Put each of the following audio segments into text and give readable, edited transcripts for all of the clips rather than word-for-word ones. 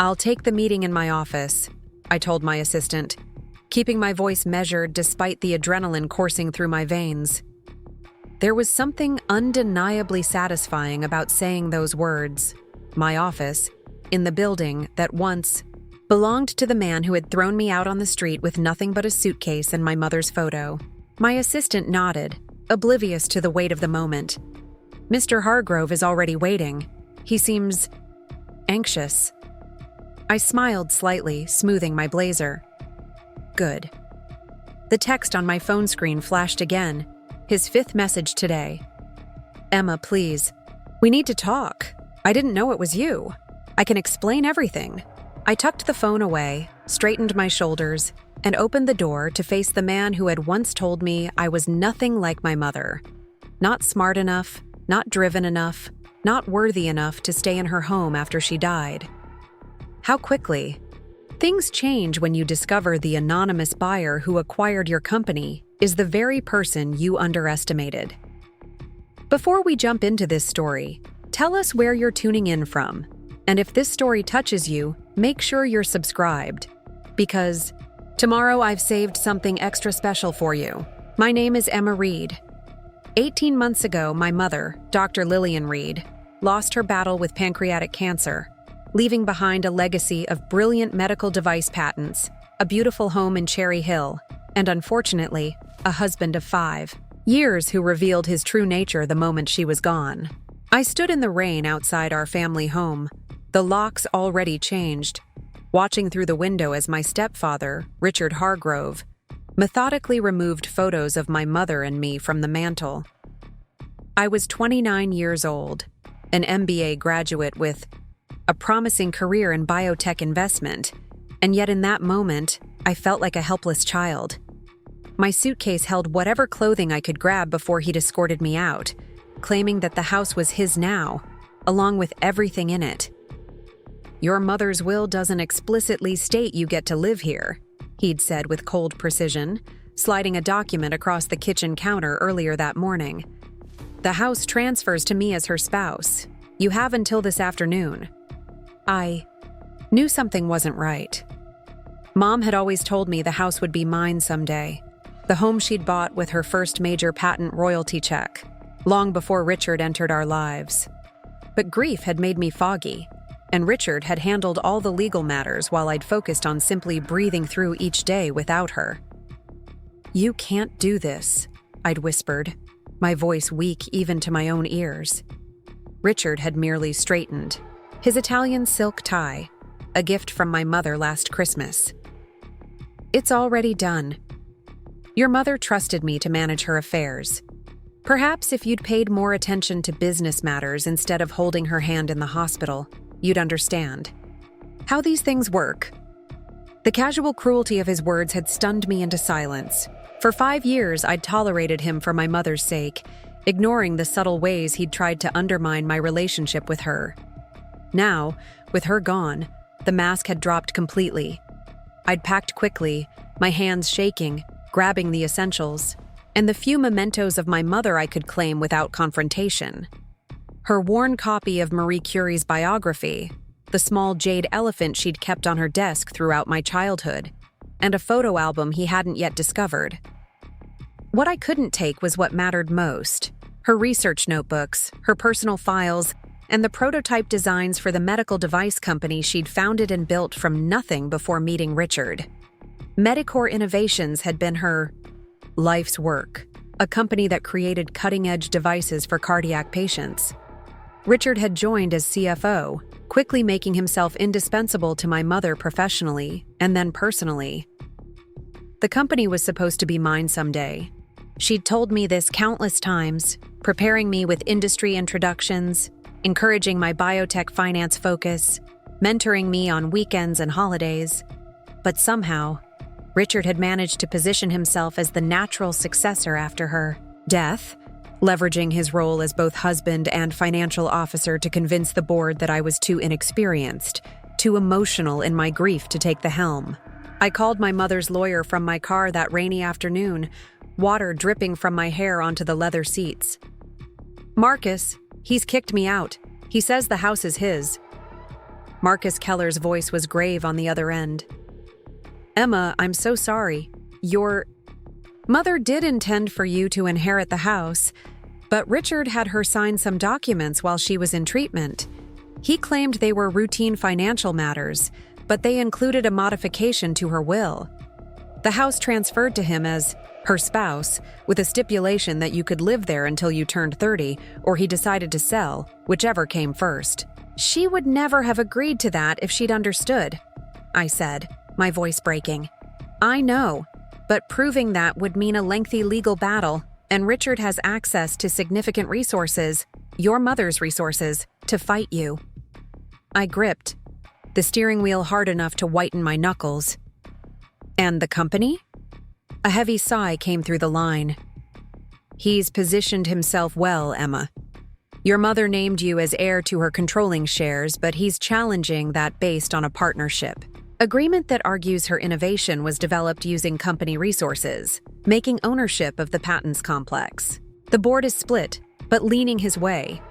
"I'll take the meeting in my office," I told my assistant, keeping my voice measured despite the adrenaline coursing through my veins. There was something undeniably satisfying about saying those words, my office, in the building that once belonged to the man who had thrown me out on the street with nothing but a suitcase and my mother's photo. My assistant nodded, oblivious to the weight of the moment. "Mr. Hargrove is already waiting. He seems anxious." I smiled slightly, smoothing my blazer. Good. The text on my phone screen flashed again, his 5th message today. "Emma, please. We need to talk. I didn't know it was you. I can explain everything." I tucked the phone away, straightened my shoulders, and opened the door to face the man who had once told me I was nothing like my mother. Not smart enough, not driven enough, not worthy enough to stay in her home after she died. How quickly. Things change when you discover the anonymous buyer who acquired your company is the very person you underestimated. Before we jump into this story, tell us where you're tuning in from. And if this story touches you, make sure you're subscribed. Because tomorrow I've saved something extra special for you. My name is Emma Reed. 18 months ago, my mother, Dr. Lillian Reed, lost her battle with pancreatic cancer, leaving behind a legacy of brilliant medical device patents, a beautiful home in Cherry Hill, and unfortunately, a husband of 5 years who revealed his true nature the moment she was gone. I stood in the rain outside our family home, the locks already changed, watching through the window as my stepfather, Richard Hargrove, methodically removed photos of my mother and me from the mantle. I was 29 years old, an MBA graduate with a promising career in biotech investment, and yet in that moment, I felt like a helpless child. My suitcase held whatever clothing I could grab before he'd escorted me out, claiming that the house was his now, along with everything in it. "Your mother's will doesn't explicitly state you get to live here," he'd said with cold precision, sliding a document across the kitchen counter earlier that morning. "The house transfers to me as her spouse. You have until this afternoon." I knew something wasn't right. Mom had always told me the house would be mine someday, the home she'd bought with her first major patent royalty check, long before Richard entered our lives. But grief had made me foggy, and Richard had handled all the legal matters while I'd focused on simply breathing through each day without her. "You can't do this," I'd whispered, my voice weak even to my own ears. Richard had merely straightened, his Italian silk tie, a gift from my mother last Christmas. "It's already done. Your mother trusted me to manage her affairs. Perhaps if you'd paid more attention to business matters instead of holding her hand in the hospital, you'd understand how these things work." The casual cruelty of his words had stunned me into silence. For 5 years, I'd tolerated him for my mother's sake, ignoring the subtle ways he'd tried to undermine my relationship with her. Now, with her gone, the mask had dropped completely. I'd packed quickly, my hands shaking, grabbing the essentials, and the few mementos of my mother I could claim without confrontation. Her worn copy of Marie Curie's biography, the small jade elephant she'd kept on her desk throughout my childhood, and a photo album he hadn't yet discovered. What I couldn't take was what mattered most: her research notebooks, her personal files, and the prototype designs for the medical device company she'd founded and built from nothing before meeting Richard. Medicor Innovations had been her life's work, a company that created cutting-edge devices for cardiac patients. Richard had joined as CFO, quickly making himself indispensable to my mother professionally and then personally. The company was supposed to be mine someday. She'd told me this countless times, preparing me with industry introductions, encouraging my biotech finance focus, mentoring me on weekends and holidays. But somehow, Richard had managed to position himself as the natural successor after her death, leveraging his role as both husband and financial officer to convince the board that I was too inexperienced, too emotional in my grief to take the helm. I called my mother's lawyer from my car that rainy afternoon, water dripping from my hair onto the leather seats. "Marcus, he's kicked me out. He says the house is his." Marcus Keller's voice was grave on the other end. "Emma, I'm so sorry. Your mother did intend for you to inherit the house, but Richard had her sign some documents while she was in treatment. He claimed they were routine financial matters, but they included a modification to her will. The house transferred to him as her spouse, with a stipulation that you could live there until you turned 30, or he decided to sell, whichever came first. She would never have agreed to that if she'd understood," I said, my voice breaking. "I know, but proving that would mean a lengthy legal battle, and Richard has access to significant resources, your mother's resources, to fight you." I gripped the steering wheel hard enough to whiten my knuckles. "And the company?" A heavy sigh came through the line. "He's positioned himself well, Emma. Your mother named you as heir to her controlling shares, but he's challenging that based on a partnership agreement that argues her innovation was developed using company resources, making ownership of the patents complex. The board is split, but leaning his way."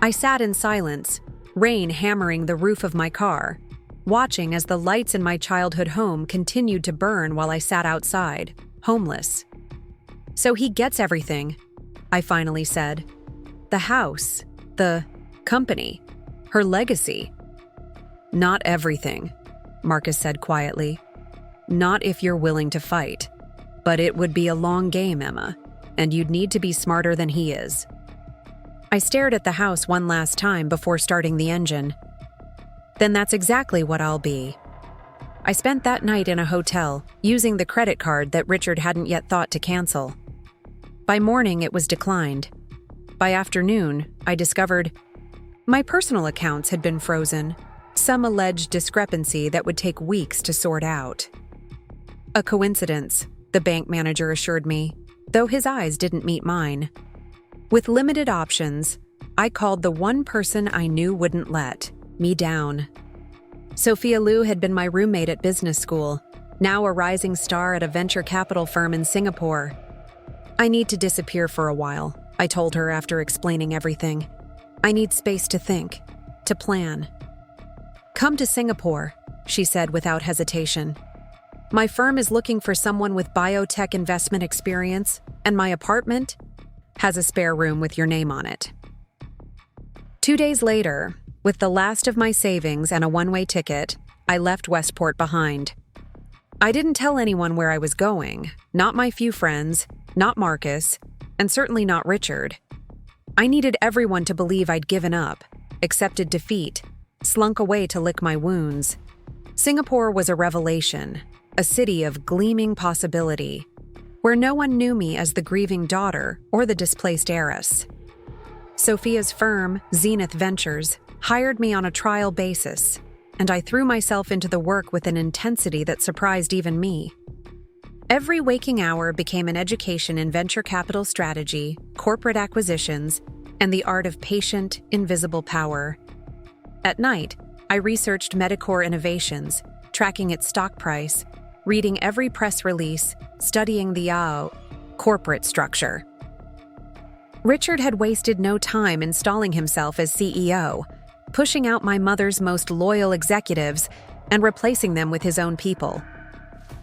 I sat in silence, rain hammering the roof of my car, watching as the lights in my childhood home continued to burn while I sat outside, homeless. "So he gets everything," I finally said. "The house, the company, her legacy." "Not everything," Marcus said quietly. "Not if you're willing to fight. But it would be a long game, Emma, and you'd need to be smarter than he is." I stared at the house one last time before starting the engine. "Then that's exactly what I'll be." I spent that night in a hotel, using the credit card that Richard hadn't yet thought to cancel. By morning, it was declined. By afternoon, I discovered my personal accounts had been frozen, some alleged discrepancy that would take weeks to sort out. "A coincidence," the bank manager assured me, though his eyes didn't meet mine. With limited options, I called the one person I knew wouldn't let me down. Sophia Liu had been my roommate at business school, now a rising star at a venture capital firm in Singapore. "I need to disappear for a while," I told her after explaining everything. "I need space to think, to plan." "Come to Singapore," she said without hesitation. "My firm is looking for someone with biotech investment experience, and my apartment has a spare room with your name on it." 2 days later, with the last of my savings and a one-way ticket, I left Westport behind. I didn't tell anyone where I was going, not my few friends, not Marcus, and certainly not Richard. I needed everyone to believe I'd given up, accepted defeat, slunk away to lick my wounds. Singapore was a revelation, a city of gleaming possibility, where no one knew me as the grieving daughter or the displaced heiress. Sophia's firm, Zenith Ventures, hired me on a trial basis, and I threw myself into the work with an intensity that surprised even me. Every waking hour became an education in venture capital strategy, corporate acquisitions, and the art of patient, invisible power. At night, I researched Medicor Innovations, tracking its stock price, reading every press release, studying the corporate structure. Richard had wasted no time installing himself as CEO, pushing out my mother's most loyal executives and replacing them with his own people.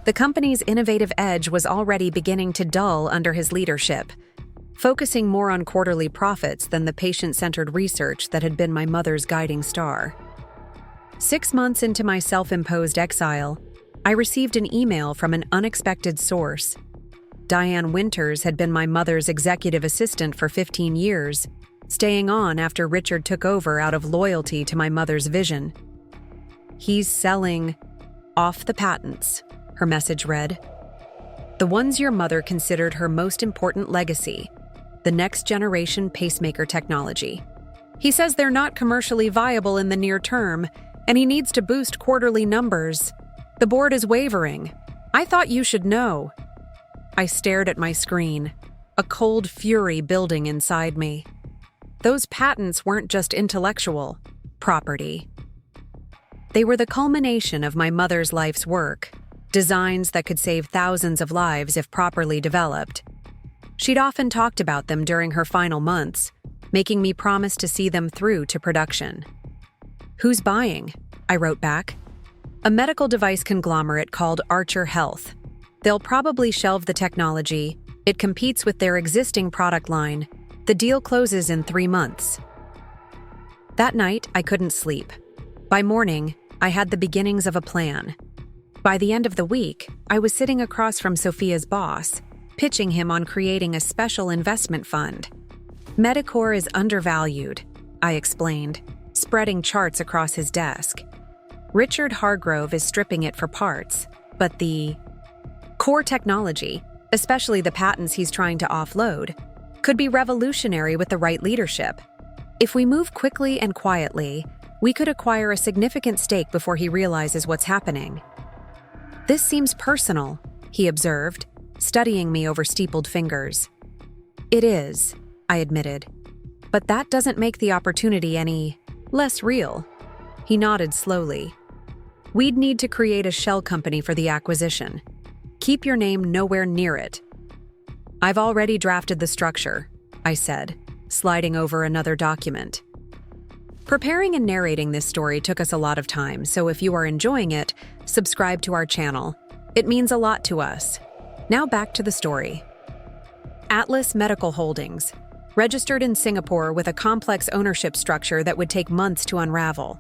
The company's innovative edge was already beginning to dull under his leadership, focusing more on quarterly profits than the patient-centered research that had been my mother's guiding star. 6 months into my self-imposed exile, I received an email from an unexpected source. Diane Winters had been my mother's executive assistant for 15 years, staying on after Richard took over out of loyalty to my mother's vision. "He's selling off the patents," her message read. "The ones your mother considered her most important legacy, the next generation pacemaker technology. He says they're not commercially viable in the near term, and he needs to boost quarterly numbers. The board is wavering. I thought you should know." I stared at my screen, a cold fury building inside me. Those patents weren't just intellectual property. They were the culmination of my mother's life's work, designs that could save thousands of lives if properly developed. She'd often talked about them during her final months, making me promise to see them through to production. "Who's buying?" I wrote back. "A medical device conglomerate called Archer Health. They'll probably shelve the technology. It competes with their existing product line. The deal closes in 3 months." That night, I couldn't sleep. By morning, I had the beginnings of a plan. By the end of the week, I was sitting across from Sophia's boss, pitching him on creating a special investment fund. Medicor is undervalued, I explained, spreading charts across his desk. Richard Hargrove is stripping it for parts, but the core technology, especially the patents he's trying to offload, could be revolutionary with the right leadership. If we move quickly and quietly, we could acquire a significant stake before he realizes what's happening. "This seems personal," he observed, studying me over steepled fingers. "It is," I admitted, "but that doesn't make the opportunity any less real." He nodded slowly. "We'd need to create a shell company for the acquisition. Keep your name nowhere near it." "I've already drafted the structure," I said, sliding over another document. Preparing and narrating this story took us a lot of time, so if you are enjoying it, subscribe to our channel. It means a lot to us. Now back to the story. Atlas Medical Holdings, registered in Singapore with a complex ownership structure that would take months to unravel.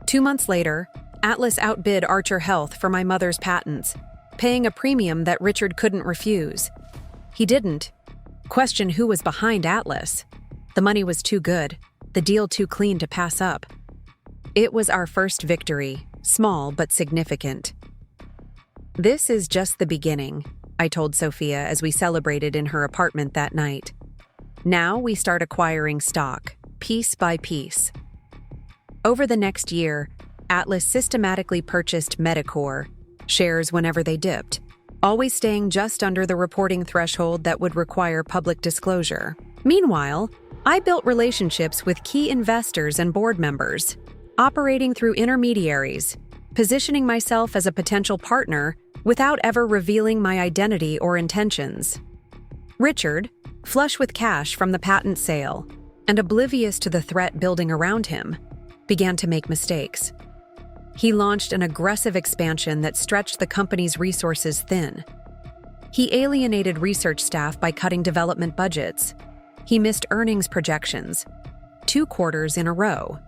2 months later, Atlas outbid Archer Health for my mother's patents, paying a premium that Richard couldn't refuse. He didn't question who was behind Atlas. The money was too good, the deal too clean to pass up. It was our first victory, small but significant. "This is just the beginning," I told Sophia as we celebrated in her apartment that night. "Now we start acquiring stock, piece by piece." Over the next year, Atlas systematically purchased Medicor shares whenever they dipped, always staying just under the reporting threshold that would require public disclosure. Meanwhile, I built relationships with key investors and board members, operating through intermediaries, positioning myself as a potential partner without ever revealing my identity or intentions. Richard, flush with cash from the patent sale and oblivious to the threat building around him, began to make mistakes. He launched an aggressive expansion that stretched the company's resources thin. He alienated research staff by cutting development budgets. He missed earnings projections, 2 quarters in a row.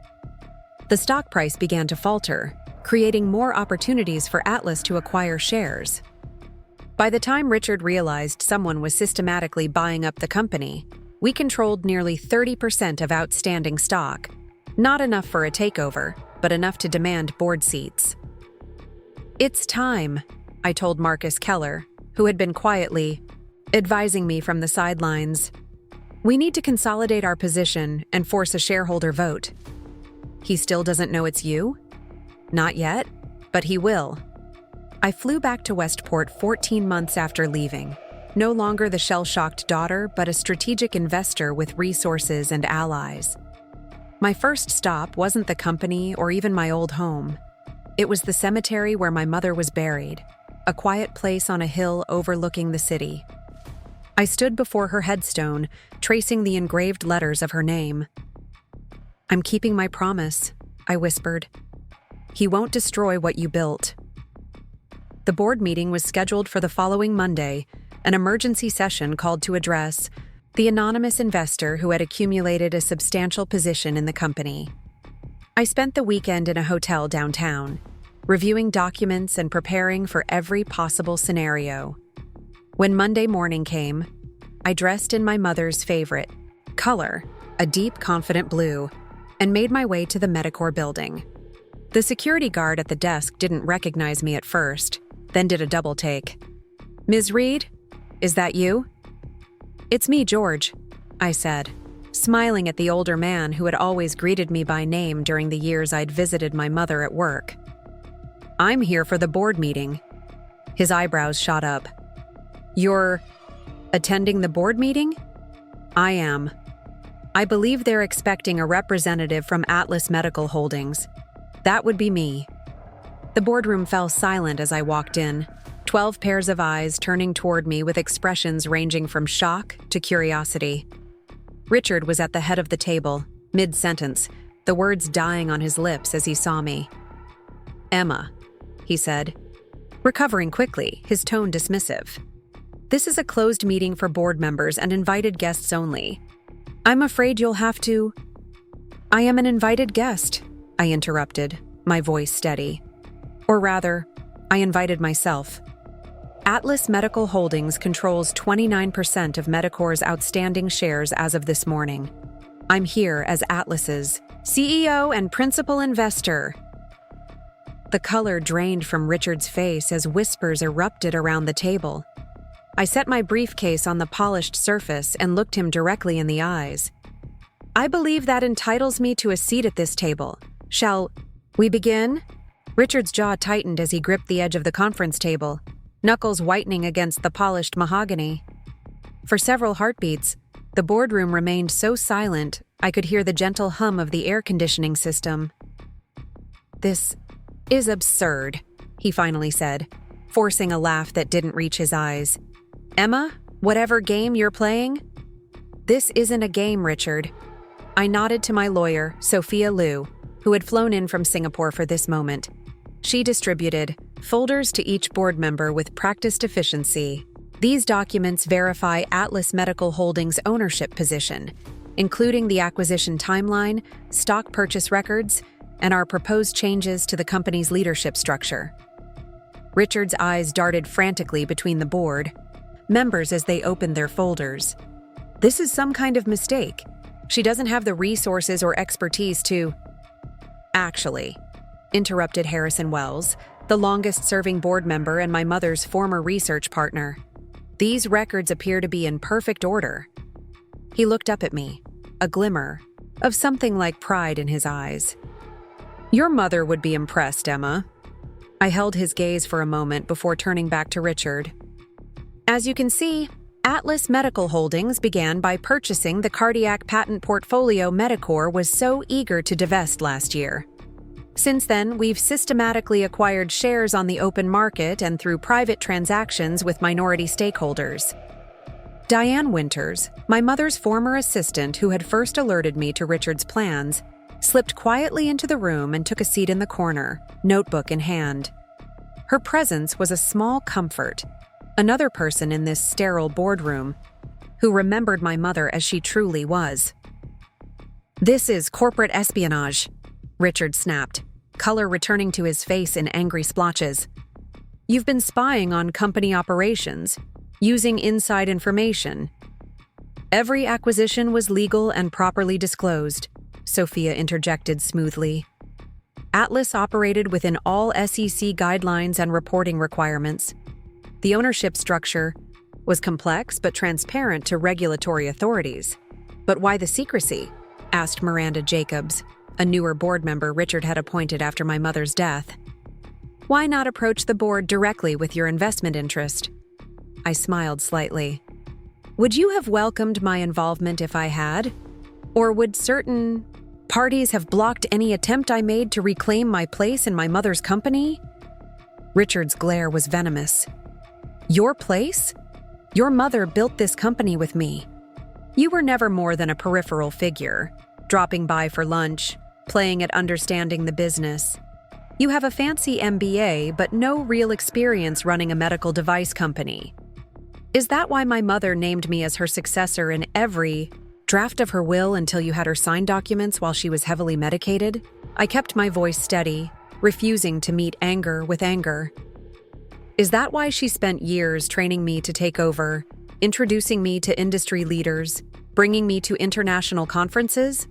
The stock price began to falter, creating more opportunities for Atlas to acquire shares. By the time Richard realized someone was systematically buying up the company, we controlled nearly 30% of outstanding stock. Not enough for a takeover, but enough to demand board seats. "It's time," I told Marcus Keller, who had been quietly advising me from the sidelines. "We need to consolidate our position and force a shareholder vote." "He still doesn't know it's you?" "Not yet, but he will." I flew back to Westport 14 months after leaving, no longer the shell-shocked daughter, but a strategic investor with resources and allies. My first stop wasn't the company or even my old home. It was the cemetery where my mother was buried, a quiet place on a hill overlooking the city. I stood before her headstone, tracing the engraved letters of her name. "I'm keeping my promise," I whispered. "He won't destroy what you built." The board meeting was scheduled for the following Monday, an emergency session called to address the anonymous investor who had accumulated a substantial position in the company. I spent the weekend in a hotel downtown, reviewing documents and preparing for every possible scenario. When Monday morning came, I dressed in my mother's favorite color, a deep, confident blue, and made my way to the Medicor building. The security guard at the desk didn't recognize me at first, then did a double take. "Ms. Reed, is that you?" "It's me, George," I said, smiling at the older man who had always greeted me by name during the years I'd visited my mother at work. "I'm here for the board meeting." His eyebrows shot up. "You're attending the board meeting?" "I am. I believe they're expecting a representative from Atlas Medical Holdings. That would be me." The boardroom fell silent as I walked in, 12 pairs of eyes turning toward me with expressions ranging from shock to curiosity. Richard was at the head of the table, mid-sentence, the words dying on his lips as he saw me. "Emma," he said, recovering quickly, his tone dismissive. "This is a closed meeting for board members and invited guests only. I'm afraid you'll have to—" "I am an invited guest," I interrupted, my voice steady. Or rather, I invited myself. Atlas Medical Holdings controls 29% of Medicore's outstanding shares as of this morning. I'm here as Atlas's CEO and principal investor. The color drained from Richard's face as whispers erupted around the table. I set my briefcase on the polished surface and looked him directly in the eyes. "I believe that entitles me to a seat at this table. Shall we begin?" Richard's jaw tightened as he gripped the edge of the conference table, knuckles whitening against the polished mahogany. For several heartbeats, the boardroom remained so silent I could hear the gentle hum of the air conditioning system. "This is absurd," he finally said, forcing a laugh that didn't reach his eyes. "Emma, whatever game you're playing?" "This isn't a game, Richard." I nodded to my lawyer, Sophia Liu, who had flown in from Singapore for this moment. She distributed folders to each board member with practiced efficiency. These documents verify Atlas Medical Holdings' ownership position, including the acquisition timeline, stock purchase records, and our proposed changes to the company's leadership structure. Richard's eyes darted frantically between the board members as they opened their folders. "This is some kind of mistake. She doesn't have the resources or expertise to—" "Actually," interrupted Harrison Wells, the longest-serving board member and my mother's former research partner, "these records appear to be in perfect order." He looked up at me, a glimmer of something like pride in his eyes. "Your mother would be impressed, Emma." I held his gaze for a moment before turning back to Richard. "As you can see, Atlas Medical Holdings began by purchasing the cardiac patent portfolio Medicore was so eager to divest last year. Since then, we've systematically acquired shares on the open market and through private transactions with minority stakeholders. Diane Winters, my mother's former assistant who had first alerted me to Richard's plans, slipped quietly into the room and took a seat in the corner, notebook in hand. Her presence was a small comfort, another person in this sterile boardroom who remembered my mother as she truly was. "This is corporate espionage," Richard snapped, color returning to his face in angry splotches. "You've been spying on company operations, using inside information." "Every acquisition was legal and properly disclosed," Sophia interjected smoothly. "Atlas operated within all SEC guidelines and reporting requirements. The ownership structure was complex but transparent to regulatory authorities." "But why the secrecy?" asked Miranda Jacobs, a newer board member Richard had appointed after my mother's death. "Why not approach the board directly with your investment interest?" I smiled slightly. "Would you have welcomed my involvement if I had? Or would certain parties have blocked any attempt I made to reclaim my place in my mother's company?" Richard's glare was venomous. "Your place? Your mother built this company with me. You were never more than a peripheral figure, dropping by for lunch, playing at understanding the business. You have a fancy MBA, but no real experience running a medical device company. Is that why my mother named me as her successor in every draft of her will until you had her sign documents while she was heavily medicated?" I kept my voice steady, refusing to meet anger with anger. "Is that why she spent years training me to take over, introducing me to industry leaders, bringing me to international conferences?"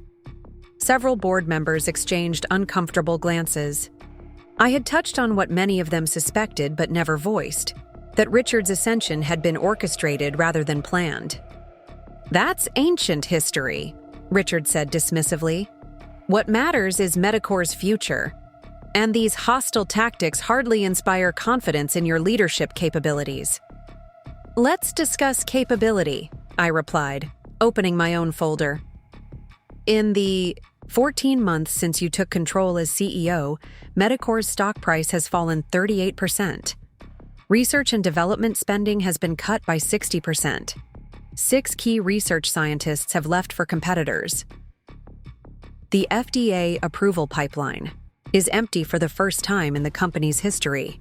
Several board members exchanged uncomfortable glances. I had touched on what many of them suspected but never voiced, that Richard's ascension had been orchestrated rather than planned. "That's ancient history," Richard said dismissively. "What matters is Medicore's future. And these hostile tactics hardly inspire confidence in your leadership capabilities." "Let's discuss capability," I replied, opening my own folder. "In the 14 months since you took control as CEO, Medicore's stock price has fallen 38%. Research and development spending has been cut by 60%. 6 key research scientists have left for competitors." The FDA approval pipeline is empty for the first time in the company's history.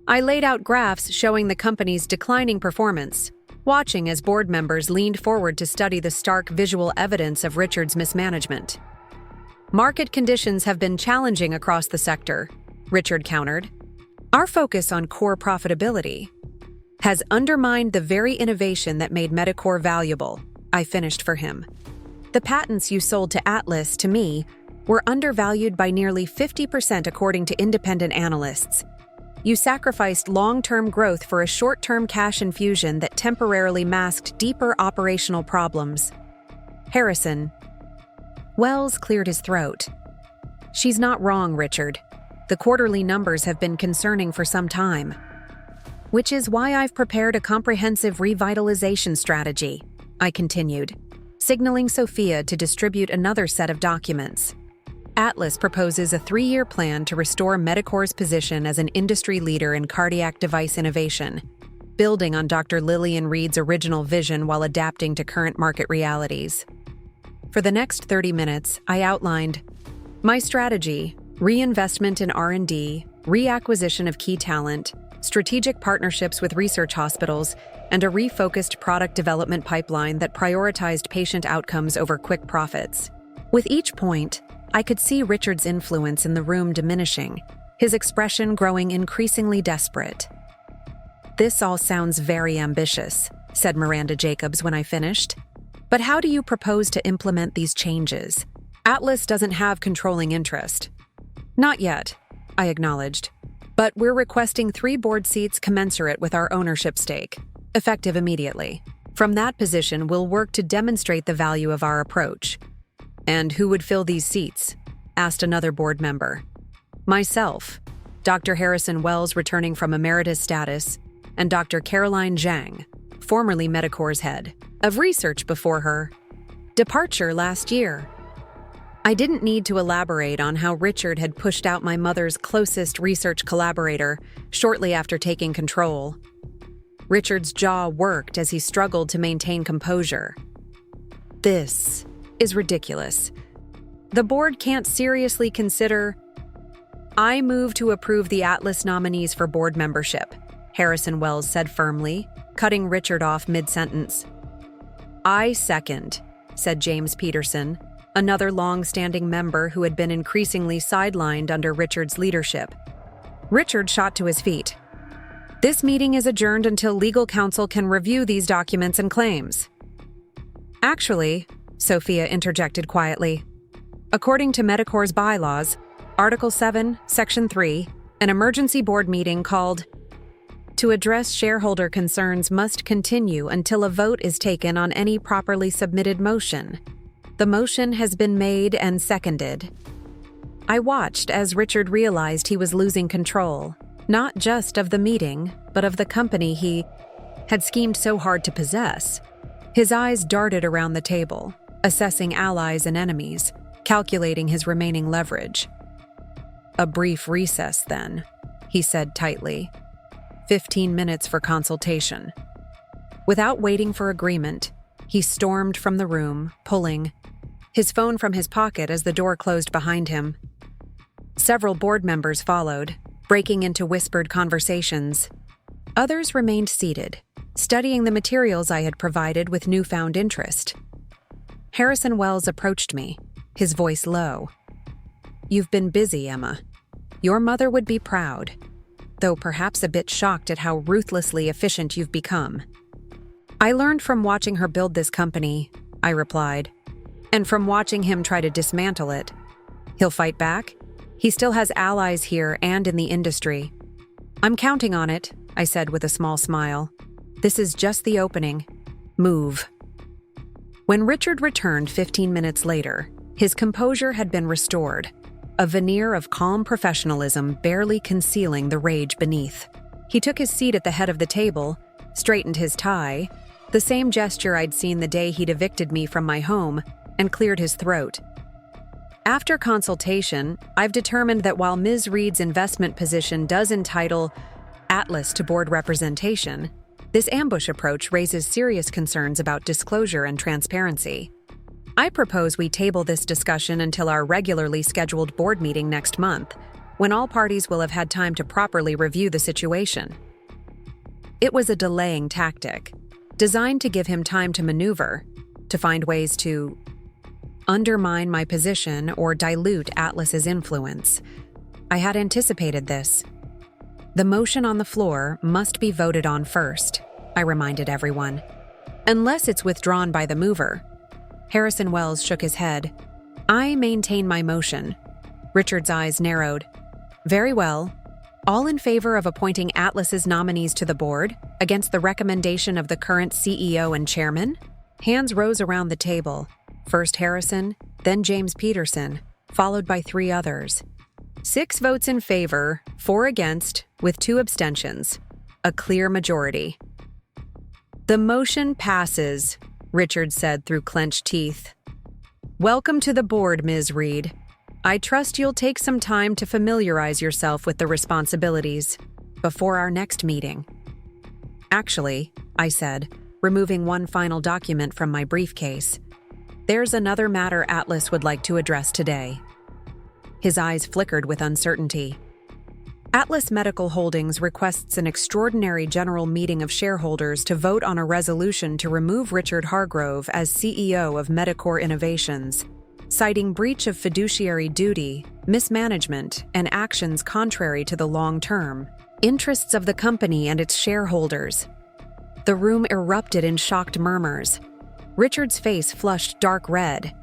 I laid out graphs showing the company's declining performance, watching as board members leaned forward to study the stark visual evidence of Richard's mismanagement. Market conditions have been challenging across the sector, Richard countered. Our focus on core profitability has undermined the very innovation that made Medicor valuable, I finished for him. The patents you sold to Atlas, to me, were undervalued by nearly 50% according to independent analysts. You sacrificed long-term growth for a short-term cash infusion that temporarily masked deeper operational problems. Harrison. Wells cleared his throat. She's not wrong, Richard. The quarterly numbers have been concerning for some time. Which is why I've prepared a comprehensive revitalization strategy, I continued, signaling Sophia to distribute another set of documents. Atlas proposes a 3-year plan to restore Medicor's position as an industry leader in cardiac device innovation, building on Dr. Lillian Reed's original vision while adapting to current market realities. For the next 30 minutes, I outlined my strategy: reinvestment in R&D, reacquisition of key talent, strategic partnerships with research hospitals, and a refocused product development pipeline that prioritized patient outcomes over quick profits. With each point, I could see Richard's influence in the room diminishing, his expression growing increasingly desperate. "This all sounds very ambitious," said Miranda Jacobs when I finished. "But how do you propose to implement these changes? Atlas doesn't have controlling interest." "Not yet," I acknowledged. "But we're requesting 3 board seats commensurate with our ownership stake, effective immediately. From that position, we'll work to demonstrate the value of our approach." "And who would fill these seats?" asked another board member. "Myself, Dr. Harrison Wells returning from emeritus status, and Dr. Caroline Zhang, formerly Medicor's head of research before her departure last year." I didn't need to elaborate on how Richard had pushed out my mother's closest research collaborator shortly after taking control. Richard's jaw worked as he struggled to maintain composure. "This is ridiculous. The board can't seriously consider—" "I move to approve the Atlas nominees for board membership," Harrison Wells said firmly, cutting Richard off mid-sentence. "I second," said James Peterson, another long-standing member who had been increasingly sidelined under Richard's leadership. Richard shot to his feet. "This meeting is adjourned until legal counsel can review these documents and claims." "Actually," Sophia interjected quietly, "according to Medicor's bylaws, Article 7, Section 3, an emergency board meeting called to address shareholder concerns must continue until a vote is taken on any properly submitted motion. The motion has been made and seconded." I watched as Richard realized he was losing control, not just of the meeting, but of the company he had schemed so hard to possess. His eyes darted around the table, assessing allies and enemies, calculating his remaining leverage. "A brief recess, then," he said tightly. 15 minutes for consultation." Without waiting for agreement, he stormed from the room, pulling his phone from his pocket as the door closed behind him. Several board members followed, breaking into whispered conversations. Others remained seated, studying the materials I had provided with newfound interest. Harrison Wells approached me, his voice low. "You've been busy, Emma. Your mother would be proud, though perhaps a bit shocked at how ruthlessly efficient you've become." "I learned from watching her build this company," I replied, "and from watching him try to dismantle it. He'll fight back? He still has allies here and in the industry." "I'm counting on it," I said with a small smile. "This is just the opening. Move." When Richard returned 15 minutes later, his composure had been restored, a veneer of calm professionalism barely concealing the rage beneath. He took his seat at the head of the table, straightened his tie, the same gesture I'd seen the day he'd evicted me from my home, and cleared his throat. "After consultation, I've determined that while Ms. Reed's investment position does entitle Atlas to board representation, this ambush approach raises serious concerns about disclosure and transparency. I propose we table this discussion until our regularly scheduled board meeting next month, when all parties will have had time to properly review the situation. It was a delaying tactic, designed to give him time to maneuver, to find ways to undermine my position or dilute Atlas's influence. I had anticipated this. The motion on the floor must be voted on first, I reminded everyone, unless it's withdrawn by the mover. Harrison Wells shook his head. I maintain my motion. Richard's eyes narrowed. Very well. All in favor of appointing Atlas's nominees to the board, against the recommendation of the current CEO and chairman? Hands rose around the table. First Harrison, then James Peterson, followed by 3 others. 6 votes in favor, 4 against, with 2 abstentions. A clear majority. The motion passes, Richard said through clenched teeth. Welcome to the board, Ms. Reed. I trust you'll take some time to familiarize yourself with the responsibilities before our next meeting. Actually, I said, removing one final document from my briefcase, there's another matter Atlas would like to address today. His eyes flickered with uncertainty. Atlas Medical Holdings requests an extraordinary general meeting of shareholders to vote on a resolution to remove Richard Hargrove as CEO of Medicor Innovations, citing breach of fiduciary duty, mismanagement, and actions contrary to the long-term interests of the company and its shareholders. The room erupted in shocked murmurs. Richard's face flushed dark red.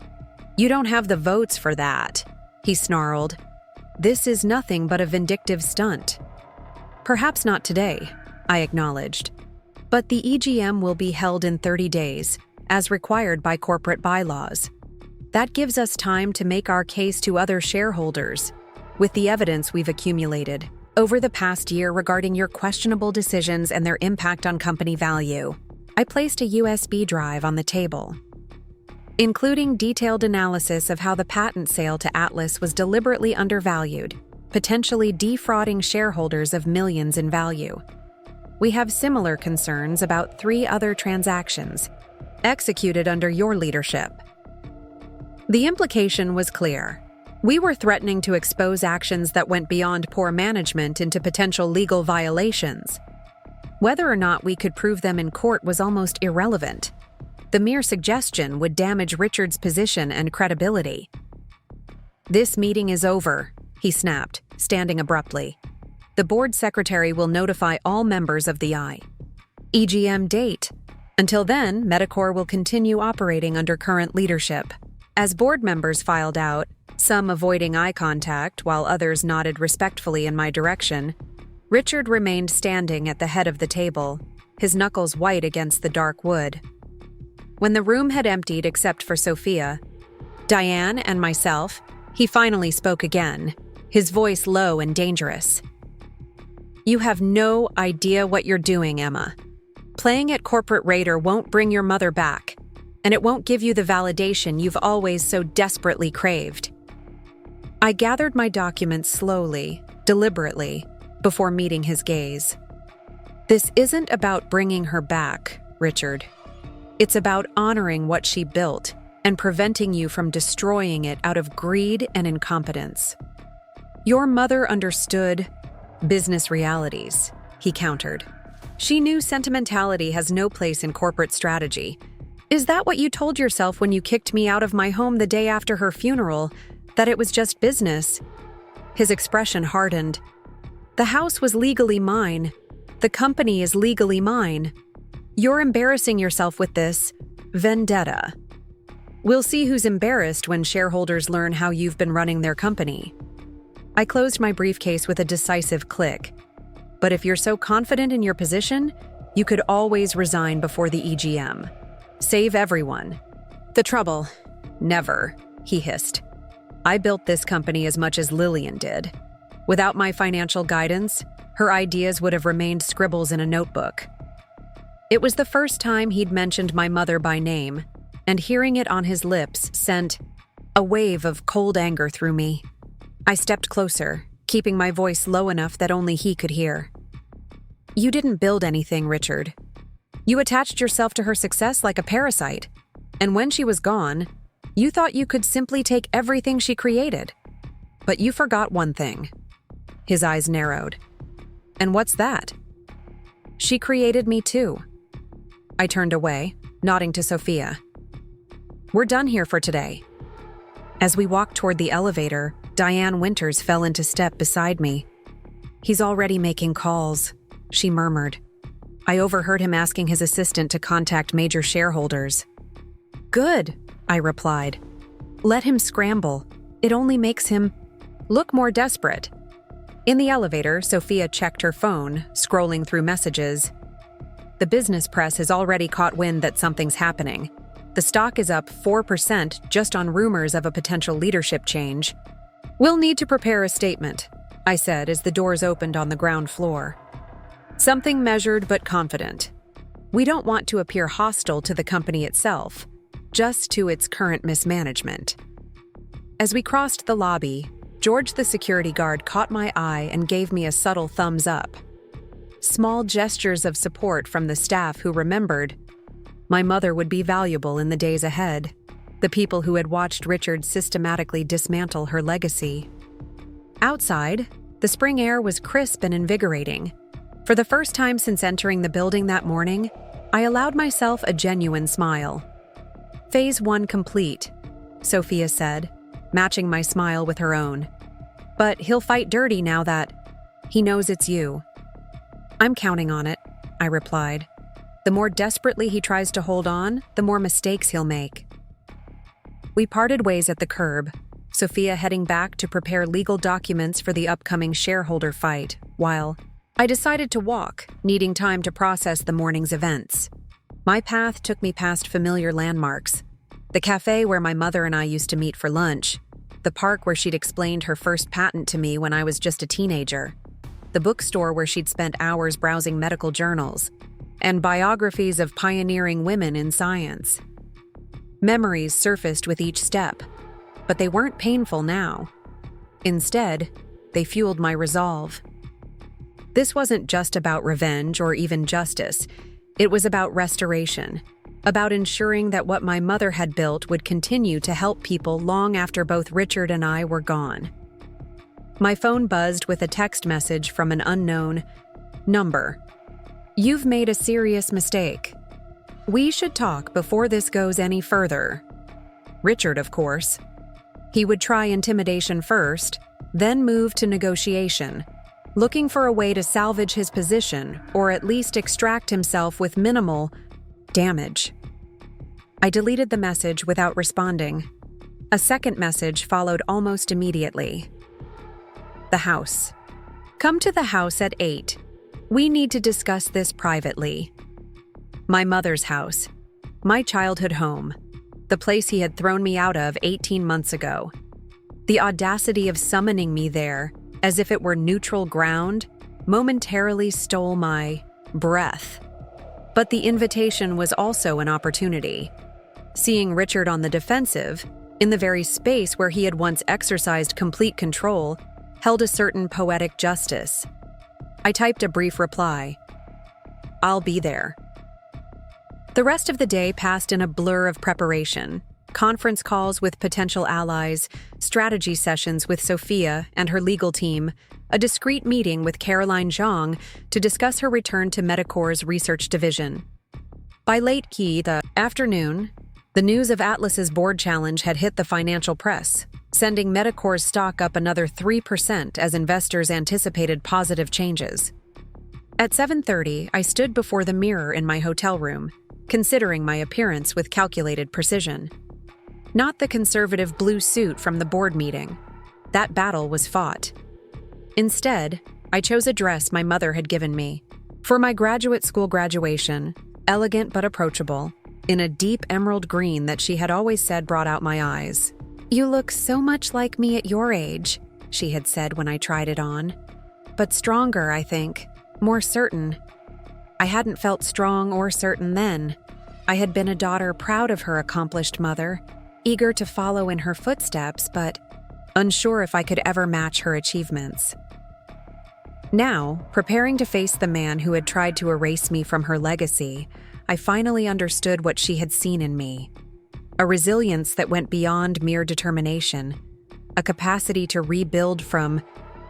You don't have the votes for that, he snarled. This is nothing but a vindictive stunt. Perhaps not today, I acknowledged. But the EGM will be held in 30 days, as required by corporate bylaws. That gives us time to make our case to other shareholders, with the evidence we've accumulated over the past year regarding your questionable decisions and their impact on company value. I placed a USB drive on the table, including detailed analysis of how the patent sale to Atlas was deliberately undervalued, potentially defrauding shareholders of millions in value. We have similar concerns about 3 other transactions, executed under your leadership. The implication was clear. We were threatening to expose actions that went beyond poor management into potential legal violations. Whether or not we could prove them in court was almost irrelevant. The mere suggestion would damage Richard's position and credibility. This meeting is over, he snapped, standing abruptly. The board secretary will notify all members of the EGM date. Until then, Medicor will continue operating under current leadership. As board members filed out, some avoiding eye contact while others nodded respectfully in my direction, Richard remained standing at the head of the table, his knuckles white against the dark wood. When the room had emptied except for Sophia, Diane, and myself, he finally spoke again, his voice low and dangerous. You have no idea what you're doing, Emma. Playing at corporate raider won't bring your mother back, and it won't give you the validation you've always so desperately craved. I gathered my documents slowly, deliberately, before meeting his gaze. This isn't about bringing her back, Richard. It's about honoring what she built and preventing you from destroying it out of greed and incompetence. Your mother understood business realities, he countered. She knew sentimentality has no place in corporate strategy. Is that what you told yourself when you kicked me out of my home the day after her funeral, that it was just business? His expression hardened. The house was legally mine. The company is legally mine. You're embarrassing yourself with this vendetta. We'll see who's embarrassed when shareholders learn how you've been running their company. I closed my briefcase with a decisive click. But if you're so confident in your position, you could always resign before the EGM. Save everyone. The trouble? Never, he hissed. I built this company as much as Lillian did. Without my financial guidance, her ideas would have remained scribbles in a notebook. It was the first time he'd mentioned my mother by name, and hearing it on his lips sent a wave of cold anger through me. I stepped closer, keeping my voice low enough that only he could hear. You didn't build anything, Richard. You attached yourself to her success like a parasite, and when she was gone, You thought you could simply take everything she created. But you forgot one thing. His eyes narrowed. And what's that? She created me too. I turned away, nodding to Sophia. We're done here for today. As we walked toward the elevator, Diane Winters fell into step beside me. He's already making calls, she murmured. I overheard him asking his assistant to contact major shareholders. Good, I replied. Let him scramble. It only makes him look more desperate. In the elevator, Sophia checked her phone, scrolling through messages. The business press has already caught wind that something's happening. The stock is up 4% just on rumors of a potential leadership change. We'll need to prepare a statement, I said as the doors opened on the ground floor. Something measured but confident. We don't want to appear hostile to the company itself, just to its current mismanagement. As we crossed the lobby, George the security guard caught my eye and gave me a subtle thumbs up. Small gestures of support from the staff who remembered my mother would be valuable in the days ahead, the people who had watched Richard systematically dismantle her legacy. Outside, the spring air was crisp and invigorating. For the first time since entering the building that morning, I allowed myself a genuine smile. Phase 1 complete, Sophia said, matching my smile with her own. But he'll fight dirty now that he knows it's you. I'm counting on it, I replied. The more desperately he tries to hold on, the more mistakes he'll make. We parted ways at the curb, Sophia heading back to prepare legal documents for the upcoming shareholder fight, while I decided to walk, needing time to process the morning's events. My path took me past familiar landmarks. The cafe where my mother and I used to meet for lunch, the park where she'd explained her first patent to me when I was just a teenager, the bookstore where she'd spent hours browsing medical journals, and biographies of pioneering women in science. Memories surfaced with each step, but they weren't painful now. Instead, they fueled my resolve. This wasn't just about revenge or even justice. It was about restoration, about ensuring that what my mother had built would continue to help people long after both Richard and I were gone. My phone buzzed with a text message from an unknown number. You've made a serious mistake. We should talk before this goes any further. Richard, of course. He would try intimidation first, then move to negotiation, looking for a way to salvage his position or at least extract himself with minimal damage. I deleted the message without responding. A second message followed almost immediately. The house. Come to the house at 8. We need to discuss this privately. My mother's house. My childhood home. The place he had thrown me out of 18 months ago. The audacity of summoning me there, as if it were neutral ground, momentarily stole my breath. But the invitation was also an opportunity. Seeing Richard on the defensive, in the very space where he had once exercised complete control, held a certain poetic justice. I typed a brief reply. I'll be there. The rest of the day passed in a blur of preparation. Conference calls with potential allies, strategy sessions with Sophia and her legal team, a discreet meeting with Caroline Zhang to discuss her return to Medicor's research division. By late the afternoon, the news of Atlas's board challenge had hit the financial press, sending Medicor's stock up another 3% as investors anticipated positive changes. At 7:30, I stood before the mirror in my hotel room, considering my appearance with calculated precision. Not the conservative blue suit from the board meeting. That battle was fought. Instead, I chose a dress my mother had given me. For my graduate school graduation, elegant but approachable, in a deep emerald green that she had always said brought out my eyes. You look so much like me at your age, she had said when I tried it on. But stronger, I think. More certain. I hadn't felt strong or certain then. I had been a daughter proud of her accomplished mother, eager to follow in her footsteps, but unsure if I could ever match her achievements. Now, preparing to face the man who had tried to erase me from her legacy, I finally understood what she had seen in me. a resilience that went beyond mere determination, a capacity to rebuild from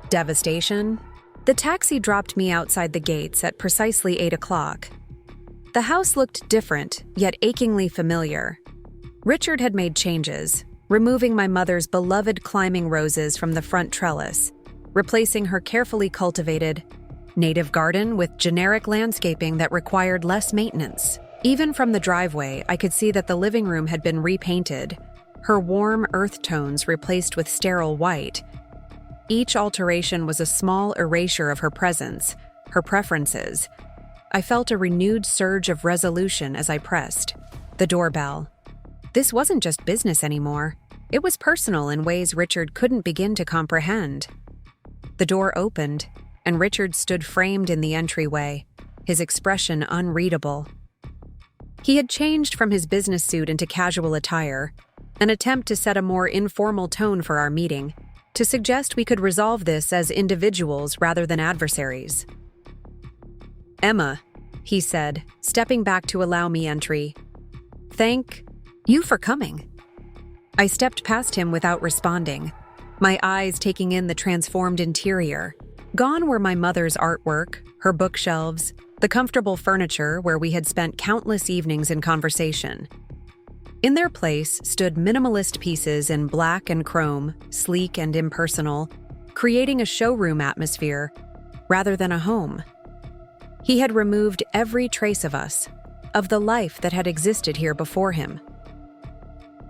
devastation. The taxi dropped me outside the gates at precisely 8 o'clock. The house looked different, yet achingly familiar. Richard had made changes, removing my mother's beloved climbing roses from the front trellis, replacing her carefully cultivated native garden with generic landscaping that required less maintenance. Even from the driveway, I could see that the living room had been repainted, her warm earth tones replaced with sterile white. Each alteration was a small erasure of her presence, her preferences. I felt a renewed surge of resolution as I pressed the doorbell. This wasn't just business anymore. It was personal in ways Richard couldn't begin to comprehend. The door opened, and Richard stood framed in the entryway, his expression unreadable. He had changed from his business suit into casual attire, an attempt to set a more informal tone for our meeting, to suggest we could resolve this as individuals rather than adversaries. "Emma," he said, stepping back to allow me entry. "Thank you for coming." I stepped past him without responding, my eyes taking in the transformed interior. Gone were my mother's artwork, her bookshelves, the comfortable furniture where we had spent countless evenings in conversation. In their place stood minimalist pieces in black and chrome, sleek and impersonal, creating a showroom atmosphere rather than a home. He had removed every trace of us, of the life that had existed here before him.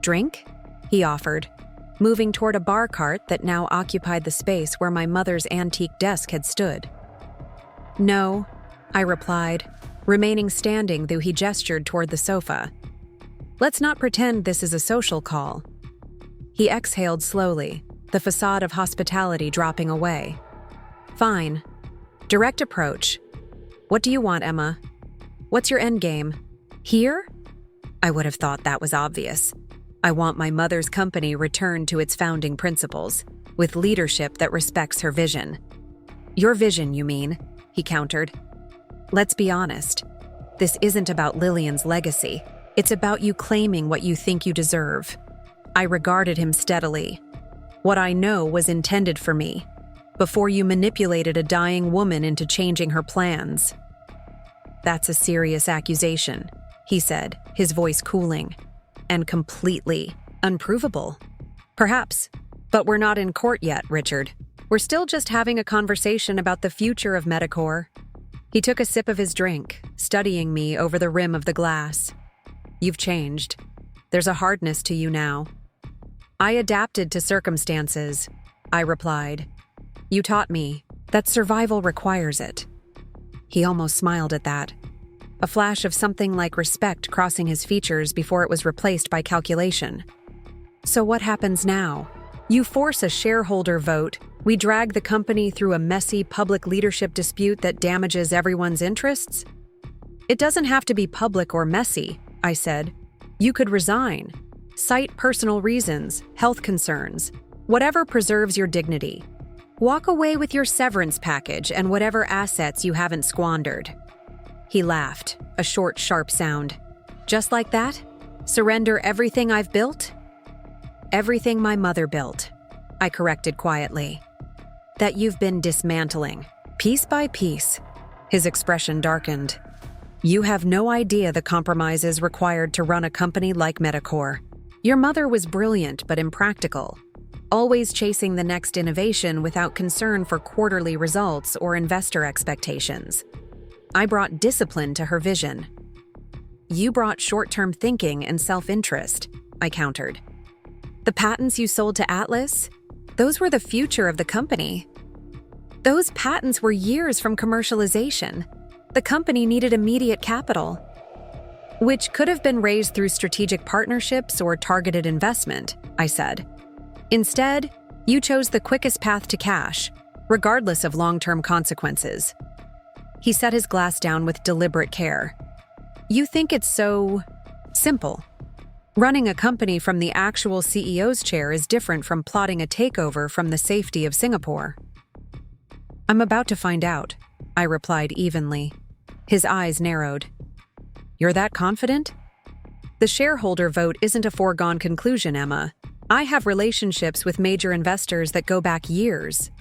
"Drink?" he offered, moving toward a bar cart that now occupied the space where my mother's antique desk had stood. "No," I replied, remaining standing though he gestured toward the sofa. "Let's not pretend this is a social call." He exhaled slowly, the facade of hospitality dropping away. "Fine. Direct approach. What do you want, Emma? What's your endgame? Here?" I would have thought that was obvious. I want my mother's company returned to its founding principles, with leadership that respects her vision. "Your vision, you mean?" he countered. "Let's be honest. This isn't about Lillian's legacy. It's about you claiming what you think you deserve." I regarded him steadily. "What I know was intended for me, before you manipulated a dying woman into changing her plans." "That's a serious accusation," he said, his voice cooling. "And completely unprovable." "Perhaps, but we're not in court yet, Richard. We're still just having a conversation about the future of Medicor." He took a sip of his drink, studying me over the rim of the glass. "You've changed. There's a hardness to you now." "I adapted to circumstances," I replied. "You taught me that survival requires it." He almost smiled at that, a flash of something like respect crossing his features before it was replaced by calculation. "So what happens now? You force a shareholder vote, we drag the company through a messy public leadership dispute that damages everyone's interests?" "It doesn't have to be public or messy," I said. "You could resign. Cite personal reasons, health concerns, whatever preserves your dignity. Walk away with your severance package and whatever assets you haven't squandered." He laughed, a short, sharp sound. "Just like that? Surrender everything I've built?" "Everything my mother built," I corrected quietly. "That you've been dismantling, piece by piece." His expression darkened. "You have no idea the compromises required to run a company like Medicor. Your mother was brilliant but impractical, always chasing the next innovation without concern for quarterly results or investor expectations. I brought discipline to her vision. You brought short-term thinking and self-interest," I countered. "The patents you sold to Atlas? Those were the future of the company. Those patents were years from commercialization. The company needed immediate capital, which could have been raised through strategic partnerships or targeted investment," I said. "Instead, you chose the quickest path to cash, regardless of long-term consequences." He set his glass down with deliberate care. "You think it's so simple. Running a company from the actual CEO's chair is different from plotting a takeover from the safety of Singapore." "I'm about to find out," I replied evenly. His eyes narrowed. "You're that confident?" The shareholder vote isn't a foregone conclusion, Emma. I have relationships with major investors that go back years.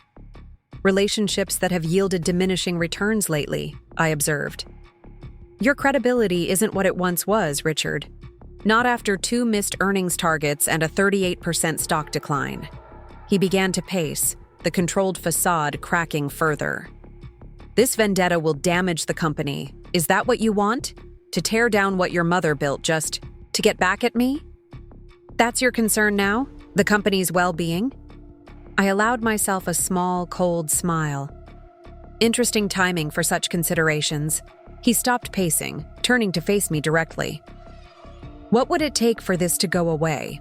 Relationships that have yielded diminishing returns lately, I observed. Your credibility isn't what it once was, Richard. Not after 2 missed earnings targets and a 38% stock decline. He began to pace, the controlled facade cracking further. This vendetta will damage the company. Is that what you want? To tear down what your mother built just to get back at me? That's your concern now? The company's well-being? I allowed myself a small, cold smile. Interesting timing for such considerations. He stopped pacing, turning to face me directly. What would it take for this to go away?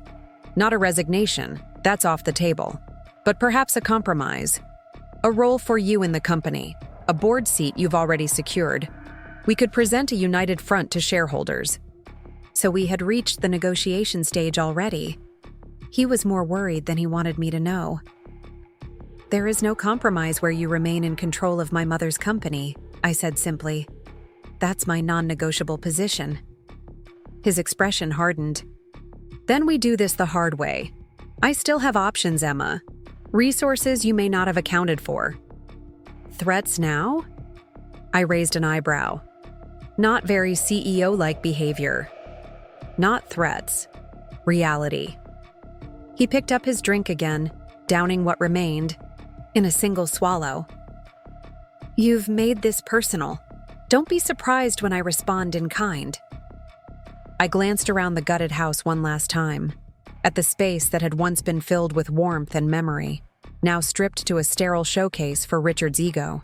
Not a resignation, that's off the table. But perhaps a compromise. A role for you in the company, a board seat you've already secured. We could present a united front to shareholders. So we had reached the negotiation stage already. He was more worried than he wanted me to know. There is no compromise where you remain in control of my mother's company, I said simply. That's my non-negotiable position. His expression hardened. Then we do this the hard way. I still have options, Emma. Resources you may not have accounted for. Threats now? I raised an eyebrow. Not very CEO-like behavior. Not threats. Reality. He picked up his drink again, downing what remained, in a single swallow. You've made this personal. Don't be surprised when I respond in kind. I glanced around the gutted house one last time, at the space that had once been filled with warmth and memory, now stripped to a sterile showcase for Richard's ego.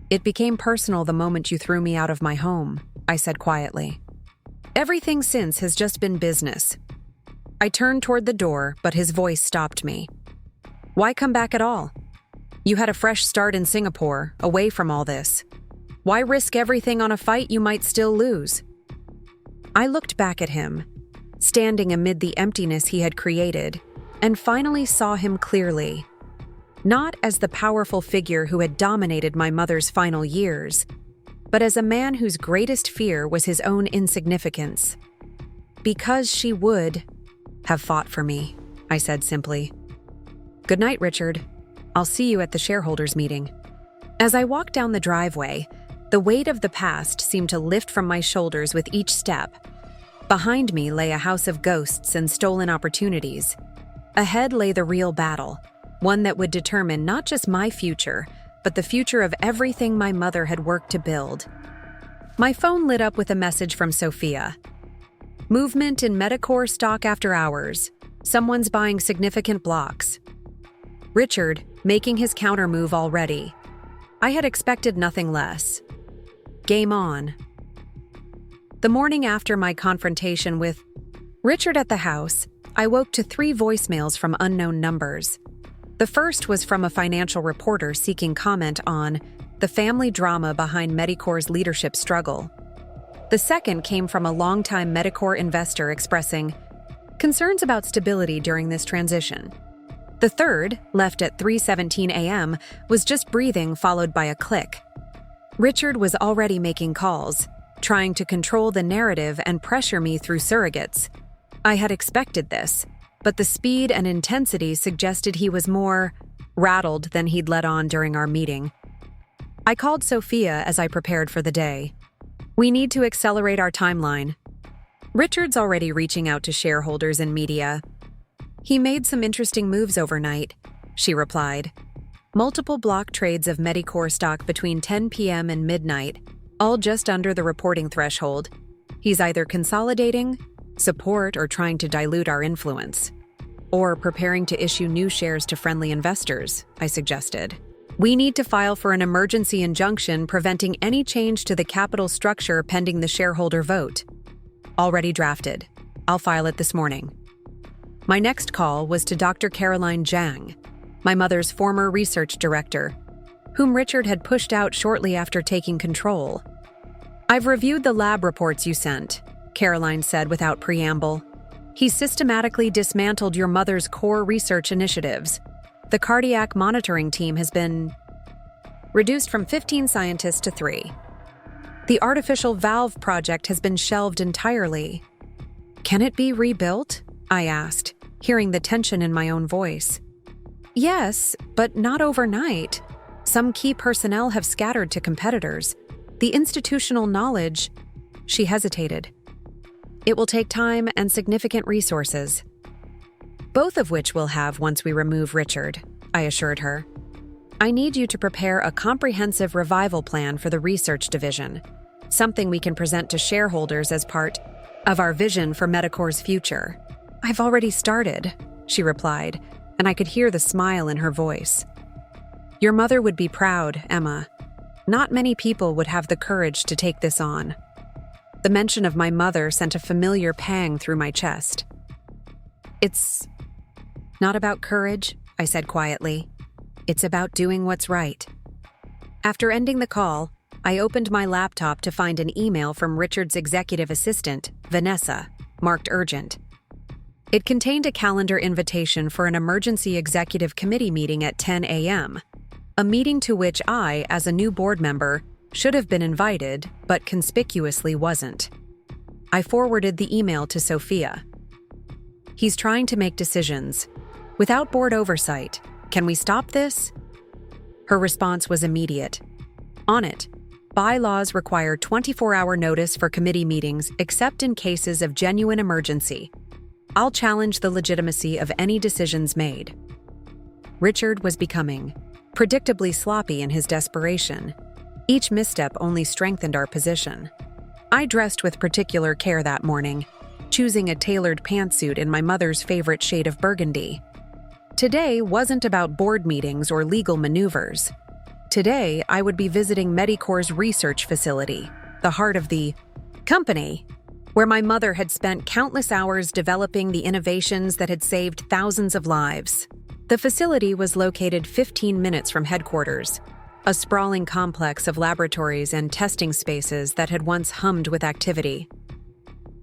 It became personal the moment you threw me out of my home, I said quietly. Everything since has just been business. I turned toward the door, but his voice stopped me. Why come back at all? You had a fresh start in Singapore, away from all this. Why risk everything on a fight you might still lose? I looked back at him, standing amid the emptiness he had created, and finally saw him clearly. Not as the powerful figure who had dominated my mother's final years, but as a man whose greatest fear was his own insignificance. Because she would have fought for me, I said simply. Good night, Richard. I'll see you at the shareholders' meeting. As I walked down the driveway, the weight of the past seemed to lift from my shoulders with each step. Behind me lay a house of ghosts and stolen opportunities. Ahead lay the real battle, one that would determine not just my future, but the future of everything my mother had worked to build. My phone lit up with a message from Sophia. Movement in Medicor stock after hours. Someone's buying significant blocks. Richard, making his countermove already. I had expected nothing less. Game on. The morning after my confrontation with Richard at the house, I woke to 3 voicemails from unknown numbers. The first was from a financial reporter seeking comment on the family drama behind Medicor's leadership struggle. The second came from a longtime Medicor investor expressing concerns about stability during this transition. The third, left at 3:17 a.m., was just breathing followed by a click. Richard was already making calls, trying to control the narrative and pressure me through surrogates. I had expected this, but the speed and intensity suggested he was more rattled than he'd let on during our meeting. I called Sophia as I prepared for the day. We need to accelerate our timeline. Richard's already reaching out to shareholders and media. He made some interesting moves overnight, she replied. Multiple block trades of Medicor stock between 10 p.m. and midnight, all just under the reporting threshold. He's either consolidating, support, or trying to dilute our influence. Or preparing to issue new shares to friendly investors, I suggested. We need to file for an emergency injunction preventing any change to the capital structure pending the shareholder vote. Already drafted. I'll file it this morning. My next call was to Dr. Caroline Zhang, my mother's former research director, whom Richard had pushed out shortly after taking control. I've reviewed the lab reports you sent, Caroline said without preamble. He systematically dismantled your mother's core research initiatives. The cardiac monitoring team has been reduced from 15 scientists to 3. The artificial valve project has been shelved entirely. Can it be rebuilt? I asked, hearing the tension in my own voice. Yes, but not overnight. Some key personnel have scattered to competitors. The institutional knowledge... She hesitated. It will take time and significant resources. Both of which we'll have once we remove Richard, I assured her. I need you to prepare a comprehensive revival plan for the research division, something we can present to shareholders as part of our vision for Medicor's future. I've already started, she replied, and I could hear the smile in her voice. Your mother would be proud, Emma. Not many people would have the courage to take this on. The mention of my mother sent a familiar pang through my chest. It's not about courage, I said quietly. It's about doing what's right. After ending the call, I opened my laptop to find an email from Richard's executive assistant, Vanessa, marked urgent. It contained a calendar invitation for an emergency executive committee meeting at 10 a.m., a meeting to which I, as a new board member, should have been invited, but conspicuously wasn't. I forwarded the email to Sophia. He's trying to make decisions. Without board oversight, can we stop this? Her response was immediate. On it, bylaws require 24-hour notice for committee meetings except in cases of genuine emergency. I'll challenge the legitimacy of any decisions made. Richard was becoming predictably sloppy in his desperation. Each misstep only strengthened our position. I dressed with particular care that morning, choosing a tailored pantsuit in my mother's favorite shade of burgundy. Today wasn't about board meetings or legal maneuvers. Today, I would be visiting Medicor's research facility, the heart of the company, where my mother had spent countless hours developing the innovations that had saved thousands of lives. The facility was located 15 minutes from headquarters, a sprawling complex of laboratories and testing spaces that had once hummed with activity.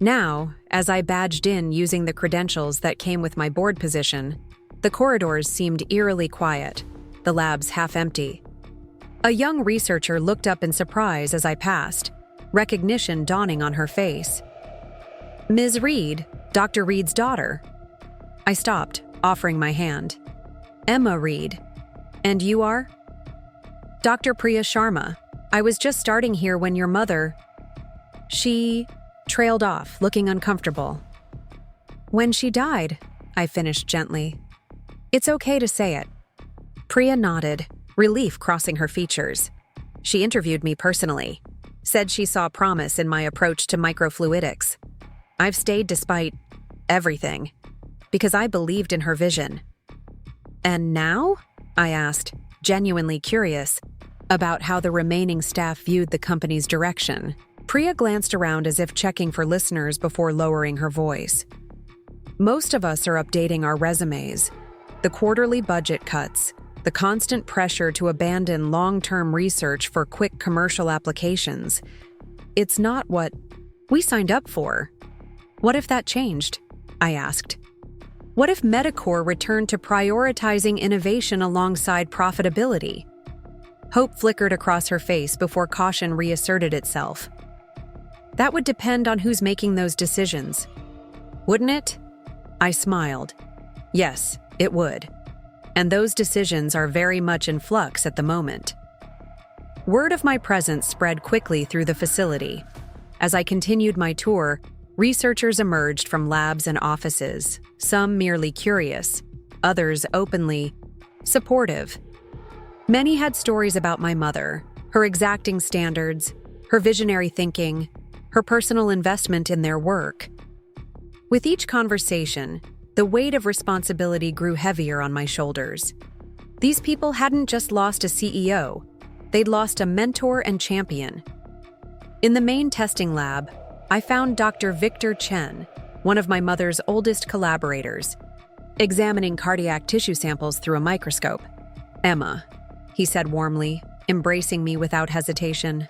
Now, as I badged in using the credentials that came with my board position, the corridors seemed eerily quiet, the labs half empty. A young researcher looked up in surprise as I passed, recognition dawning on her face. Ms. Reed, Dr. Reed's daughter. I stopped, offering my hand. Emma Reed. And you are? Dr. Priya Sharma. I was just starting here when your mother... She trailed off, looking uncomfortable. When she died, I finished gently. It's okay to say it. Priya nodded, relief crossing her features. She interviewed me personally, said she saw promise in my approach to microfluidics. I've stayed despite everything, because I believed in her vision. And now? I asked, genuinely curious about how the remaining staff viewed the company's direction. Priya glanced around as if checking for listeners before lowering her voice. Most of us are updating our resumes. The quarterly budget cuts, the constant pressure to abandon long-term research for quick commercial applications. It's not what we signed up for. What if that changed? I asked. What if Medicor returned to prioritizing innovation alongside profitability? Hope flickered across her face before caution reasserted itself. That would depend on who's making those decisions. Wouldn't it? I smiled. Yes, it would. And those decisions are very much in flux at the moment. Word of my presence spread quickly through the facility. As I continued my tour, researchers emerged from labs and offices, some merely curious, others openly supportive. Many had stories about my mother, her exacting standards, her visionary thinking, her personal investment in their work. With each conversation, the weight of responsibility grew heavier on my shoulders. These people hadn't just lost a CEO, they'd lost a mentor and champion. In the main testing lab, I found Dr. Victor Chen, one of my mother's oldest collaborators, examining cardiac tissue samples through a microscope. Emma, he said warmly, embracing me without hesitation.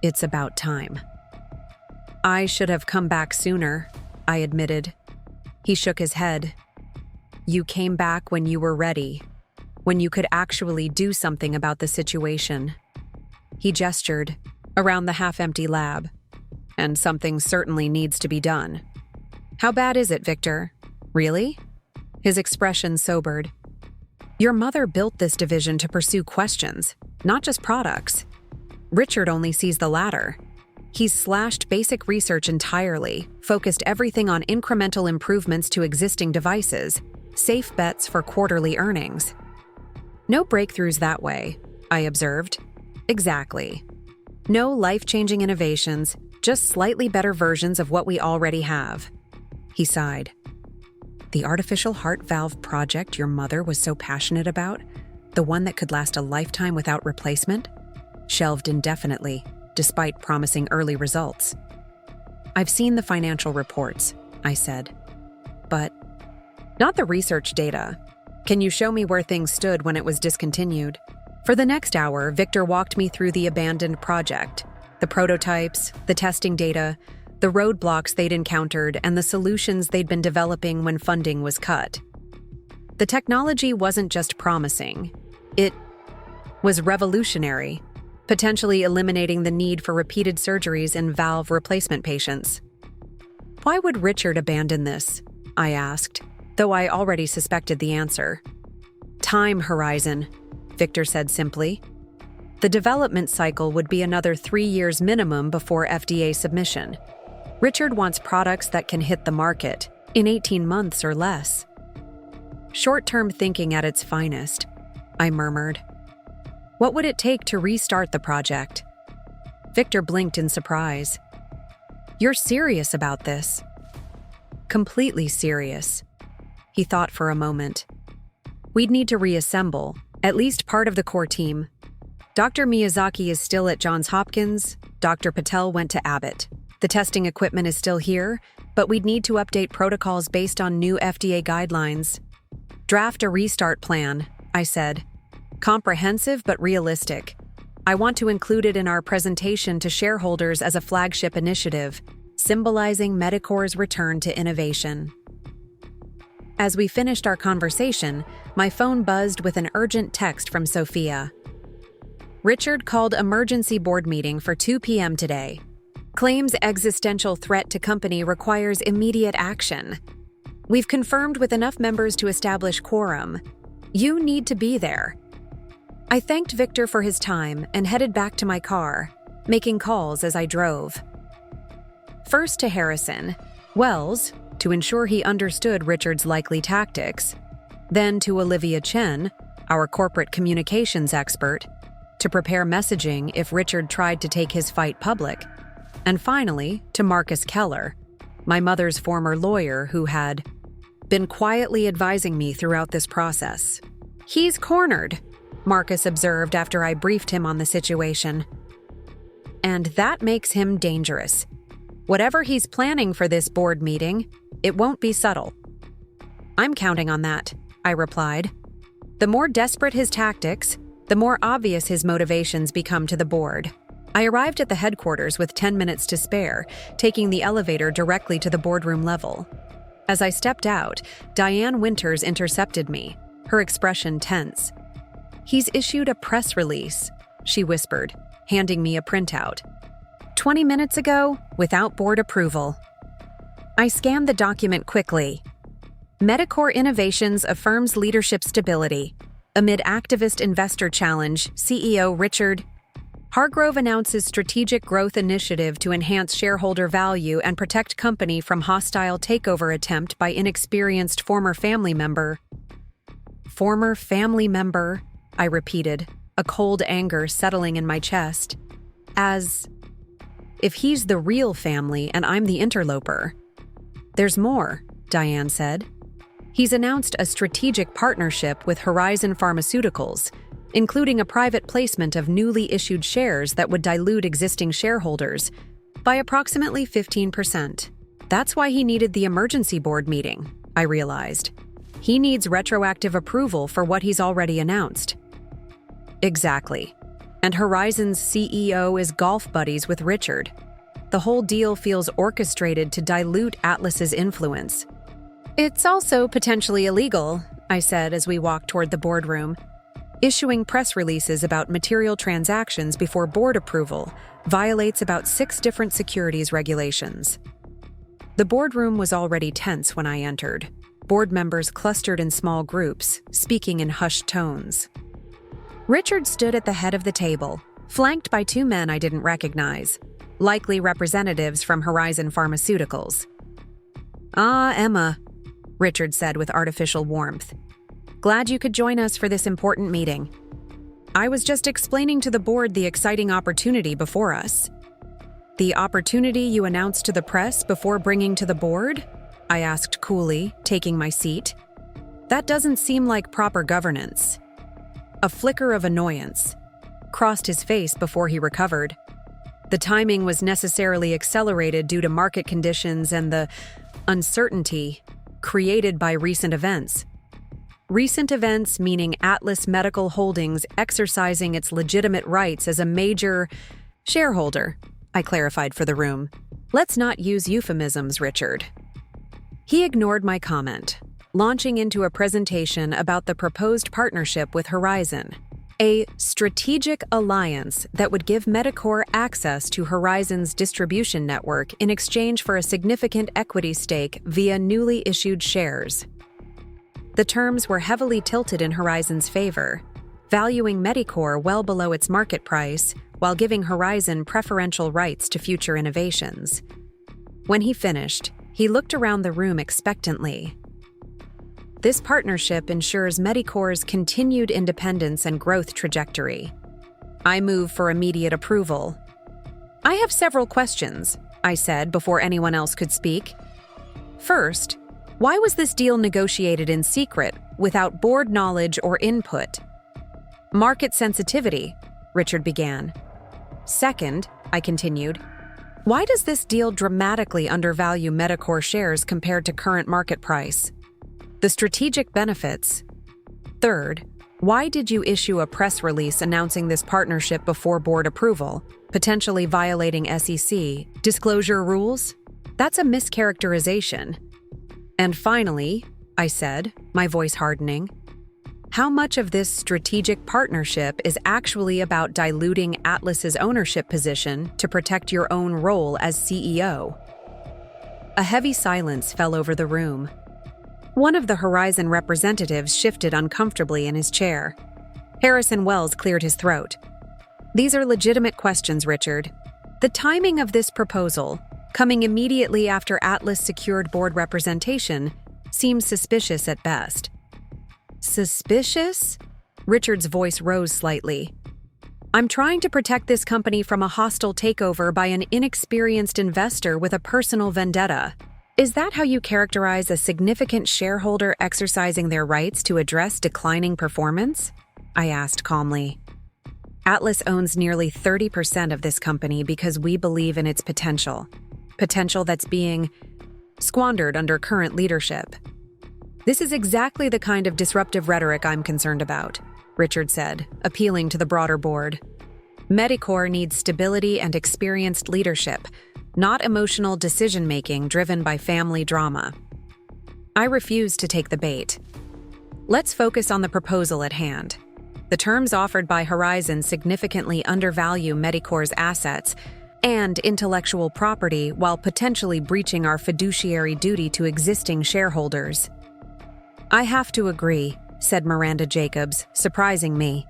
It's about time. I should have come back sooner, I admitted. He shook his head. You came back when you were ready, when you could actually do something about the situation. He gestured around the half-empty lab. And something certainly needs to be done. How bad is it, Victor? Really? His expression sobered. Your mother built this division to pursue questions, not just products. Richard only sees the latter. He's slashed basic research entirely, focused everything on incremental improvements to existing devices, safe bets for quarterly earnings. No breakthroughs that way, I observed. Exactly. No life-changing innovations, just slightly better versions of what we already have. He sighed. The artificial heart valve project your mother was so passionate about, the one that could last a lifetime without replacement, shelved indefinitely, despite promising early results. I've seen the financial reports, I said. But not the research data. Can you show me where things stood when it was discontinued? For the next hour, Victor walked me through the abandoned project, the prototypes, the testing data, the roadblocks they'd encountered, and the solutions they'd been developing when funding was cut. The technology wasn't just promising. It was revolutionary, potentially eliminating the need for repeated surgeries in valve replacement patients. Why would Richard abandon this? I asked, though I already suspected the answer. Time horizon, Victor said simply. The development cycle would be another 3 years minimum before FDA submission. Richard wants products that can hit the market in 18 months or less. Short-term thinking at its finest, I murmured. What would it take to restart the project? Victor blinked in surprise. You're serious about this? Completely serious. He thought for a moment. We'd need to reassemble, at least part of the core team. Dr. Miyazaki is still at Johns Hopkins. Dr. Patel went to Abbott. The testing equipment is still here, but we'd need to update protocols based on new FDA guidelines. Draft a restart plan, I said. Comprehensive but realistic. I want to include it in our presentation to shareholders as a flagship initiative, symbolizing Medicore's return to innovation. As we finished our conversation, my phone buzzed with an urgent text from Sophia. Richard called emergency board meeting for 2 p.m. today. Claims existential threat to company requires immediate action. We've confirmed with enough members to establish quorum. You need to be there. I thanked Victor for his time and headed back to my car, making calls as I drove. First to Harrison, Wells, to ensure he understood Richard's likely tactics, then to Olivia Chen, our corporate communications expert, to prepare messaging if Richard tried to take his fight public, and finally to Marcus Keller, my mother's former lawyer who had been quietly advising me throughout this process. He's cornered, Marcus observed after I briefed him on the situation. And that makes him dangerous. Whatever he's planning for this board meeting, it won't be subtle. I'm counting on that, I replied. The more desperate his tactics, the more obvious his motivations become to the board. I arrived at the headquarters with 10 minutes to spare, taking the elevator directly to the boardroom level. As I stepped out, Diane Winters intercepted me, her expression tense. He's issued a press release, she whispered, handing me a printout. 20 minutes ago, without board approval. I scanned the document quickly. Medicore Innovations affirms leadership stability. Amid activist investor challenge, CEO Richard Hargrove announces strategic growth initiative to enhance shareholder value and protect company from hostile takeover attempt by inexperienced former family member. Former family member, I repeated, a cold anger settling in my chest. As if he's the real family and I'm the interloper. There's more, Diane said. He's announced a strategic partnership with Horizon Pharmaceuticals, including a private placement of newly issued shares that would dilute existing shareholders by approximately 15%. That's why he needed the emergency board meeting, I realized. He needs retroactive approval for what he's already announced. Exactly. And Horizon's CEO is golf buddies with Richard. The whole deal feels orchestrated to dilute Atlas's influence. It's also potentially illegal, I said as we walked toward the boardroom. Issuing press releases about material transactions before board approval violates about 6 different securities regulations. The boardroom was already tense when I entered. Board members clustered in small groups, speaking in hushed tones. Richard stood at the head of the table, flanked by two men I didn't recognize, likely representatives from Horizon Pharmaceuticals. "Ah, Emma," Richard said with artificial warmth. "Glad you could join us for this important meeting. I was just explaining to the board the exciting opportunity before us." "The opportunity you announced to the press before bringing to the board?" I asked coolly, taking my seat. "That doesn't seem like proper governance." A flicker of annoyance crossed his face before he recovered. The timing was necessarily accelerated due to market conditions and the uncertainty created by recent events. Recent events meaning Atlas Medical Holdings exercising its legitimate rights as a major shareholder, I clarified for the room. "Let's not use euphemisms, Richard." He ignored my comment, launching into a presentation about the proposed partnership with Horizon, a strategic alliance that would give Medicor access to Horizon's distribution network in exchange for a significant equity stake via newly issued shares. The terms were heavily tilted in Horizon's favor, valuing Medicor well below its market price while giving Horizon preferential rights to future innovations. When he finished, he looked around the room expectantly. This partnership ensures Medicor's continued independence and growth trajectory. I move for immediate approval. "I have several questions," I said before anyone else could speak. "First, why was this deal negotiated in secret without board knowledge or input?" "Market sensitivity," Richard began. "Second," I continued, "why does this deal dramatically undervalue Medicor shares compared to current market price? The strategic benefits. Third, why did you issue a press release announcing this partnership before board approval, potentially violating SEC disclosure rules? That's a mischaracterization. And finally," I said, my voice hardening, "how much of this strategic partnership is actually about diluting Atlas's ownership position to protect your own role as CEO?" A heavy silence fell over the room. One of the Horizon representatives shifted uncomfortably in his chair. Harrison Wells cleared his throat. "These are legitimate questions, Richard. The timing of this proposal, coming immediately after Atlas secured board representation, seems suspicious at best." "Suspicious?" Richard's voice rose slightly. "I'm trying to protect this company from a hostile takeover by an inexperienced investor with a personal vendetta. Is that how you characterize a significant shareholder exercising their rights to address declining performance?" I asked calmly. "Atlas owns nearly 30% of this company because we believe in its potential. Potential that's being squandered under current leadership. This is exactly the kind of disruptive rhetoric I'm concerned about," Richard said, appealing to the broader board. "Medicor needs stability and experienced leadership, not emotional decision-making driven by family drama." I refused to take the bait. "Let's focus on the proposal at hand. The terms offered by Horizon significantly undervalue Medicor's assets and intellectual property while potentially breaching our fiduciary duty to existing shareholders." "I have to agree," said Miranda Jacobs, surprising me.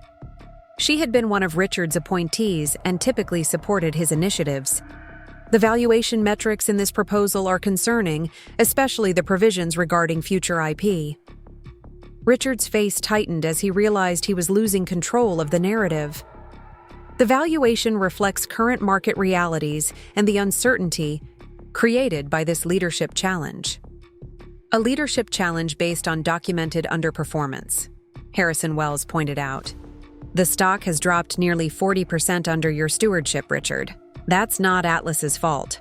She had been one of Richard's appointees and typically supported his initiatives. "The valuation metrics in this proposal are concerning, especially the provisions regarding future IP." Richard's face tightened as he realized he was losing control of the narrative. "The valuation reflects current market realities and the uncertainty created by this leadership challenge." "A leadership challenge based on documented underperformance," Harrison Wells pointed out. "The stock has dropped nearly 40% under your stewardship, Richard. That's not Atlas's fault."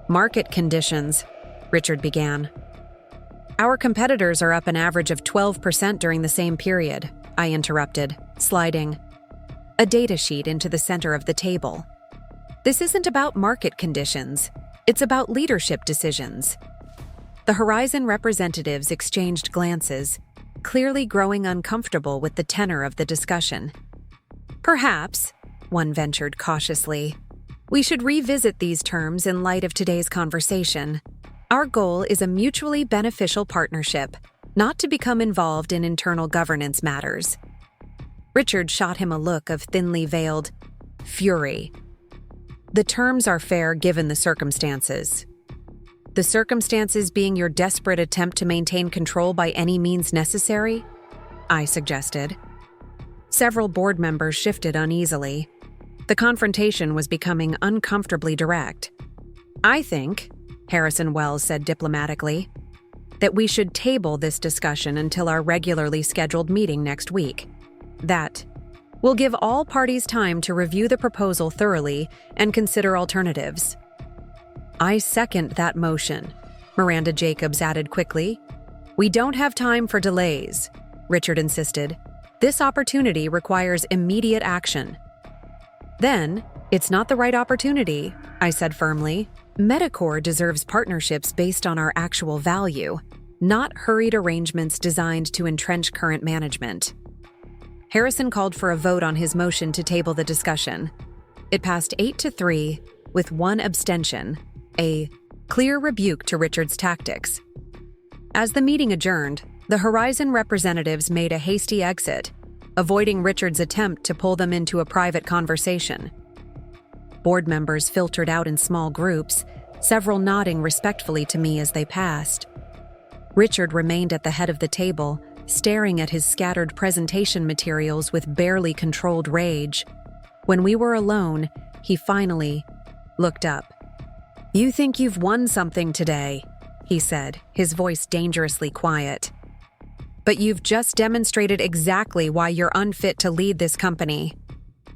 "Market conditions," Richard began. "Our competitors are up an average of 12% during the same period," I interrupted, sliding a data sheet into the center of the table. "This isn't about market conditions. It's about leadership decisions." The Horizon representatives exchanged glances, clearly growing uncomfortable with the tenor of the discussion. "Perhaps," one ventured cautiously, "we should revisit these terms in light of today's conversation." Our goal is a mutually beneficial partnership, not to become involved in internal governance matters. Richard shot him a look of thinly veiled fury. The terms are fair given the circumstances. The circumstances being your desperate attempt to maintain control by any means necessary? I suggested. Several board members shifted uneasily. The confrontation was becoming uncomfortably direct. I think, Harrison Wells said diplomatically, that we should table this discussion until our regularly scheduled meeting next week. That will give all parties time to review the proposal thoroughly and consider alternatives. I second that motion, Miranda Jacobs added quickly. We don't have time for delays, Richard insisted. This opportunity requires immediate action. Then, it's not the right opportunity, I said firmly. Medicor deserves partnerships based on our actual value, not hurried arrangements designed to entrench current management. Harrison called for a vote on his motion to table the discussion. It passed 8-3, with one abstention, a clear rebuke to Richard's tactics. As the meeting adjourned, the Horizon representatives made a hasty exit, avoiding Richard's attempt to pull them into a private conversation. Board members filtered out in small groups, several nodding respectfully to me as they passed. Richard remained at the head of the table, staring at his scattered presentation materials with barely controlled rage. When we were alone, he finally looked up. You think you've won something today, he said, his voice dangerously quiet. But you've just demonstrated exactly why you're unfit to lead this company.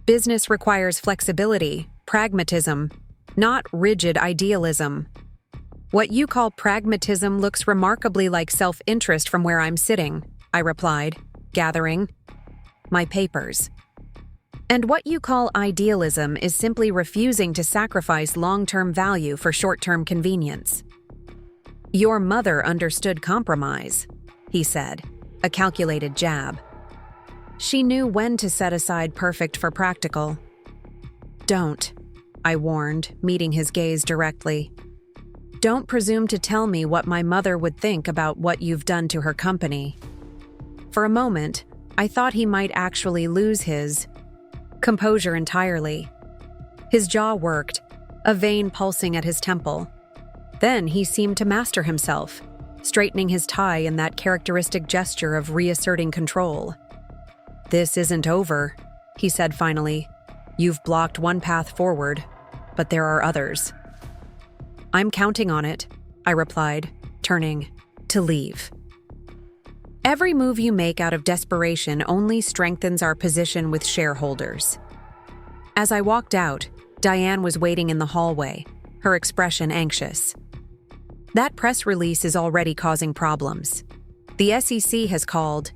Business requires flexibility, pragmatism, not rigid idealism. What you call pragmatism looks remarkably like self-interest from where I'm sitting, I replied, gathering my papers. And what you call idealism is simply refusing to sacrifice long-term value for short-term convenience. Your mother understood compromise, he said, a calculated jab. She knew when to set aside perfect for practical. Don't, I warned, meeting his gaze directly. Don't presume to tell me what my mother would think about what you've done to her company. For a moment, I thought he might actually lose his composure entirely. His jaw worked, a vein pulsing at his temple. Then he seemed to master himself, straightening his tie in that characteristic gesture of reasserting control. This isn't over, he said finally. You've blocked one path forward, but there are others. I'm counting on it, I replied, turning to leave. Every move you make out of desperation only strengthens our position with shareholders. As I walked out, Diane was waiting in the hallway, her expression anxious. That press release is already causing problems. The SEC has called,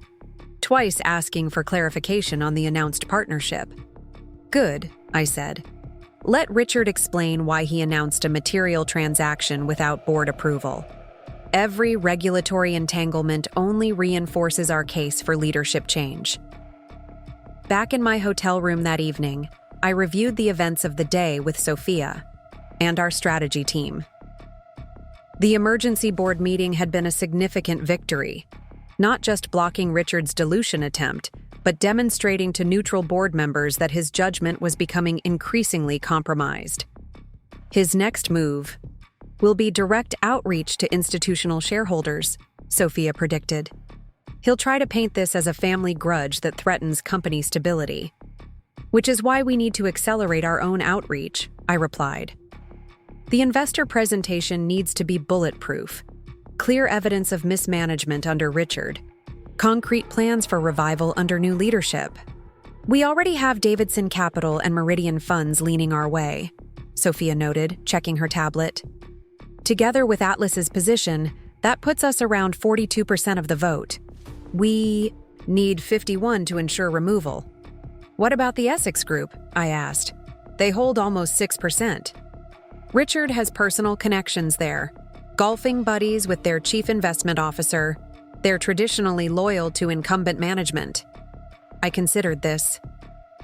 twice asking for clarification on the announced partnership. Good, I said. Let Richard explain why he announced a material transaction without board approval. Every regulatory entanglement only reinforces our case for leadership change. Back in my hotel room that evening, I reviewed the events of the day with Sophia and our strategy team. The emergency board meeting had been a significant victory, not just blocking Richard's dilution attempt, but demonstrating to neutral board members that his judgment was becoming increasingly compromised. His next move will be direct outreach to institutional shareholders, Sophia predicted. He'll try to paint this as a family grudge that threatens company stability. Which is why we need to accelerate our own outreach, I replied. The investor presentation needs to be bulletproof. Clear evidence of mismanagement under Richard. Concrete plans for revival under new leadership. We already have Davidson Capital and Meridian Funds leaning our way, Sophia noted, checking her tablet. Together with Atlas's position, that puts us around 42% of the vote. We need 51 to ensure removal. What about the Essex Group? I asked. They hold almost 6%. Richard has personal connections there, golfing buddies with their chief investment officer. They're traditionally loyal to incumbent management. I considered this.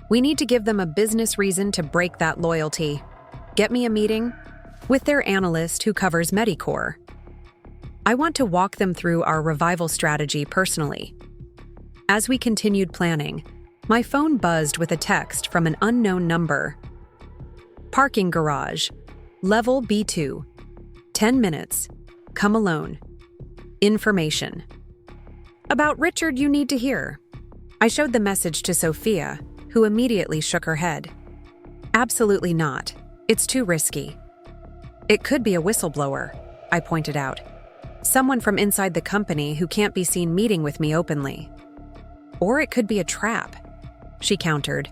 We need to give them a business reason to break that loyalty. Get me a meeting with their analyst who covers Medicor. I want to walk them through our revival strategy personally. As we continued planning, my phone buzzed with a text from an unknown number. Parking garage. Level B2. 10 minutes. Come alone. Information. About Richard you need to hear. I showed the message to Sophia, who immediately shook her head. Absolutely not. It's too risky. It could be a whistleblower, I pointed out. Someone from inside the company who can't be seen meeting with me openly. Or it could be a trap, she countered.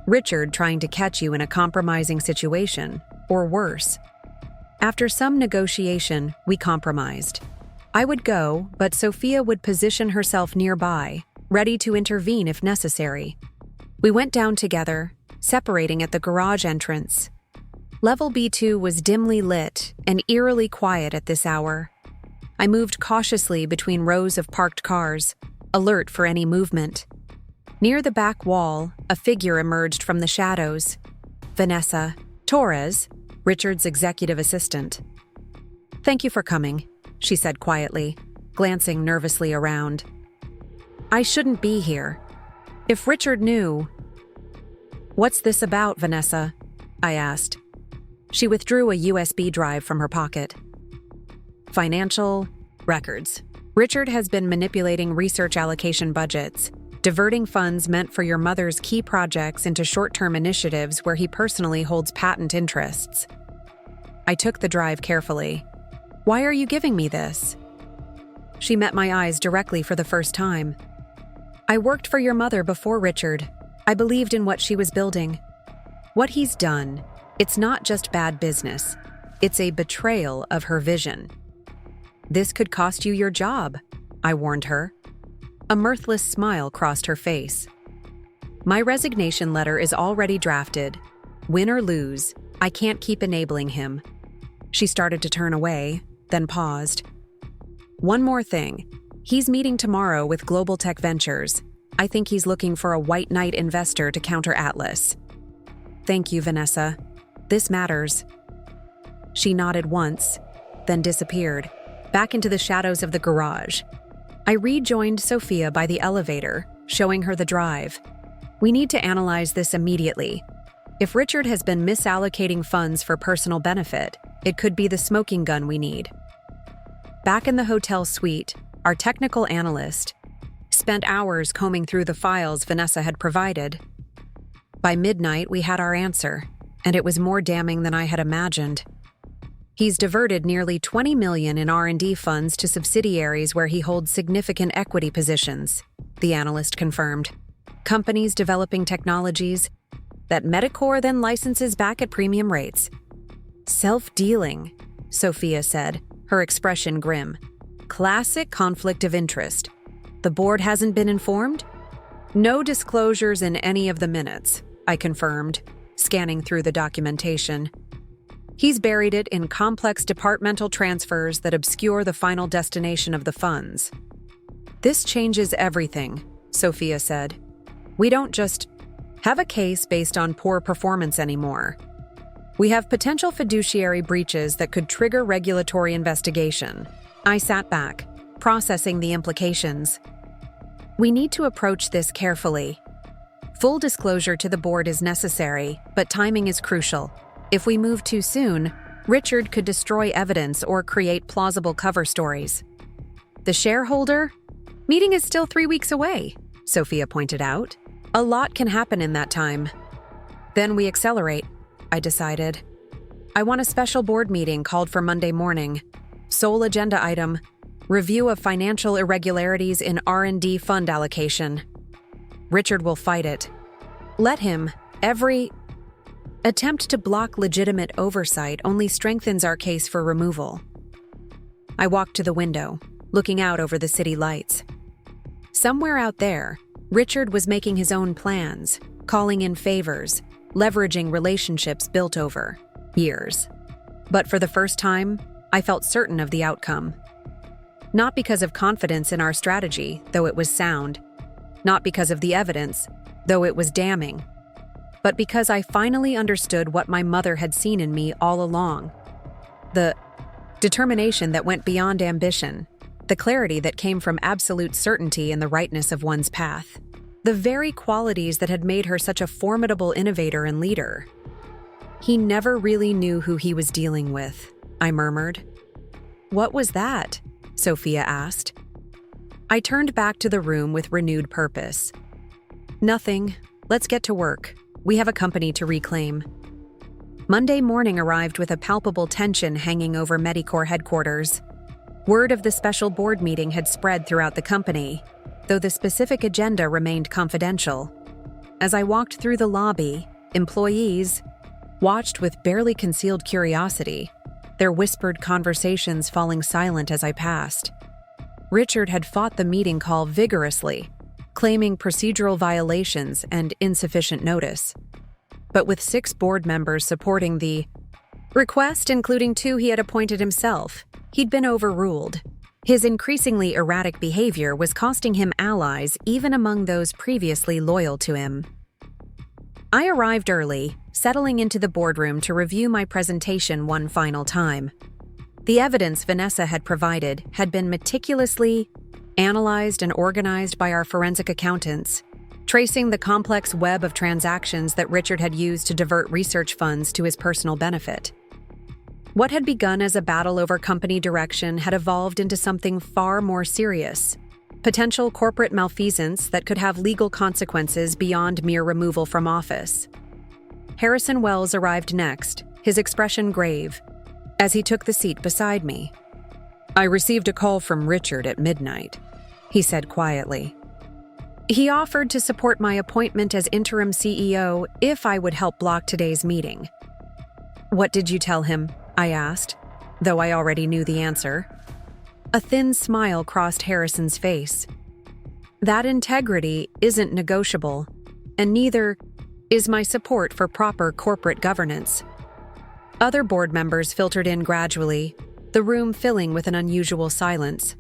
Richard trying to catch you in a compromising situation, or worse. After some negotiation, we compromised. I would go, but Sophia would position herself nearby, ready to intervene if necessary. We went down together, separating at the garage entrance. Level B2 was dimly lit and eerily quiet at this hour. I moved cautiously between rows of parked cars, alert for any movement. Near the back wall, a figure emerged from the shadows. Vanessa Torres, Richard's executive assistant. "Thank you for coming," she said quietly, glancing nervously around. "I shouldn't be here. If Richard knew—" "What's this about, Vanessa?" I asked. She withdrew a USB drive from her pocket. "Financial records. Richard has been manipulating research allocation budgets, diverting funds meant for your mother's key projects into short-term initiatives where he personally holds patent interests." I took the drive carefully. "Why are you giving me this?" She met my eyes directly for the first time. "I worked for your mother before Richard. I believed in what she was building. What he's done, it's not just bad business. It's a betrayal of her vision. This could cost you your job," I warned her. A mirthless smile crossed her face. "My resignation letter is already drafted. Win or lose, I can't keep enabling him." She started to turn away, then paused. "One more thing. He's meeting tomorrow with Global Tech Ventures. I think he's looking for a white knight investor to counter Atlas." "Thank you, Vanessa. This matters." She nodded once, then disappeared, back into the shadows of the garage. I rejoined Sophia by the elevator, showing her the drive. "We need to analyze this immediately. If Richard has been misallocating funds for personal benefit, it could be the smoking gun we need." Back in the hotel suite, our technical analyst spent hours combing through the files Vanessa had provided. By midnight, we had our answer, and it was more damning than I had imagined. He's diverted nearly $20 million in R&D funds to subsidiaries where he holds significant equity positions, the analyst confirmed. Companies developing technologies that Medicor then licenses back at premium rates. "Self-dealing," Sophia said, her expression grim. "Classic conflict of interest. The board hasn't been informed?" "No disclosures in any of the minutes," I confirmed, scanning through the documentation. "He's buried it in complex departmental transfers that obscure the final destination of the funds." "This changes everything," Sophia said. "We don't just have a case based on poor performance anymore. We have potential fiduciary breaches that could trigger regulatory investigation." I sat back, processing the implications. "We need to approach this carefully. Full disclosure to the board is necessary, but timing is crucial. If we move too soon, Richard could destroy evidence or create plausible cover stories." "The shareholder meeting is still 3 weeks away," Sophia pointed out. "A lot can happen in that time." "Then we accelerate," I decided. "I want a special board meeting called for Monday morning. Sole agenda item, review of financial irregularities in R&D fund allocation. Richard will fight it. Let him. Every attempt to block legitimate oversight only strengthens our case for removal." I walked to the window, looking out over the city lights. Somewhere out there, Richard was making his own plans, calling in favors, leveraging relationships built over years. But for the first time, I felt certain of the outcome. Not because of confidence in our strategy, though it was sound. Not because of the evidence, though it was damning. But because I finally understood what my mother had seen in me all along. The determination that went beyond ambition, the clarity that came from absolute certainty in the rightness of one's path. The very qualities that had made her such a formidable innovator and leader. He never really knew who he was dealing with, I murmured. What was that? Sophia asked. I turned back to the room with renewed purpose. Nothing. Let's get to work. We have a company to reclaim. Monday morning arrived with a palpable tension hanging over Medicorp headquarters. Word of the special board meeting had spread throughout the company, though the specific agenda remained confidential. As I walked through the lobby, employees watched with barely concealed curiosity, their whispered conversations falling silent as I passed. Richard had fought the meeting call vigorously, claiming procedural violations and insufficient notice. But with 6 board members supporting the request, including 2 he had appointed himself, he'd been overruled. His increasingly erratic behavior was costing him allies even among those previously loyal to him. I arrived early, settling into the boardroom to review my presentation one final time. The evidence Vanessa had provided had been meticulously analyzed and organized by our forensic accountants, tracing the complex web of transactions that Richard had used to divert research funds to his personal benefit. What had begun as a battle over company direction had evolved into something far more serious: potential corporate malfeasance that could have legal consequences beyond mere removal from office. Harrison Wells arrived next, his expression grave, as he took the seat beside me. I received a call from Richard at midnight, he said quietly. He offered to support my appointment as interim CEO if I would help block today's meeting. What did you tell him? I asked, though I already knew the answer. A thin smile crossed Harrison's face. That integrity isn't negotiable, and neither is my support for proper corporate governance. Other board members filtered in gradually, the room filling with an unusual silence.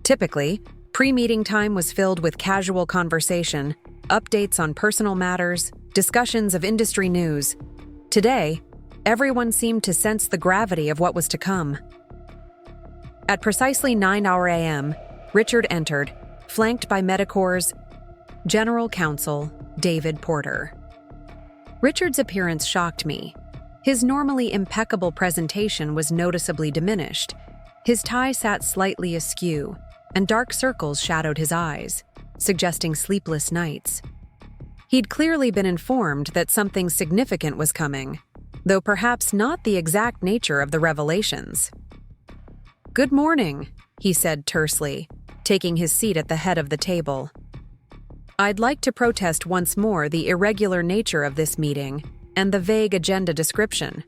Typically, pre-meeting time was filled with casual conversation, updates on personal matters, discussions of industry news. Today, everyone seemed to sense the gravity of what was to come. At precisely 9 a.m., Richard entered, flanked by Medicorp's General Counsel, David Porter. Richard's appearance shocked me. His normally impeccable presentation was noticeably diminished. His tie sat slightly askew, and dark circles shadowed his eyes, suggesting sleepless nights. He'd clearly been informed that something significant was coming, though perhaps not the exact nature of the revelations. "Good morning," he said tersely, taking his seat at the head of the table. "I'd like to protest once more the irregular nature of this meeting and the vague agenda description.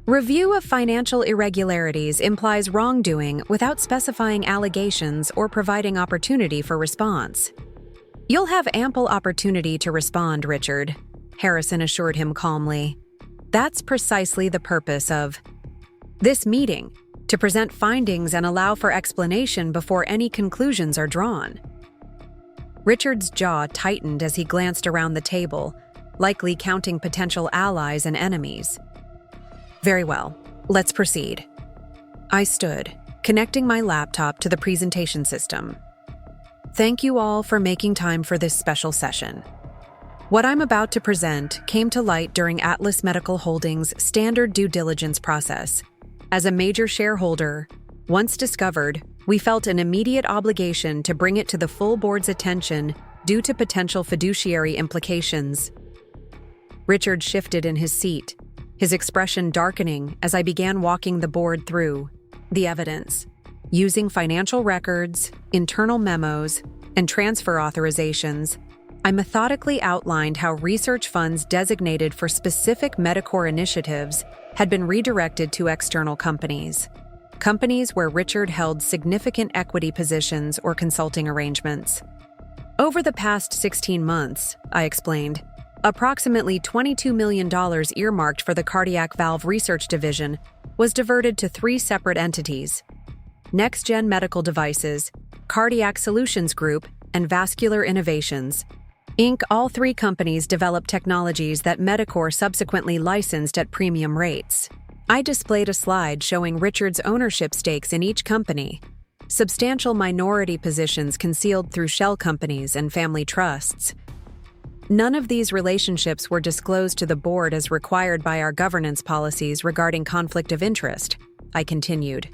Review of financial irregularities implies wrongdoing without specifying allegations or providing opportunity for response." "You'll have ample opportunity to respond, Richard," Harrison assured him calmly. "That's precisely the purpose of this meeting, to present findings and allow for explanation before any conclusions are drawn." Richard's jaw tightened as he glanced around the table, likely counting potential allies and enemies. "Very well, let's proceed." I stood, connecting my laptop to the presentation system. "Thank you all for making time for this special session. What I'm about to present came to light during Atlas Medical Holdings' standard due diligence process. As a major shareholder, once discovered, we felt an immediate obligation to bring it to the full board's attention due to potential fiduciary implications." Richard shifted in his seat, his expression darkening as I began walking the board through the evidence. Using financial records, internal memos, and transfer authorizations, I methodically outlined how research funds designated for specific Medicorp initiatives had been redirected to external companies where Richard held significant equity positions or consulting arrangements. Over the past 16 months, I explained, approximately $22 million earmarked for the cardiac valve research division was diverted to 3 separate entities: Next-Gen Medical Devices, Cardiac Solutions Group, and Vascular Innovations, Inc. All 3 companies developed technologies that Medicorp subsequently licensed at premium rates. I displayed a slide showing Richard's ownership stakes in each company, substantial minority positions concealed through shell companies and family trusts. None of these relationships were disclosed to the board as required by our governance policies regarding conflict of interest, I continued.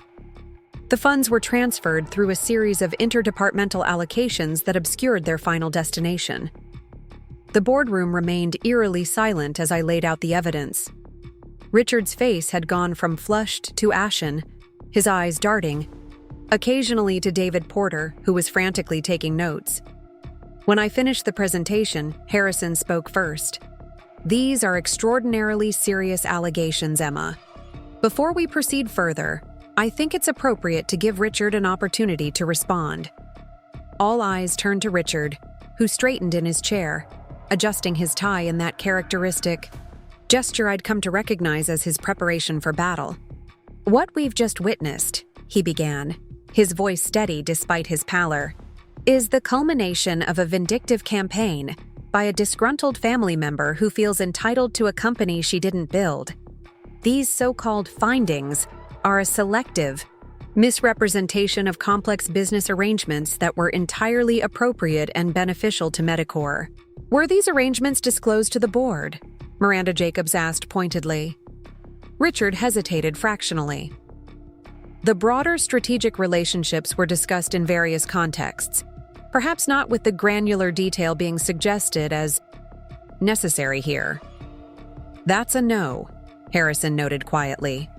The funds were transferred through a series of interdepartmental allocations that obscured their final destination. The boardroom remained eerily silent as I laid out the evidence. Richard's face had gone from flushed to ashen, his eyes darting, occasionally to David Porter, who was frantically taking notes. When I finished the presentation, Harrison spoke first. "These are extraordinarily serious allegations, Emma. Before we proceed further, I think it's appropriate to give Richard an opportunity to respond." All eyes turned to Richard, who straightened in his chair, adjusting his tie in that characteristic gesture I'd come to recognize as his preparation for battle. "What we've just witnessed," he began, his voice steady despite his pallor, "is the culmination of a vindictive campaign by a disgruntled family member who feels entitled to a company she didn't build. These so-called findings are a selective misrepresentation of complex business arrangements that were entirely appropriate and beneficial to Medicor." "Were these arrangements disclosed to the board?" Miranda Jacobs asked pointedly. Richard hesitated fractionally. "The broader strategic relationships were discussed in various contexts, perhaps not with the granular detail being suggested as necessary here." "That's a no," Harrison noted quietly.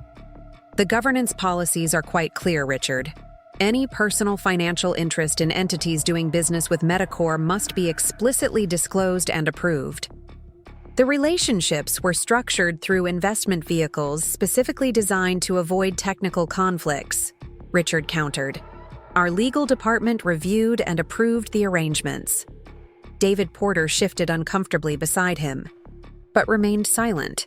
"The governance policies are quite clear, Richard. Any personal financial interest in entities doing business with Medicor must be explicitly disclosed and approved. The relationships were structured through investment vehicles specifically designed to avoid technical conflicts," Richard countered. "Our legal department reviewed and approved the arrangements." David Porter shifted uncomfortably beside him, but remained silent.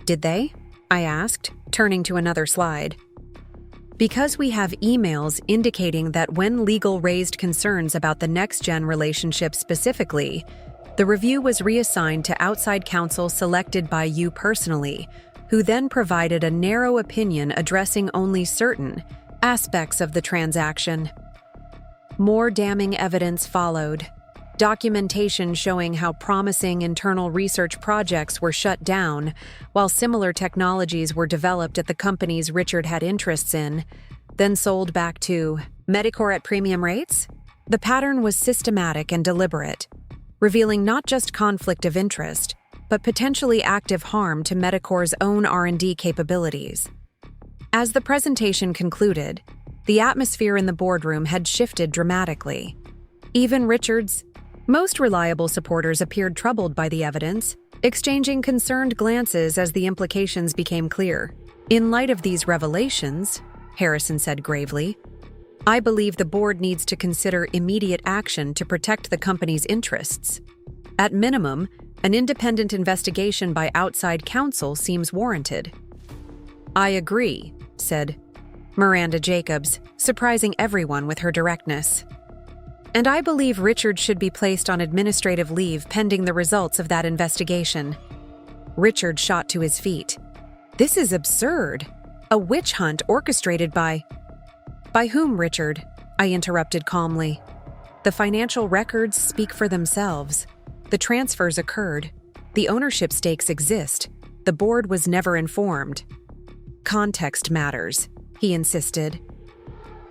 "Did they?" I asked, turning to another slide. "Because we have emails indicating that when legal raised concerns about the next-gen relationship specifically, the review was reassigned to outside counsel selected by you personally, who then provided a narrow opinion addressing only certain aspects of the transaction." More damning evidence followed. Documentation showing how promising internal research projects were shut down, while similar technologies were developed at the companies Richard had interests in, then sold back to Medicor at premium rates. The pattern was systematic and deliberate, revealing not just conflict of interest, but potentially active harm to Medicor's own R&D capabilities. As the presentation concluded, the atmosphere in the boardroom had shifted dramatically. Even Richard's most reliable supporters appeared troubled by the evidence, exchanging concerned glances as the implications became clear. "In light of these revelations," Harrison said gravely, "I believe the board needs to consider immediate action to protect the company's interests. At minimum, an independent investigation by outside counsel seems warranted." "I agree," said Miranda Jacobs, surprising everyone with her directness. "And I believe Richard should be placed on administrative leave pending the results of that investigation." Richard shot to his feet. "This is absurd. A witch hunt orchestrated by—" "By whom, Richard?" I interrupted calmly. "The financial records speak for themselves. The transfers occurred. The ownership stakes exist. The board was never informed." "Context matters," he insisted.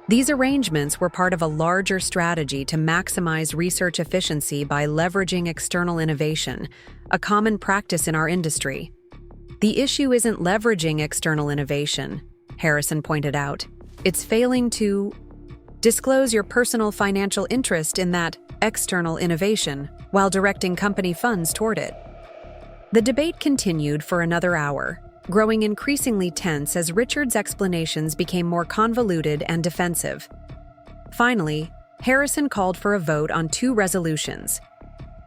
"These arrangements were part of a larger strategy to maximize research efficiency by leveraging external innovation, a common practice in our industry. The issue isn't leveraging external innovation," Harrison pointed out. "It's failing to disclose your personal financial interest in that external innovation while directing company funds toward it." The debate continued for another hour, growing increasingly tense as Richard's explanations became more convoluted and defensive. Finally, Harrison called for a vote on two resolutions.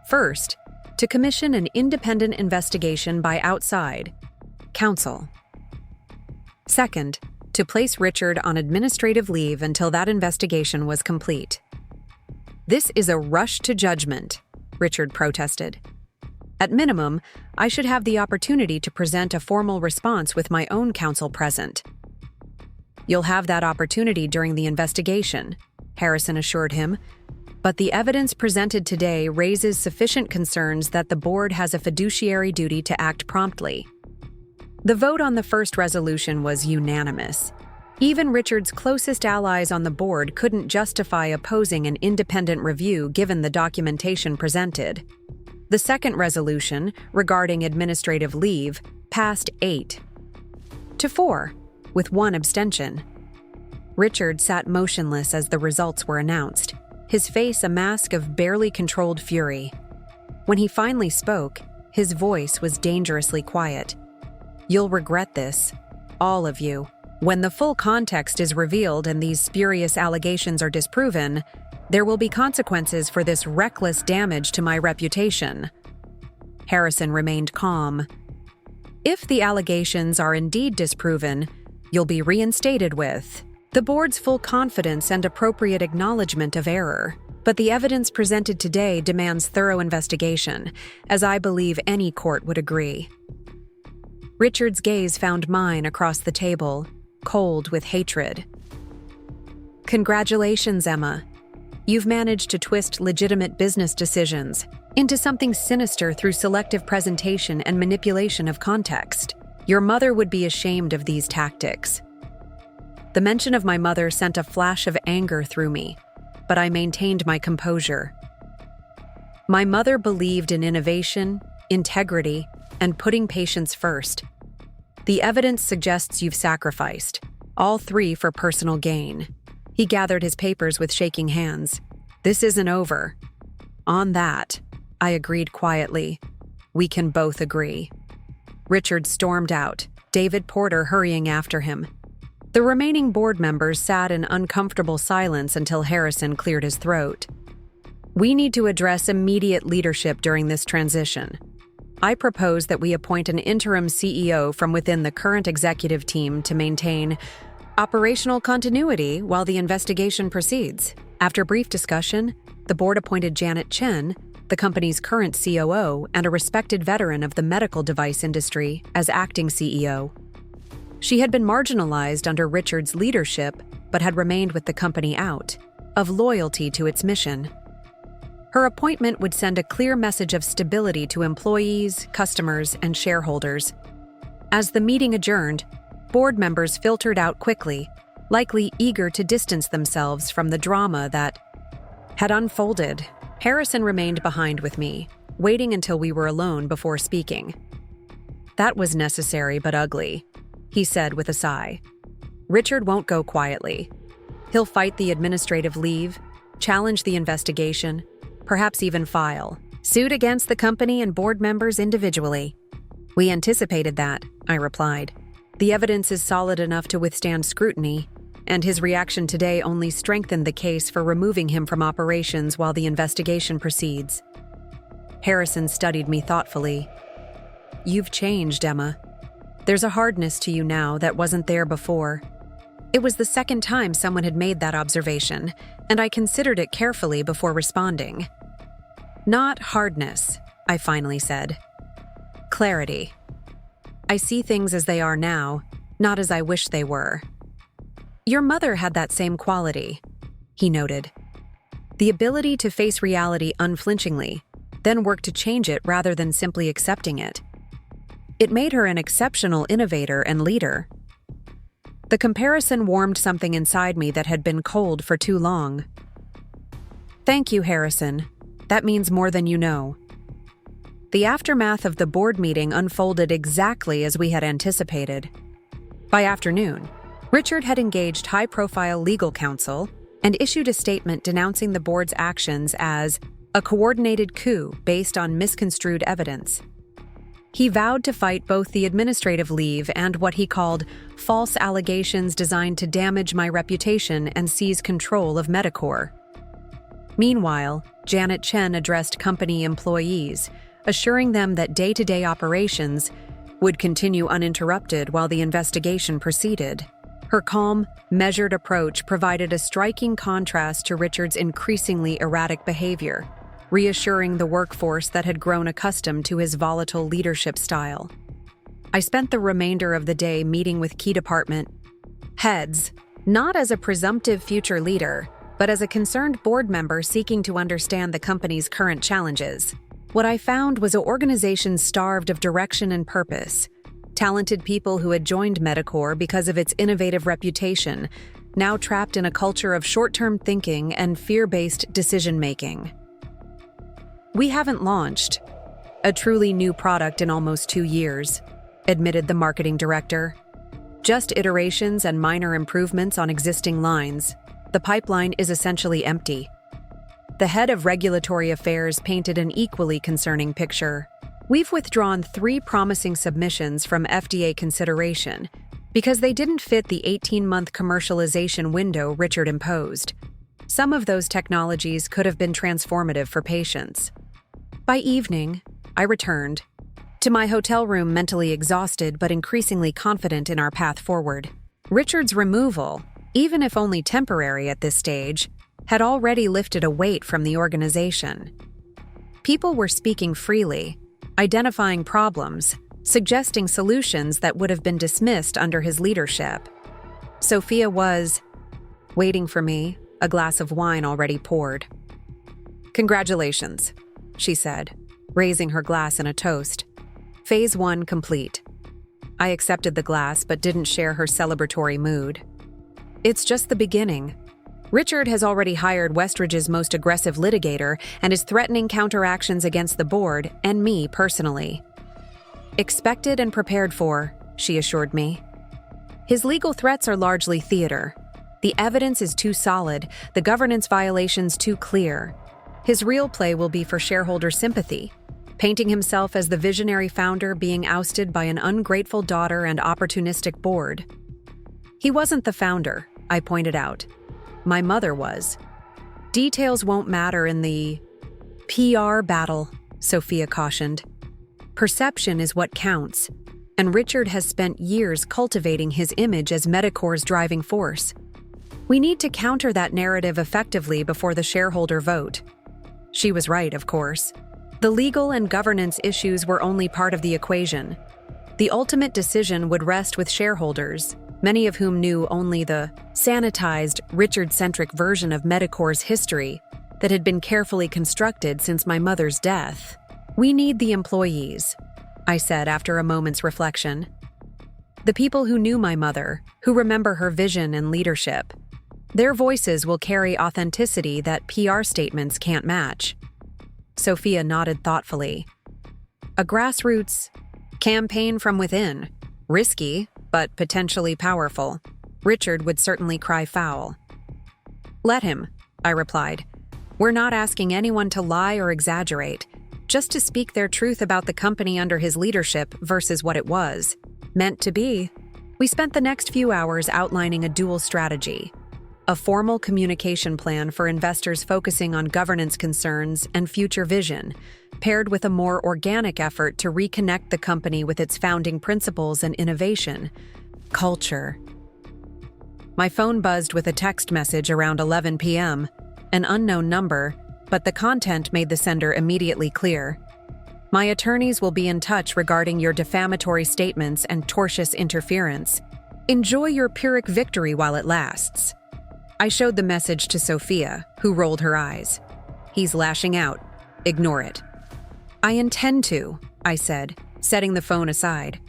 First, to commission an independent investigation by outside counsel. Second, to place Richard on administrative leave until that investigation was complete. "This is a rush to judgment," Richard protested. At minimum, I should have the opportunity to present a formal response with my own counsel present. "You'll have that opportunity during the investigation," Harrison assured him, "but the evidence presented today raises sufficient concerns that the board has a fiduciary duty to act promptly." The vote on the first resolution was unanimous. Even Richard's closest allies on the board couldn't justify opposing an independent review given the documentation presented. The second resolution, regarding administrative leave, passed 8-4, with one abstention. Richard sat motionless as the results were announced, his face a mask of barely controlled fury. When he finally spoke, his voice was dangerously quiet. "You'll regret this, all of you. When the full context is revealed and these spurious allegations are disproven, there will be consequences for this reckless damage to my reputation." Harrison remained calm. "If the allegations are indeed disproven, you'll be reinstated with the board's full confidence and appropriate acknowledgement of error. But the evidence presented today demands thorough investigation, as I believe any court would agree." Richard's gaze found mine across the table, cold with hatred. "Congratulations, Emma. You've managed to twist legitimate business decisions into something sinister through selective presentation and manipulation of context. Your mother would be ashamed of these tactics." The mention of my mother sent a flash of anger through me, but I maintained my composure. My mother believed in innovation, integrity, and putting patients first. The evidence suggests you've sacrificed, all three for personal gain. He gathered his papers with shaking hands. "This isn't over." "On that," I agreed quietly, "we can both agree." Richard stormed out, David Porter hurrying after him. The remaining board members sat in uncomfortable silence until Harrison cleared his throat. "We need to address immediate leadership during this transition. I propose that we appoint an interim CEO from within the current executive team to maintain operational continuity while the investigation proceeds." After brief discussion, the board appointed Janet Chen, the company's current COO and a respected veteran of the medical device industry, as acting CEO. She had been marginalized under Richard's leadership, but had remained with the company out of loyalty to its mission. Her appointment would send a clear message of stability to employees, customers, and shareholders. As the meeting adjourned, board members filtered out quickly, likely eager to distance themselves from the drama that had unfolded. Harrison remained behind with me, waiting until we were alone before speaking. "That was necessary but ugly," he said with a sigh. "Richard won't go quietly. He'll fight the administrative leave, challenge the investigation, perhaps even file suit against the company and board members individually." "We anticipated that," I replied. "The evidence is solid enough to withstand scrutiny, and his reaction today only strengthened the case for removing him from operations while the investigation proceeds." Harrison studied me thoughtfully. "You've changed, Emma. There's a hardness to you now that wasn't there before." It was the second time someone had made that observation, and I considered it carefully before responding. "Not hardness," I finally said. "Clarity. I see things as they are now, not as I wish they were." "Your mother had that same quality," he noted. "The ability to face reality unflinchingly, then work to change it rather than simply accepting it. It made her an exceptional innovator and leader." The comparison warmed something inside me that had been cold for too long. "Thank you, Harrison. That means more than you know." The aftermath of the board meeting unfolded exactly as we had anticipated. By afternoon, Richard had engaged high-profile legal counsel and issued a statement denouncing the board's actions as a coordinated coup based on misconstrued evidence. He vowed to fight both the administrative leave and what he called false allegations designed to damage my reputation and seize control of Medicor. Meanwhile, Janet Chen addressed company employees, assuring them that day-to-day operations would continue uninterrupted while the investigation proceeded. Her calm, measured approach provided a striking contrast to Richard's increasingly erratic behavior. reassuring the workforce that had grown accustomed to his volatile leadership style. I spent the remainder of the day meeting with key department heads, not as a presumptive future leader, but as a concerned board member seeking to understand the company's current challenges. What I found was an organization starved of direction and purpose. Talented people who had joined Medicor because of its innovative reputation, now trapped in a culture of short-term thinking and fear-based decision-making. "We haven't launched a truly new product in almost 2 years," admitted the marketing director. "Just iterations and minor improvements on existing lines. The pipeline is essentially empty." The head of regulatory affairs painted an equally concerning picture. "We've withdrawn 3 promising submissions from FDA consideration because they didn't fit the 18-month commercialization window Richard imposed. Some of those technologies could have been transformative for patients." By evening, I returned to my hotel room mentally exhausted but increasingly confident in our path forward. Richard's removal, even if only temporary at this stage, had already lifted a weight from the organization. People were speaking freely, identifying problems, suggesting solutions that would have been dismissed under his leadership. Sophia was waiting for me, a glass of wine already poured. "Congratulations," she said, raising her glass in a toast. "Phase 1 complete." I accepted the glass but didn't share her celebratory mood. "It's just the beginning. Richard has already hired Westridge's most aggressive litigator and is threatening counteractions against the board and me personally." "Expected and prepared for," she assured me. "His legal threats are largely theater. The evidence is too solid, the governance violations too clear. His real play will be for shareholder sympathy, painting himself as the visionary founder being ousted by an ungrateful daughter and opportunistic board." "He wasn't the founder," I pointed out. "My mother was." "Details won't matter in the PR battle," Sophia cautioned. "Perception is what counts, and Richard has spent years cultivating his image as Medicor's driving force. We need to counter that narrative effectively before the shareholder vote." She was right, of course. The legal and governance issues were only part of the equation. The ultimate decision would rest with shareholders, many of whom knew only the sanitized, Richard-centric version of Medicor's history that had been carefully constructed since my mother's death. "We need the employees," I said after a moment's reflection. "The people who knew my mother, who remember her vision and leadership. Their voices will carry authenticity that PR statements can't match." Sophia nodded thoughtfully. "A grassroots campaign from within. Risky, but potentially powerful. Richard would certainly cry foul." "Let him," I replied. "We're not asking anyone to lie or exaggerate, just to speak their truth about the company under his leadership versus what it was meant to be." We spent the next few hours outlining a dual strategy: a formal communication plan for investors focusing on governance concerns and future vision, paired with a more organic effort to reconnect the company with its founding principles and innovation, culture. My phone buzzed with a text message around 11 p.m., an unknown number, but the content made the sender immediately clear. "My attorneys will be in touch regarding your defamatory statements and tortious interference. Enjoy your Pyrrhic victory while it lasts." I showed the message to Sophia, who rolled her eyes. "He's lashing out. Ignore it." "I intend to," I said, setting the phone aside.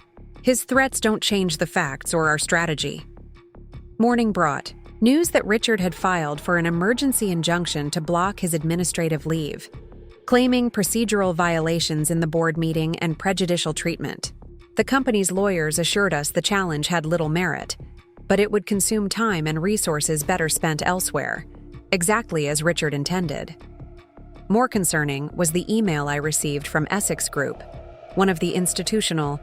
"His threats don't change the facts or our strategy." Morning brought news that Richard had filed for an emergency injunction to block his administrative leave, claiming procedural violations in the board meeting and prejudicial treatment. The company's lawyers assured us the challenge had little merit, but it would consume time and resources better spent elsewhere, exactly as Richard intended. More concerning was the email I received from Essex Group, one of the institutional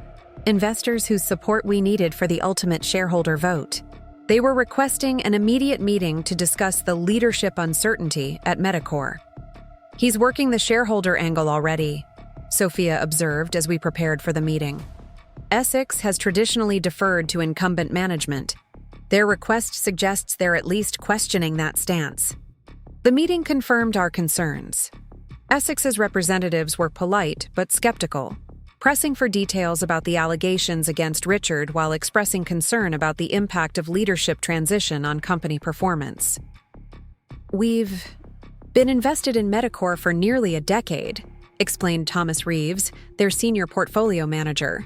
investors whose support we needed for the ultimate shareholder vote. They were requesting an immediate meeting to discuss the leadership uncertainty at Medicor. "He's working the shareholder angle already," Sophia observed as we prepared for the meeting. "Essex has traditionally deferred to incumbent management. Their request suggests they're at least questioning that stance." The meeting confirmed our concerns. Essex's representatives were polite but skeptical, pressing for details about the allegations against Richard while expressing concern about the impact of leadership transition on company performance. "We've been invested in Medicor for nearly a decade," explained Thomas Reeves, their senior portfolio manager.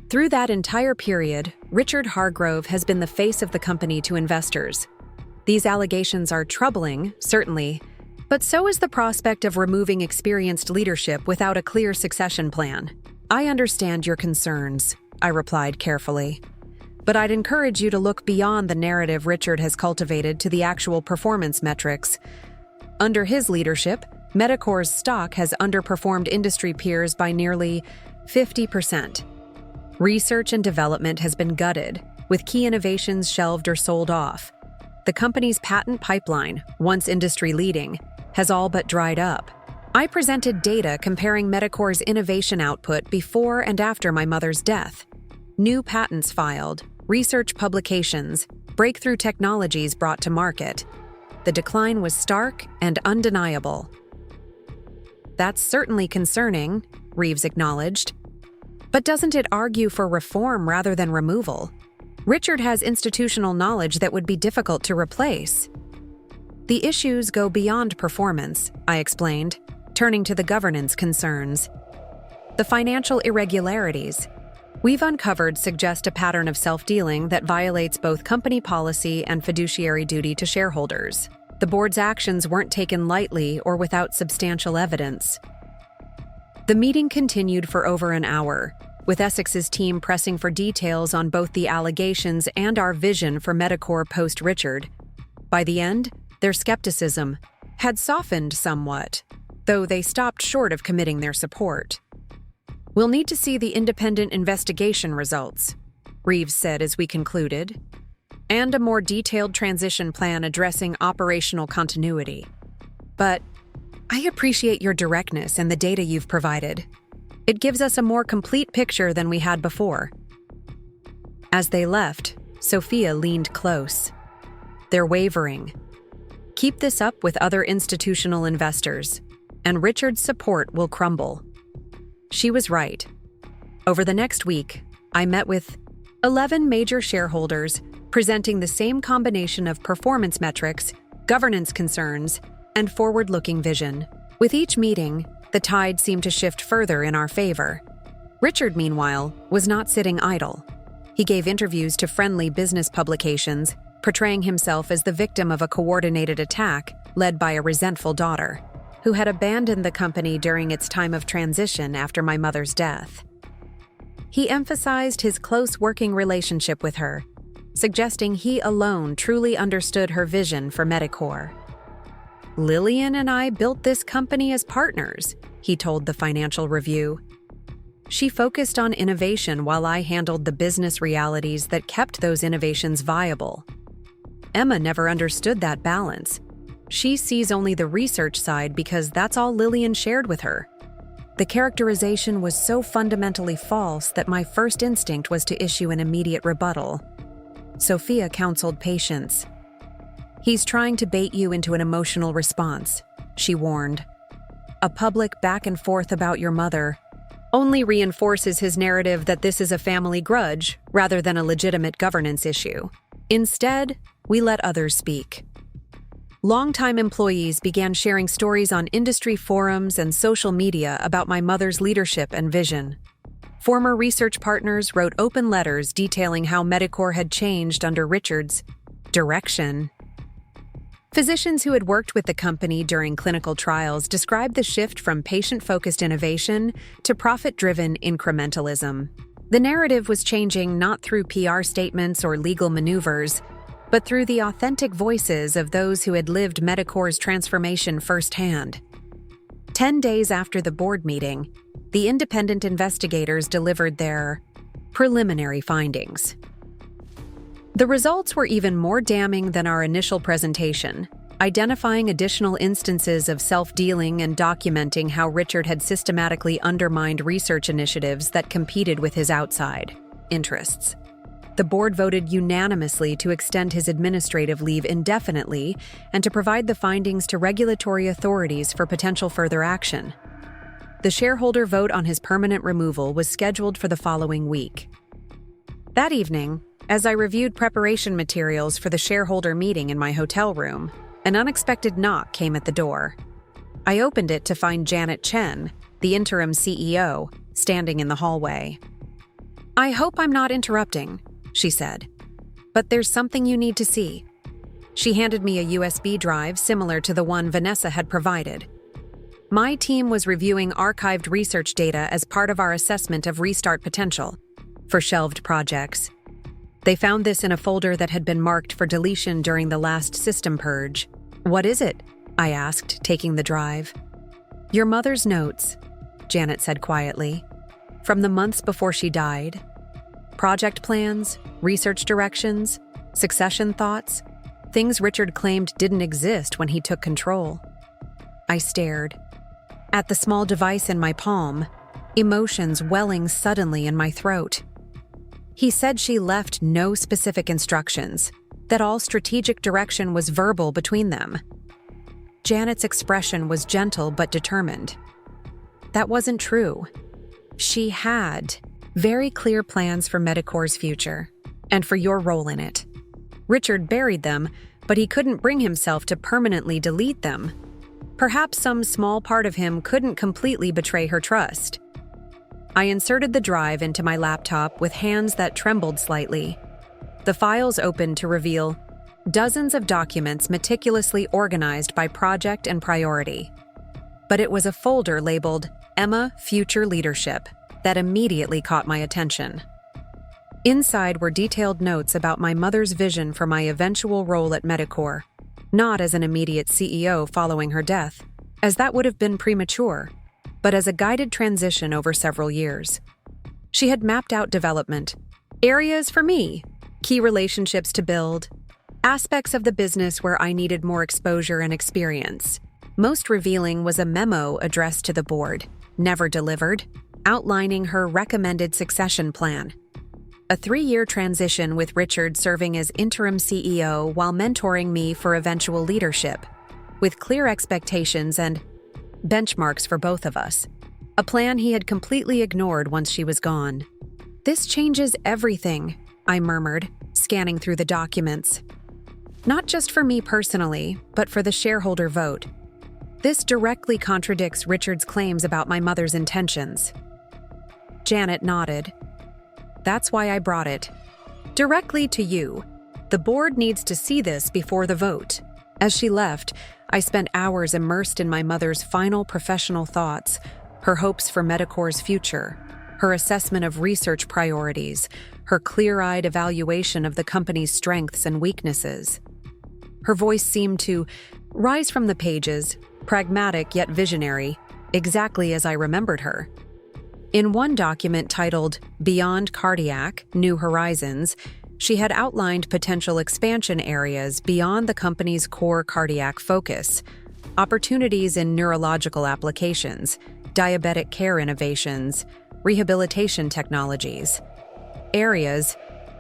"Through that entire period, Richard Hargrove has been the face of the company to investors. These allegations are troubling, certainly, but so is the prospect of removing experienced leadership without a clear succession plan. I understand your concerns," I replied carefully. "But I'd encourage you to look beyond the narrative Richard has cultivated to the actual performance metrics. Under his leadership, Medicor's stock has underperformed industry peers by nearly 50%. Research and development has been gutted, with key innovations shelved or sold off. The company's patent pipeline, once industry-leading, has all but dried up. I presented data comparing Medicor's innovation output before and after my mother's death. New patents filed, research publications, breakthrough technologies brought to market. The decline was stark and undeniable." "That's certainly concerning," Reeves acknowledged. "But doesn't it argue for reform rather than removal? Richard has institutional knowledge that would be difficult to replace." "The issues go beyond performance," I explained, turning to the governance concerns. "The financial irregularities we've uncovered suggest a pattern of self-dealing that violates both company policy and fiduciary duty to shareholders. The board's actions weren't taken lightly or without substantial evidence." The meeting continued for over an hour, with Essex's team pressing for details on both the allegations and our vision for Medicor post-Richard. By the end, their skepticism had softened somewhat, though they stopped short of committing their support. "We'll need to see the independent investigation results," Reeves said as we concluded, "and a more detailed transition plan addressing operational continuity. But I appreciate your directness and the data you've provided. It gives us a more complete picture than we had before." As they left, Sophia leaned close. "They're wavering. Keep this up with other institutional investors, and Richard's support will crumble." She was right. Over the next week, I met with 11 major shareholders presenting the same combination of performance metrics, governance concerns, and forward-looking vision. With each meeting, the tide seemed to shift further in our favor. Richard, meanwhile, was not sitting idle. He gave interviews to friendly business publications, portraying himself as the victim of a coordinated attack led by a resentful daughter, who had abandoned the company during its time of transition after my mother's death. He emphasized his close working relationship with her, suggesting he alone truly understood her vision for Medicor. "Lillian and I built this company as partners," he told the Financial Review. "She focused on innovation while I handled the business realities that kept those innovations viable. Emma never understood that balance. She sees only the research side because that's all Lillian shared with her. The characterization was so fundamentally false that my first instinct was to issue an immediate rebuttal." Sophia counseled patience. "He's trying to bait you into an emotional response," she warned. "A public back and forth about your mother only reinforces his narrative that this is a family grudge rather than a legitimate governance issue. Instead, we let others speak." Longtime employees began sharing stories on industry forums and social media about my mother's leadership and vision. Former research partners wrote open letters detailing how Medicor had changed under Richard's direction. Physicians who had worked with the company during clinical trials described the shift from patient-focused innovation to profit-driven incrementalism. The narrative was changing not through PR statements or legal maneuvers, but through the authentic voices of those who had lived Medicor's transformation firsthand. 10 days after the board meeting, the independent investigators delivered their preliminary findings. The results were even more damning than our initial presentation, identifying additional instances of self-dealing and documenting how Richard had systematically undermined research initiatives that competed with his outside interests. The board voted unanimously to extend his administrative leave indefinitely and to provide the findings to regulatory authorities for potential further action. The shareholder vote on his permanent removal was scheduled for the following week. That evening, as I reviewed preparation materials for the shareholder meeting in my hotel room, an unexpected knock came at the door. I opened it to find Janet Chen, the interim CEO, standing in the hallway. "I hope I'm not interrupting," she said, "but there's something you need to see." She handed me a USB drive similar to the one Vanessa had provided. My team was reviewing archived research data as part of our assessment of restart potential for shelved projects. They found this in a folder that had been marked for deletion during the last system purge. "What is it?" I asked, taking the drive. "Your mother's notes," Janet said quietly, "from the months before she died. Project plans, research directions, succession thoughts, things Richard claimed didn't exist when he took control." I stared at the small device in my palm, emotions welling suddenly in my throat. He said she left no specific instructions, that all strategic direction was verbal between them. Janet's expression was gentle but determined. That wasn't true. She had very clear plans for Medicor's future, and for your role in it. Richard buried them, but he couldn't bring himself to permanently delete them. Perhaps some small part of him couldn't completely betray her trust. I inserted the drive into my laptop with hands that trembled slightly. The files opened to reveal dozens of documents meticulously organized by project and priority. But it was a folder labeled Emma Future Leadership that immediately caught my attention. Inside were detailed notes about my mother's vision for my eventual role at Medicor, not as an immediate CEO following her death, as that would have been premature, but as a guided transition over several years. She had mapped out development, areas for me, key relationships to build, aspects of the business where I needed more exposure and experience. Most revealing was a memo addressed to the board, never delivered, outlining her recommended succession plan. A 3-year transition with Richard serving as interim CEO while mentoring me for eventual leadership, with clear expectations and benchmarks for both of us. A plan he had completely ignored once she was gone. "This changes everything," I murmured, scanning through the documents. "Not just for me personally, but for the shareholder vote. This directly contradicts Richard's claims about my mother's intentions." Janet nodded. "That's why I brought it. Directly to you. The board needs to see this before the vote." As she left, I spent hours immersed in my mother's final professional thoughts, her hopes for Medicor's future, her assessment of research priorities, her clear-eyed evaluation of the company's strengths and weaknesses. Her voice seemed to rise from the pages, pragmatic yet visionary, exactly as I remembered her. In one document titled Beyond Cardiac, New Horizons, she had outlined potential expansion areas beyond the company's core cardiac focus, opportunities in neurological applications, diabetic care innovations, rehabilitation technologies. Areas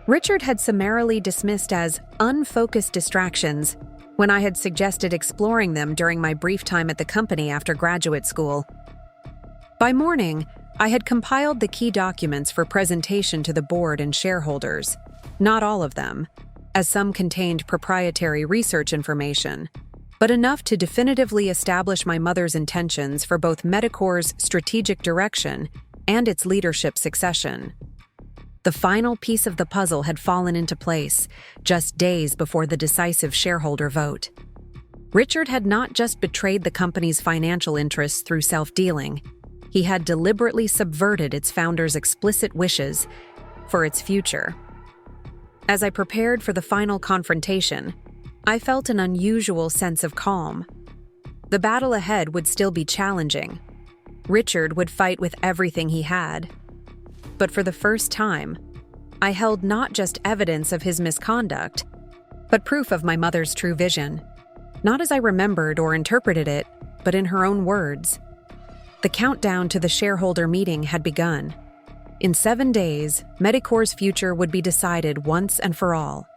Richard had summarily dismissed as unfocused distractions when I had suggested exploring them during my brief time at the company after graduate school. By morning, I had compiled the key documents for presentation to the board and shareholders. Not all of them, as some contained proprietary research information, but enough to definitively establish my mother's intentions for both Medicor's strategic direction and its leadership succession. The final piece of the puzzle had fallen into place just days before the decisive shareholder vote. Richard had not just betrayed the company's financial interests through self-dealing, he had deliberately subverted its founders' explicit wishes for its future. As I prepared for the final confrontation, I felt an unusual sense of calm. The battle ahead would still be challenging. Richard would fight with everything he had. But for the first time, I held not just evidence of his misconduct, but proof of my mother's true vision. Not as I remembered or interpreted it, but in her own words. The countdown to the shareholder meeting had begun. In 7 days, Medicor's future would be decided once and for all.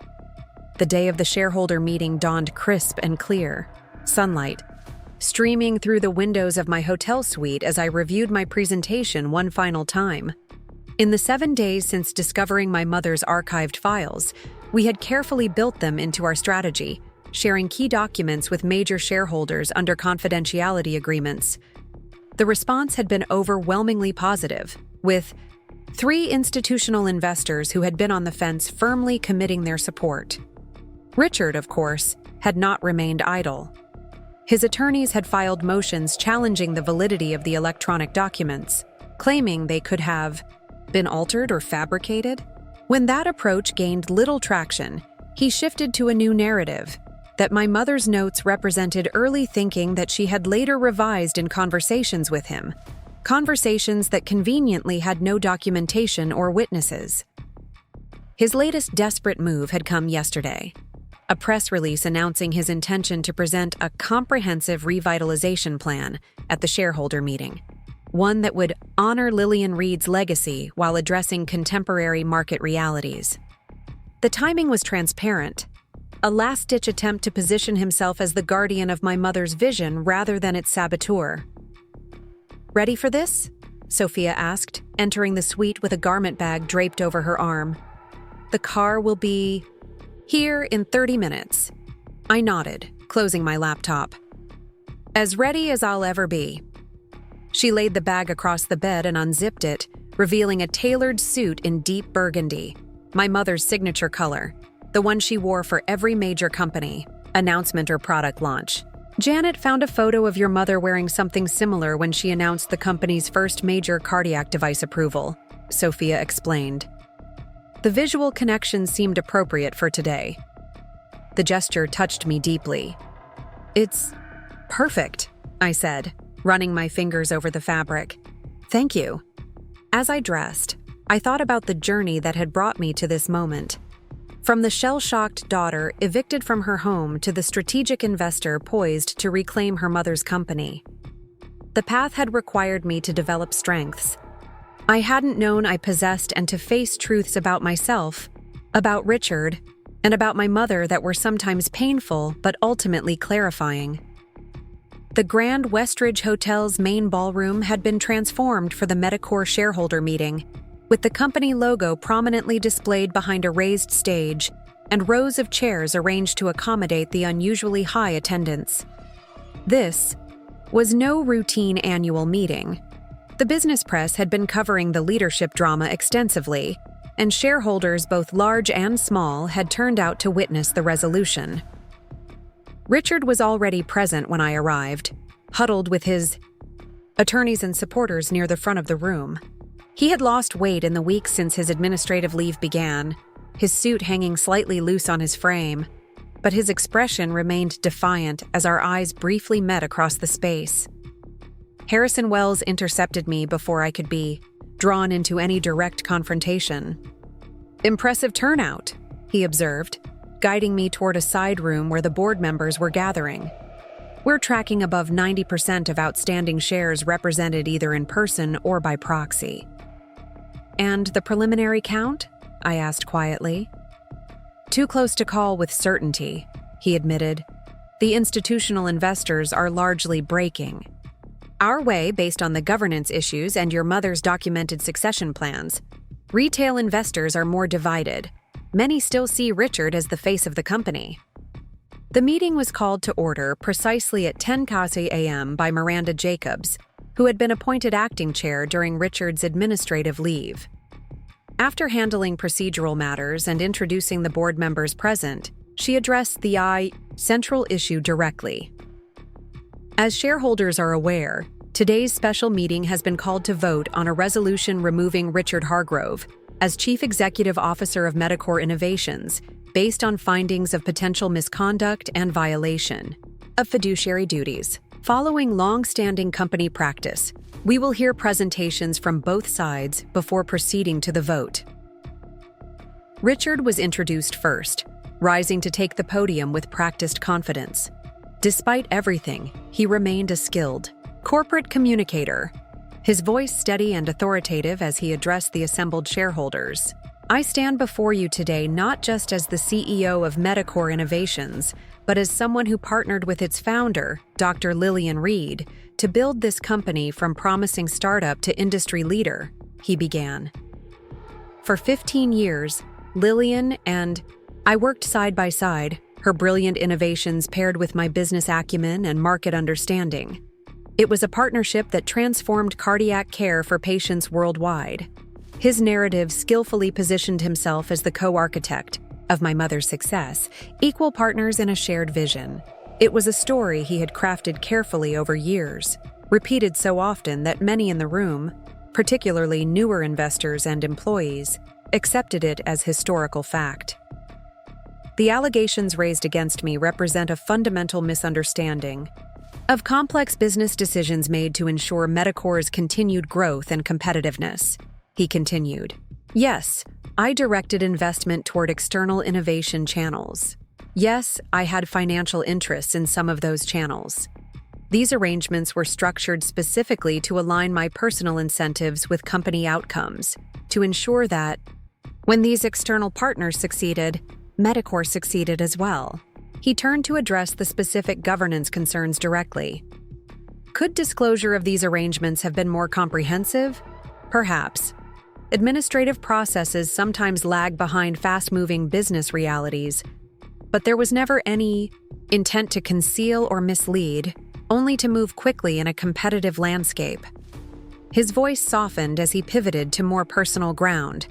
The day of the shareholder meeting dawned crisp and clear, sunlight streaming through the windows of my hotel suite as I reviewed my presentation one final time. In the 7 days since discovering my mother's archived files, we had carefully built them into our strategy, sharing key documents with major shareholders under confidentiality agreements. The response had been overwhelmingly positive, with 3 institutional investors who had been on the fence firmly committing their support. Richard, of course, had not remained idle. His attorneys had filed motions challenging the validity of the electronic documents, claiming they could have been altered or fabricated. When that approach gained little traction, he shifted to a new narrative, that my mother's notes represented early thinking that she had later revised in conversations with him, conversations that conveniently had no documentation or witnesses. His latest desperate move had come yesterday. A press release announcing his intention to present a comprehensive revitalization plan at the shareholder meeting, one that would honor Lillian Reed's legacy while addressing contemporary market realities. The timing was transparent, a last-ditch attempt to position himself as the guardian of my mother's vision rather than its saboteur. "Ready for this?" Sophia asked, entering the suite with a garment bag draped over her arm. "The car will be here in 30 minutes. I nodded, closing my laptop. "As ready as I'll ever be." She laid the bag across the bed and unzipped it, revealing a tailored suit in deep burgundy, my mother's signature color, the one she wore for every major company, announcement or product launch. "Janet found a photo of your mother wearing something similar when she announced the company's first major cardiac device approval," Sophia explained. The visual connection seemed appropriate for today. The gesture touched me deeply. "It's perfect," I said, running my fingers over the fabric. "Thank you." As I dressed, I thought about the journey that had brought me to this moment. From the shell-shocked daughter evicted from her home to the strategic investor poised to reclaim her mother's company. The path had required me to develop strengths I hadn't known I possessed and to face truths about myself, about Richard, and about my mother that were sometimes painful but ultimately clarifying. The Grand Westridge Hotel's main ballroom had been transformed for the Medicor shareholder meeting, with the company logo prominently displayed behind a raised stage and rows of chairs arranged to accommodate the unusually high attendance. This was no routine annual meeting. The business press had been covering the leadership drama extensively, and shareholders both large and small had turned out to witness the resolution. Richard was already present when I arrived, huddled with his attorneys and supporters near the front of the room. He had lost weight in the weeks since his administrative leave began, his suit hanging slightly loose on his frame, but his expression remained defiant as our eyes briefly met across the space. Harrison Wells intercepted me before I could be drawn into any direct confrontation. "Impressive turnout," he observed, guiding me toward a side room where the board members were gathering. "We're tracking above 90% of outstanding shares represented either in person or by proxy." "And the preliminary count?" I asked quietly. "Too close to call with certainty," he admitted. "The institutional investors are largely breaking our way based on the governance issues and your mother's documented succession plans. Retail investors are more divided. Many still see Richard as the face of the company." The meeting was called to order precisely at 10:00 a.m. by Miranda Jacobs, who had been appointed acting chair during Richard's administrative leave. After handling procedural matters and introducing the board members present, she addressed the central issue directly. "As shareholders are aware, today's special meeting has been called to vote on a resolution removing Richard Hargrove as Chief Executive Officer of Medicor Innovations based on findings of potential misconduct and violation of fiduciary duties. Following long-standing company practice, we will hear presentations from both sides before proceeding to the vote." Richard was introduced first, rising to take the podium with practiced confidence. Despite everything, he remained a skilled corporate communicator, his voice steady and authoritative as he addressed the assembled shareholders. "I stand before you today not just as the CEO of Medicor Innovations, but as someone who partnered with its founder, Dr. Lillian Reed, to build this company from promising startup to industry leader," he began. "For 15 years, Lillian and I worked side by side, her brilliant innovations paired with my business acumen and market understanding. It was a partnership that transformed cardiac care for patients worldwide." His narrative skillfully positioned himself as the co-architect of my mother's success, equal partners in a shared vision. It was a story he had crafted carefully over years, repeated so often that many in the room, particularly newer investors and employees, accepted it as historical fact. The allegations raised against me represent a fundamental misunderstanding of complex business decisions made to ensure Medicor's continued growth and competitiveness, he continued. "Yes, I directed investment toward external innovation channels. Yes, I had financial interests in some of those channels. These arrangements were structured specifically to align my personal incentives with company outcomes, to ensure that, when these external partners succeeded, Medicor succeeded as well." He turned to address the specific governance concerns directly. "Could disclosure of these arrangements have been more comprehensive? Perhaps. Administrative processes sometimes lag behind fast-moving business realities, but there was never any intent to conceal or mislead, only to move quickly in a competitive landscape." His voice softened as he pivoted to more personal ground.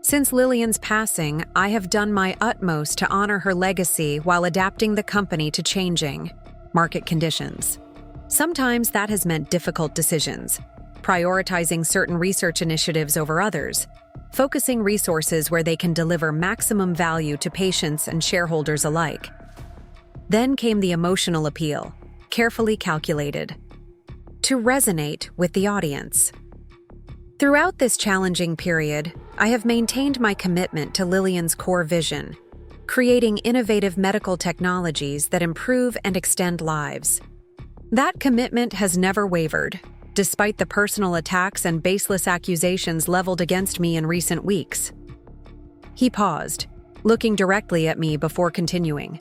"Since Lillian's passing, I have done my utmost to honor her legacy while adapting the company to changing market conditions. Sometimes that has meant difficult decisions, prioritizing certain research initiatives over others, focusing resources where they can deliver maximum value to patients and shareholders alike." Then came the emotional appeal, carefully calculated to resonate with the audience. "Throughout this challenging period, I have maintained my commitment to Lillian's core vision, creating innovative medical technologies that improve and extend lives. That commitment has never wavered, despite the personal attacks and baseless accusations leveled against me in recent weeks." He paused, looking directly at me before continuing.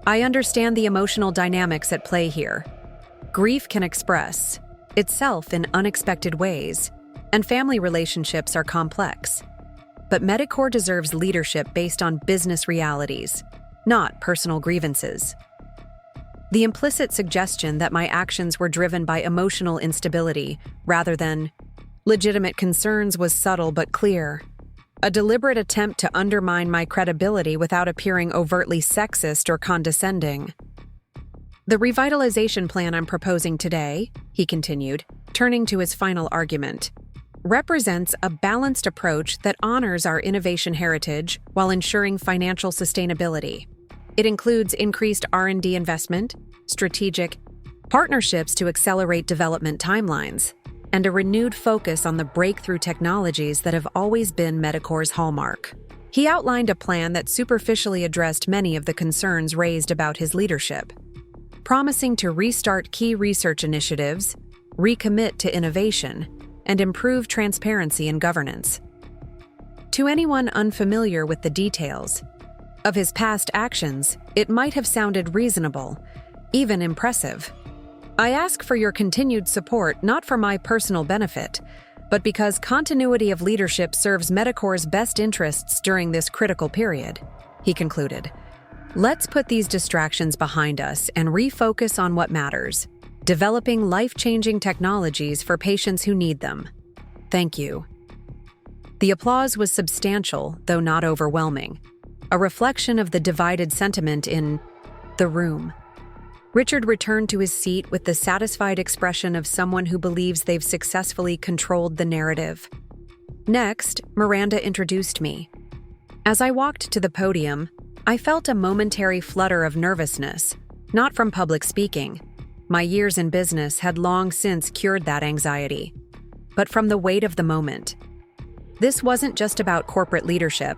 "I understand the emotional dynamics at play here. Grief can express itself in unexpected ways, and family relationships are complex. But Medicor deserves leadership based on business realities, not personal grievances." The implicit suggestion that my actions were driven by emotional instability rather than legitimate concerns was subtle but clear. A deliberate attempt to undermine my credibility without appearing overtly sexist or condescending. "The revitalization plan I'm proposing today," he continued, turning to his final argument, "represents a balanced approach that honors our innovation heritage while ensuring financial sustainability. It includes increased R&D investment, strategic partnerships to accelerate development timelines, and a renewed focus on the breakthrough technologies that have always been Medicor's hallmark." He outlined a plan that superficially addressed many of the concerns raised about his leadership, promising to restart key research initiatives, recommit to innovation, and improve transparency and governance. To anyone unfamiliar with the details of his past actions, it might have sounded reasonable, even impressive. "I ask for your continued support not for my personal benefit, but because continuity of leadership serves Medicor's best interests during this critical period," he concluded. "Let's put these distractions behind us and refocus on what matters, developing life-changing technologies for patients who need them. Thank you." The applause was substantial, though not overwhelming, a reflection of the divided sentiment in the room. Richard returned to his seat with the satisfied expression of someone who believes they've successfully controlled the narrative. Next, Miranda introduced me. As I walked to the podium, I felt a momentary flutter of nervousness, not from public speaking. My years in business had long since cured that anxiety, but from the weight of the moment. This wasn't just about corporate leadership.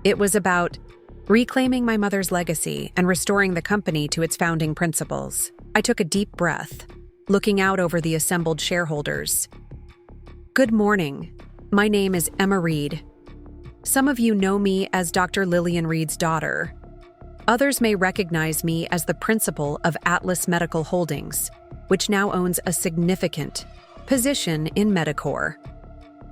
It was about reclaiming my mother's legacy and restoring the company to its founding principles. I took a deep breath, looking out over the assembled shareholders. Good morning. My name is Emma Reed. Some of you know me as Dr. Lillian Reed's daughter. Others may recognize me as the principal of Atlas Medical Holdings, which now owns a significant position in Medicor.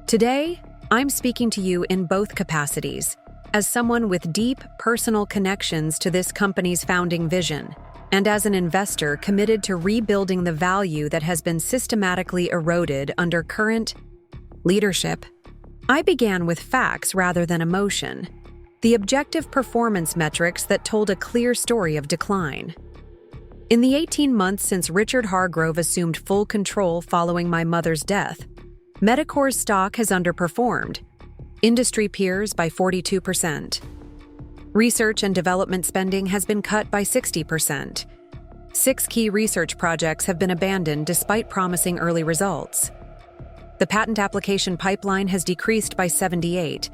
Today, I'm speaking to you in both capacities, as someone with deep personal connections to this company's founding vision, and as an investor committed to rebuilding the value that has been systematically eroded under current leadership. I began with facts rather than emotion, the objective performance metrics that told a clear story of decline. In the 18 months since Richard Hargrove assumed full control following my mother's death, Medicor's stock has underperformed, industry peers by 42%. Research and development spending has been cut by 60%. 6 key research projects have been abandoned despite promising early results. The patent application pipeline has decreased by 78%.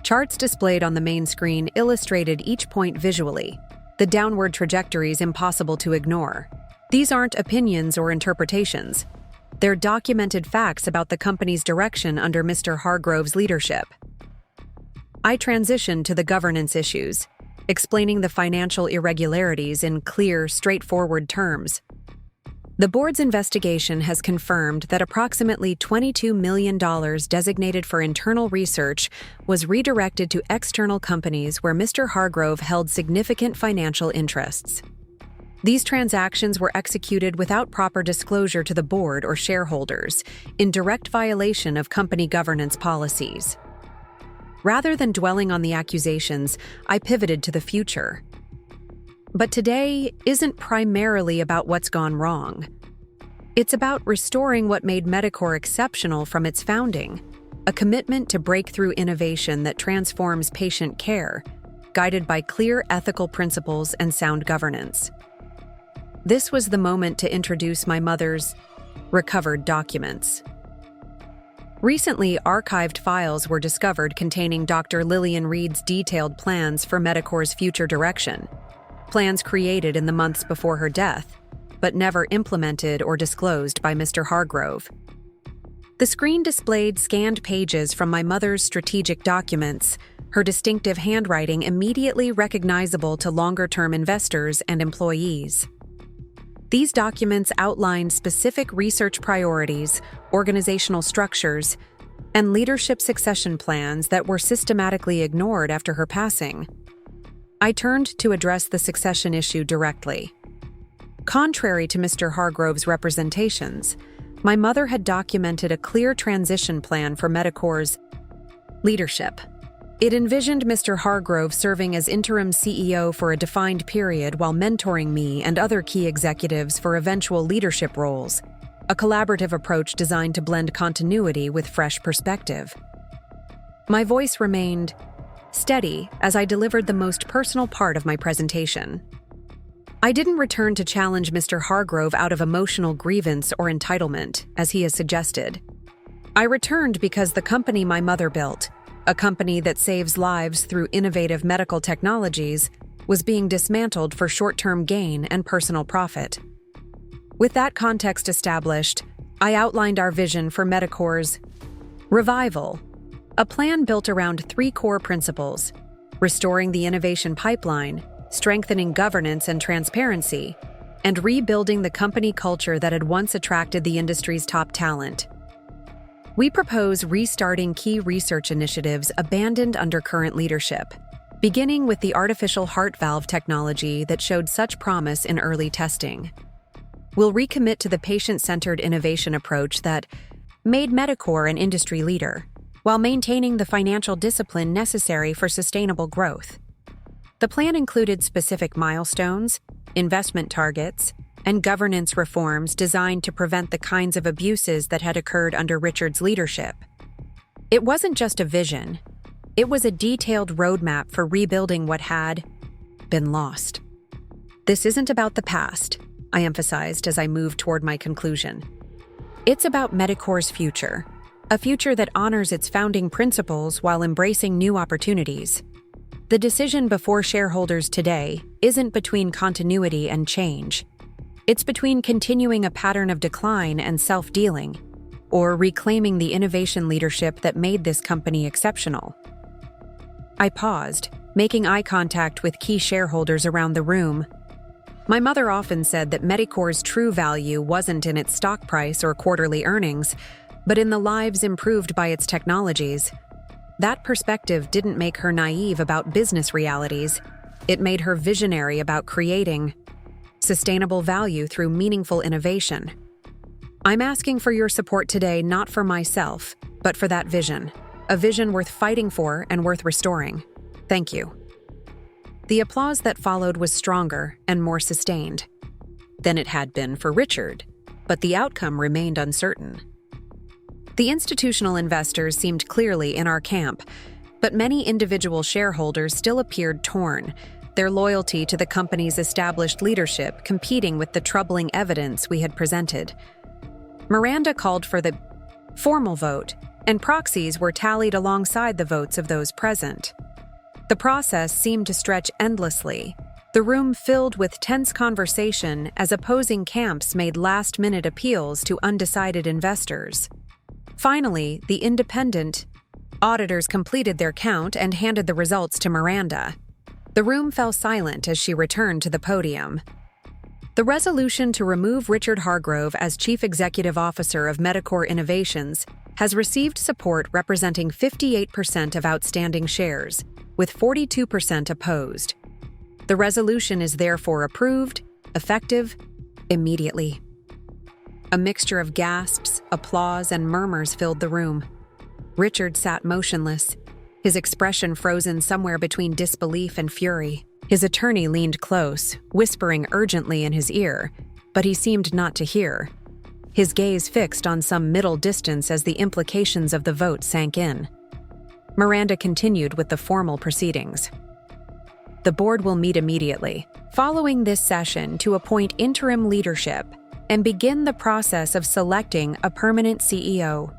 Charts displayed on the main screen illustrated each point visually. The downward trajectory is impossible to ignore. These aren't opinions or interpretations. They're documented facts about the company's direction under Mr. Hargrove's leadership. I transitioned to the governance issues, explaining the financial irregularities in clear, straightforward terms. The board's investigation has confirmed that approximately $22 million designated for internal research was redirected to external companies where Mr. Hargrove held significant financial interests. These transactions were executed without proper disclosure to the board or shareholders, in direct violation of company governance policies. Rather than dwelling on the accusations, I pivoted to the future. But today isn't primarily about what's gone wrong. It's about restoring what made Medicor exceptional from its founding, a commitment to breakthrough innovation that transforms patient care, guided by clear ethical principles and sound governance. This was the moment to introduce my mother's recovered documents. Recently, archived files were discovered containing Dr. Lillian Reed's detailed plans for Medicor's future direction, plans created in the months before her death, but never implemented or disclosed by Mr. Hargrove. The screen displayed scanned pages from my mother's strategic documents, her distinctive handwriting immediately recognizable to longer-term investors and employees. These documents outlined specific research priorities, organizational structures, and leadership succession plans that were systematically ignored after her passing. I turned to address the succession issue directly. Contrary to Mr. Hargrove's representations, my mother had documented a clear transition plan for Medicor's leadership. It envisioned Mr. Hargrove serving as interim CEO for a defined period while mentoring me and other key executives for eventual leadership roles, a collaborative approach designed to blend continuity with fresh perspective. My voice remained steady as I delivered the most personal part of my presentation. I didn't return to challenge Mr. Hargrove out of emotional grievance or entitlement, as he has suggested. I returned because the company my mother built, a company that saves lives through innovative medical technologies, was being dismantled for short-term gain and personal profit. With that context established, I outlined our vision for Medicor's revival, a plan built around 3 core principles: restoring the innovation pipeline, strengthening governance and transparency, and rebuilding the company culture that had once attracted the industry's top talent. We propose restarting key research initiatives abandoned under current leadership, beginning with the artificial heart valve technology that showed such promise in early testing. We'll recommit to the patient-centered innovation approach that made Medicor an industry leader, while maintaining the financial discipline necessary for sustainable growth. The plan included specific milestones, investment targets, and governance reforms designed to prevent the kinds of abuses that had occurred under Richard's leadership. It wasn't just a vision, it was a detailed roadmap for rebuilding what had been lost. This isn't about the past, I emphasized as I moved toward my conclusion. It's about Medicor's future, a future that honors its founding principles while embracing new opportunities. The decision before shareholders today isn't between continuity and change. It's between continuing a pattern of decline and self-dealing, or reclaiming the innovation leadership that made this company exceptional? I paused, making eye contact with key shareholders around the room. My mother often said that Medicorp's true value wasn't in its stock price or quarterly earnings, but in the lives improved by its technologies. That perspective didn't make her naive about business realities. It made her visionary about creating sustainable value through meaningful innovation. I'm asking for your support today, not for myself, but for that vision. A vision worth fighting for and worth restoring. Thank you. The applause that followed was stronger and more sustained than it had been for Richard, but the outcome remained uncertain. The institutional investors seemed clearly in our camp, but many individual shareholders still appeared torn, their loyalty to the company's established leadership competing with the troubling evidence we had presented. Miranda called for the formal vote, and proxies were tallied alongside the votes of those present. The process seemed to stretch endlessly, the room filled with tense conversation as opposing camps made last-minute appeals to undecided investors. Finally, the independent auditors completed their count and handed the results to Miranda. The room fell silent as she returned to the podium. The resolution to remove Richard Hargrove as Chief Executive Officer of Medicorp Innovations has received support representing 58% of outstanding shares, with 42% opposed. The resolution is therefore approved, effective, immediately. A mixture of gasps, applause, and murmurs filled the room. Richard sat motionless, his expression frozen somewhere between disbelief and fury. His attorney leaned close, whispering urgently in his ear, but he seemed not to hear. His gaze fixed on some middle distance as the implications of the vote sank in. Miranda continued with the formal proceedings. The board will meet immediately, following this session, to appoint interim leadership and begin the process of selecting a permanent CEO.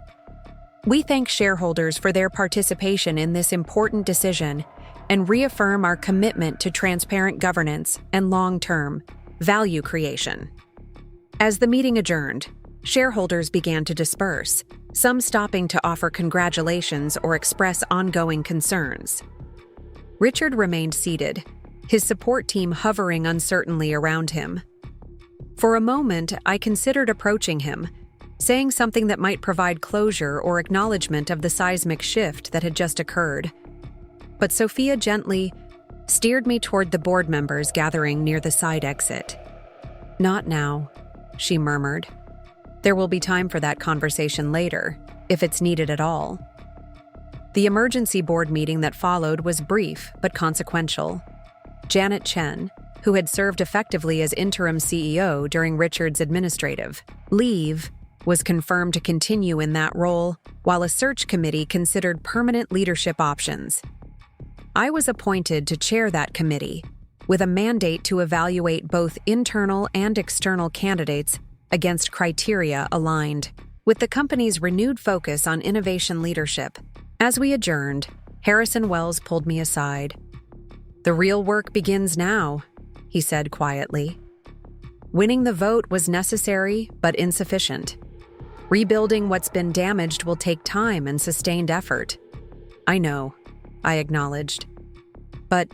We thank shareholders for their participation in this important decision and reaffirm our commitment to transparent governance and long-term value creation. As the meeting adjourned, shareholders began to disperse, some stopping to offer congratulations or express ongoing concerns. Richard remained seated, his support team hovering uncertainly around him. For a moment, I considered approaching him, saying something that might provide closure or acknowledgement of the seismic shift that had just occurred. But Sophia gently steered me toward the board members gathering near the side exit. "Not now," she murmured. "There will be time for that conversation later, if it's needed at all." The emergency board meeting that followed was brief but consequential. Janet Chen, who had served effectively as interim CEO during Richard's administrative leave, was confirmed to continue in that role, while a search committee considered permanent leadership options. I was appointed to chair that committee, with a mandate to evaluate both internal and external candidates against criteria aligned with the company's renewed focus on innovation leadership. As we adjourned, Harrison Wells pulled me aside. "The real work begins now," he said quietly. "Winning the vote was necessary but insufficient. Rebuilding what's been damaged will take time and sustained effort." "I know," I acknowledged. "But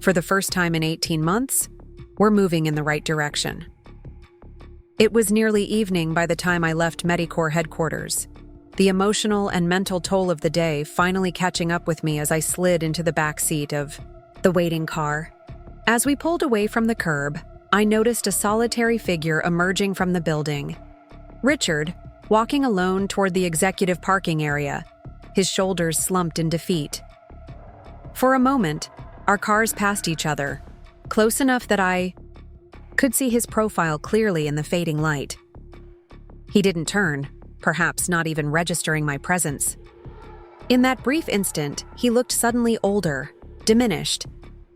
for the first time in 18 months, we're moving in the right direction." It was nearly evening by the time I left Medicorp headquarters, the emotional and mental toll of the day finally catching up with me as I slid into the back seat of the waiting car. As we pulled away from the curb, I noticed a solitary figure emerging from the building. Richard, walking alone toward the executive parking area, his shoulders slumped in defeat. For a moment, our cars passed each other, close enough that I could see his profile clearly in the fading light. He didn't turn, perhaps not even registering my presence. In that brief instant, he looked suddenly older, diminished,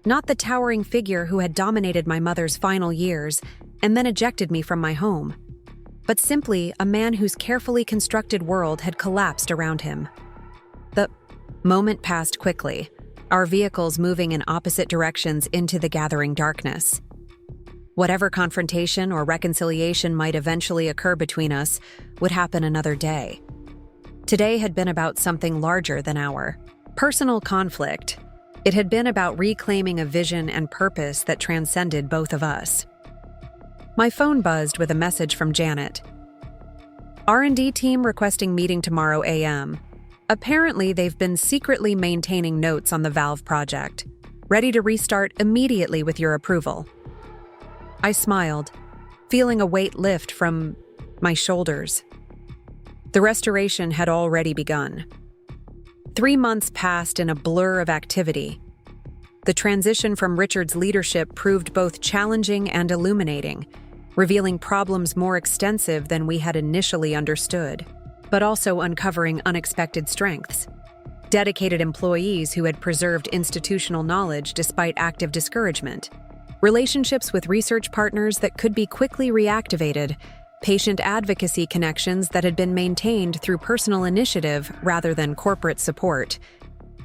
not the towering figure who had dominated my mother's final years and then ejected me from my home, but simply a man whose carefully constructed world had collapsed around him. The moment passed quickly, our vehicles moving in opposite directions into the gathering darkness. Whatever confrontation or reconciliation might eventually occur between us would happen another day. Today had been about something larger than our personal conflict. It had been about reclaiming a vision and purpose that transcended both of us. My phone buzzed with a message from Janet. R&D team requesting meeting tomorrow a.m. Apparently, they've been secretly maintaining notes on the valve project, ready to restart immediately with your approval. I smiled, feeling a weight lift from my shoulders. The restoration had already begun. 3 months passed in a blur of activity. The transition from Richard's leadership proved both challenging and illuminating, revealing problems more extensive than we had initially understood, but also uncovering unexpected strengths. Dedicated employees who had preserved institutional knowledge despite active discouragement, relationships with research partners that could be quickly reactivated, patient advocacy connections that had been maintained through personal initiative rather than corporate support.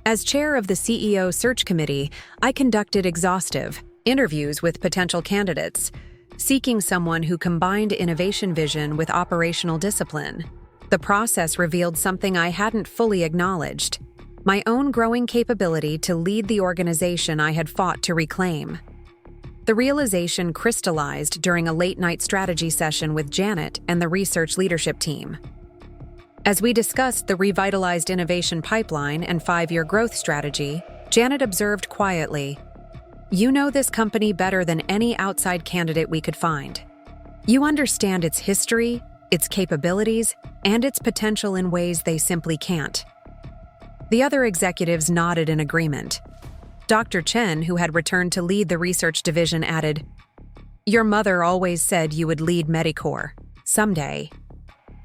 As chair of the CEO search committee, I conducted exhaustive interviews with potential candidates, seeking someone who combined innovation vision with operational discipline. The process revealed something I hadn't fully acknowledged: my own growing capability to lead the organization I had fought to reclaim. The realization crystallized during a late-night strategy session with Janet and the research leadership team. As we discussed the revitalized innovation pipeline and 5-year growth strategy, Janet observed quietly, "You know this company better than any outside candidate we could find. You understand its history, its capabilities, and its potential in ways they simply can't." The other executives nodded in agreement. Dr. Chen, who had returned to lead the research division, added, "Your mother always said you would lead Medicore. Someday."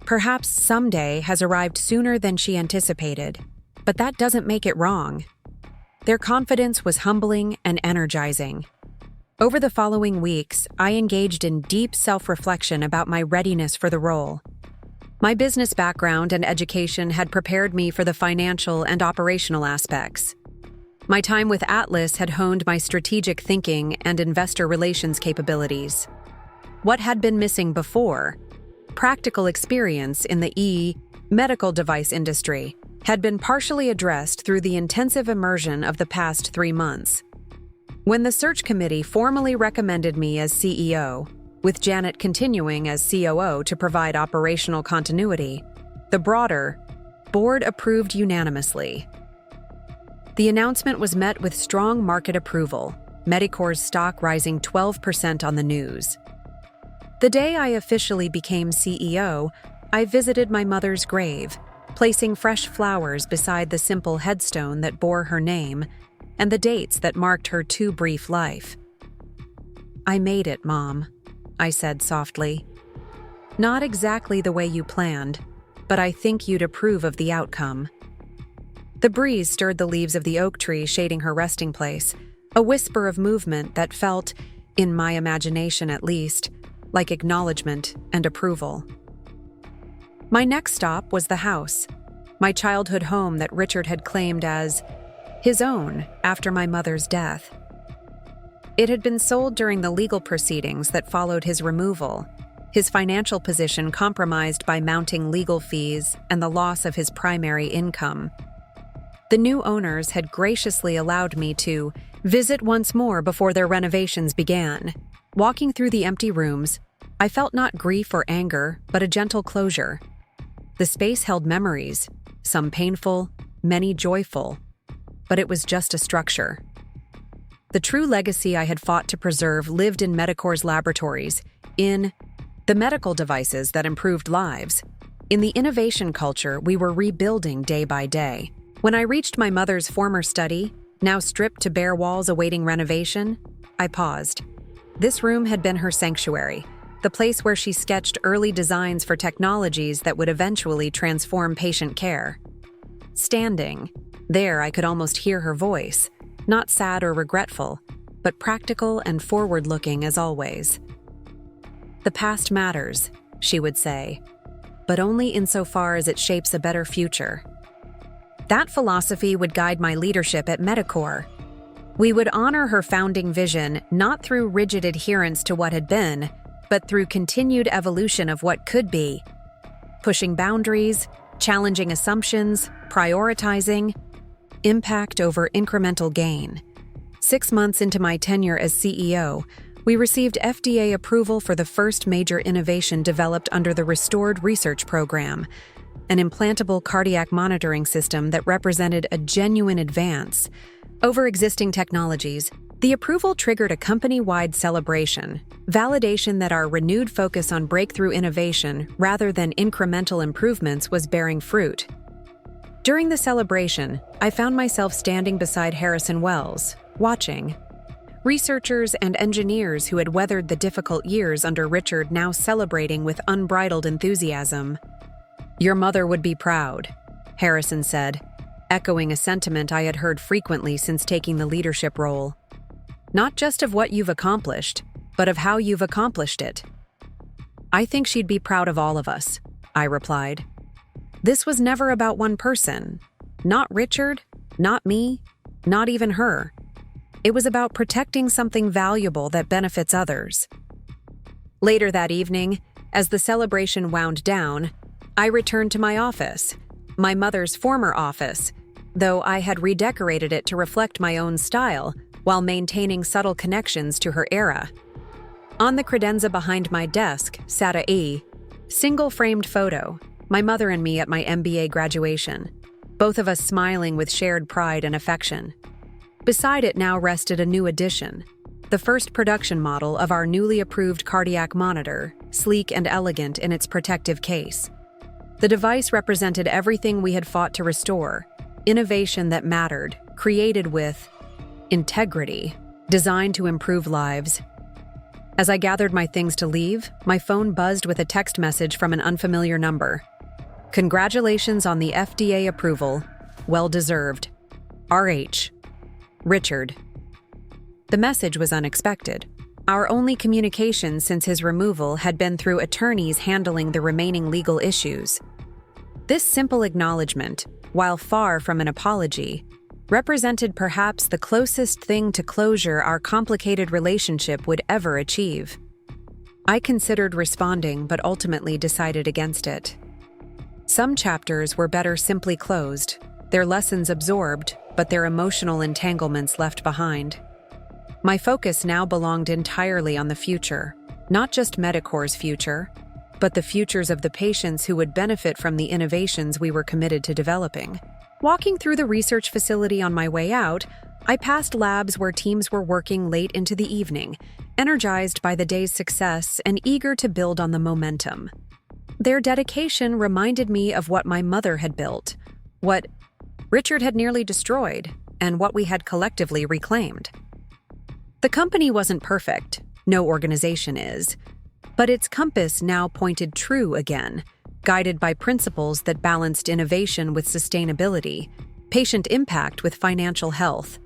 Perhaps someday has arrived sooner than she anticipated, but that doesn't make it wrong. Their confidence was humbling and energizing. Over the following weeks, I engaged in deep self-reflection about my readiness for the role. My business background and education had prepared me for the financial and operational aspects. My time with Atlas had honed my strategic thinking and investor relations capabilities. What had been missing before, practical experience in the medical device industry, had been partially addressed through the intensive immersion of the past 3 months. When the search committee formally recommended me as CEO, with Janet continuing as COO to provide operational continuity, the broader board approved unanimously. The announcement was met with strong market approval, Medicore's stock rising 12% on the news. The day I officially became CEO, I visited my mother's grave, placing fresh flowers beside the simple headstone that bore her name and the dates that marked her too brief life. "I made it, Mom," I said softly. "Not exactly the way you planned, but I think you'd approve of the outcome." The breeze stirred the leaves of the oak tree shading her resting place, a whisper of movement that felt, in my imagination at least, like acknowledgement and approval. My next stop was the house, my childhood home that Richard had claimed as his own after my mother's death. It had been sold during the legal proceedings that followed his removal, his financial position compromised by mounting legal fees and the loss of his primary income. The new owners had graciously allowed me to visit once more before their renovations began. Walking through the empty rooms, I felt not grief or anger, but a gentle closure. The space held memories, some painful, many joyful, but it was just a structure. The true legacy I had fought to preserve lived in Medicore's laboratories, in the medical devices that improved lives, in the innovation culture we were rebuilding day by day. When I reached my mother's former study, now stripped to bare walls awaiting renovation, I paused. This room had been her sanctuary, the place where she sketched early designs for technologies that would eventually transform patient care. Standing there, I could almost hear her voice, not sad or regretful, but practical and forward-looking as always. "The past matters," she would say, "but only insofar as it shapes a better future." That philosophy would guide my leadership at Medicore. We would honor her founding vision not through rigid adherence to what had been, but through continued evolution of what could be. Pushing boundaries, challenging assumptions, prioritizing, impact over incremental gain. 6 months into my tenure as CEO, we received FDA approval for the first major innovation developed under the Restored Research Program, an implantable cardiac monitoring system that represented a genuine advance over existing technologies. The approval triggered a company-wide celebration, validation that our renewed focus on breakthrough innovation rather than incremental improvements was bearing fruit. During the celebration, I found myself standing beside Harrison Wells, watching. Researchers and engineers who had weathered the difficult years under Richard now celebrating with unbridled enthusiasm. "Your mother would be proud," Harrison said, echoing a sentiment I had heard frequently since taking the leadership role. "Not just of what you've accomplished, but of how you've accomplished it." "I think she'd be proud of all of us," I replied. This was never about one person. Not Richard, not me, not even her. It was about protecting something valuable that benefits others. Later that evening, as the celebration wound down, I returned to my office, my mother's former office, though I had redecorated it to reflect my own style while maintaining subtle connections to her era. On the credenza behind my desk sat a single-framed photo, my mother and me at my MBA graduation, both of us smiling with shared pride and affection. Beside it now rested a new addition, the first production model of our newly approved cardiac monitor, sleek and elegant in its protective case. The device represented everything we had fought to restore, innovation that mattered, created with integrity, designed to improve lives. As I gathered my things to leave, my phone buzzed with a text message from an unfamiliar number. "Congratulations on the FDA approval. Well deserved. RH. Richard." The message was unexpected. Our only communication since his removal had been through attorneys handling the remaining legal issues. This simple acknowledgement, while far from an apology, represented perhaps the closest thing to closure our complicated relationship would ever achieve. I considered responding, but ultimately decided against it. Some chapters were better simply closed, their lessons absorbed, but their emotional entanglements left behind. My focus now belonged entirely on the future, not just Medicor's future, but the futures of the patients who would benefit from the innovations we were committed to developing. Walking through the research facility on my way out, I passed labs where teams were working late into the evening, energized by the day's success and eager to build on the momentum. Their dedication reminded me of what my mother had built, what Richard had nearly destroyed, and what we had collectively reclaimed. The company wasn't perfect, no organization is, but its compass now pointed true again, guided by principles that balanced innovation with sustainability, patient impact with financial health.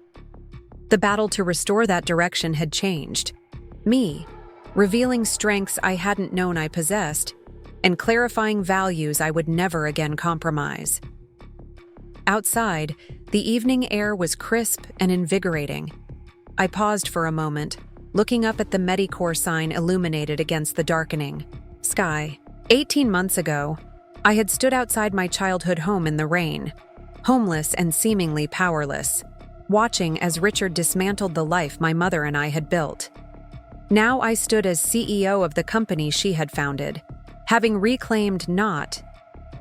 The battle to restore that direction had changed. Me, revealing strengths I hadn't known I possessed, and clarifying values I would never again compromise. Outside, the evening air was crisp and invigorating. I paused for a moment, looking up at the Medicor sign illuminated against the darkening sky. 18 months ago, I had stood outside my childhood home in the rain, homeless and seemingly powerless, watching as Richard dismantled the life my mother and I had built. Now I stood as CEO of the company she had founded, having reclaimed not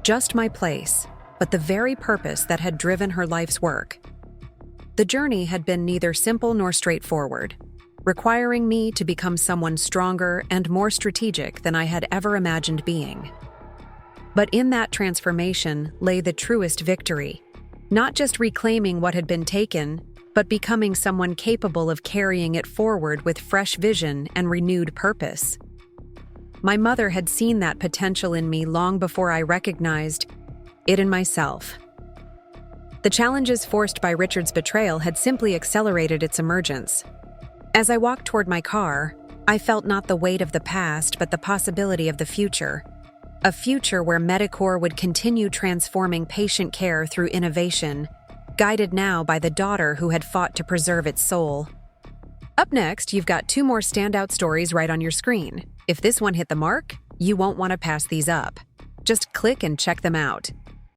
just my place, but the very purpose that had driven her life's work. The journey had been neither simple nor straightforward, requiring me to become someone stronger and more strategic than I had ever imagined being. But in that transformation lay the truest victory, not just reclaiming what had been taken, but becoming someone capable of carrying it forward with fresh vision and renewed purpose. My mother had seen that potential in me long before I recognized it in myself. The challenges forced by Richard's betrayal had simply accelerated its emergence. As I walked toward my car, I felt not the weight of the past, but the possibility of the future. A future where Medicor would continue transforming patient care through innovation, guided now by the daughter who had fought to preserve its soul. Up next, you've got 2 more standout stories right on your screen. If this one hit the mark, you won't want to pass these up. Just click and check them out.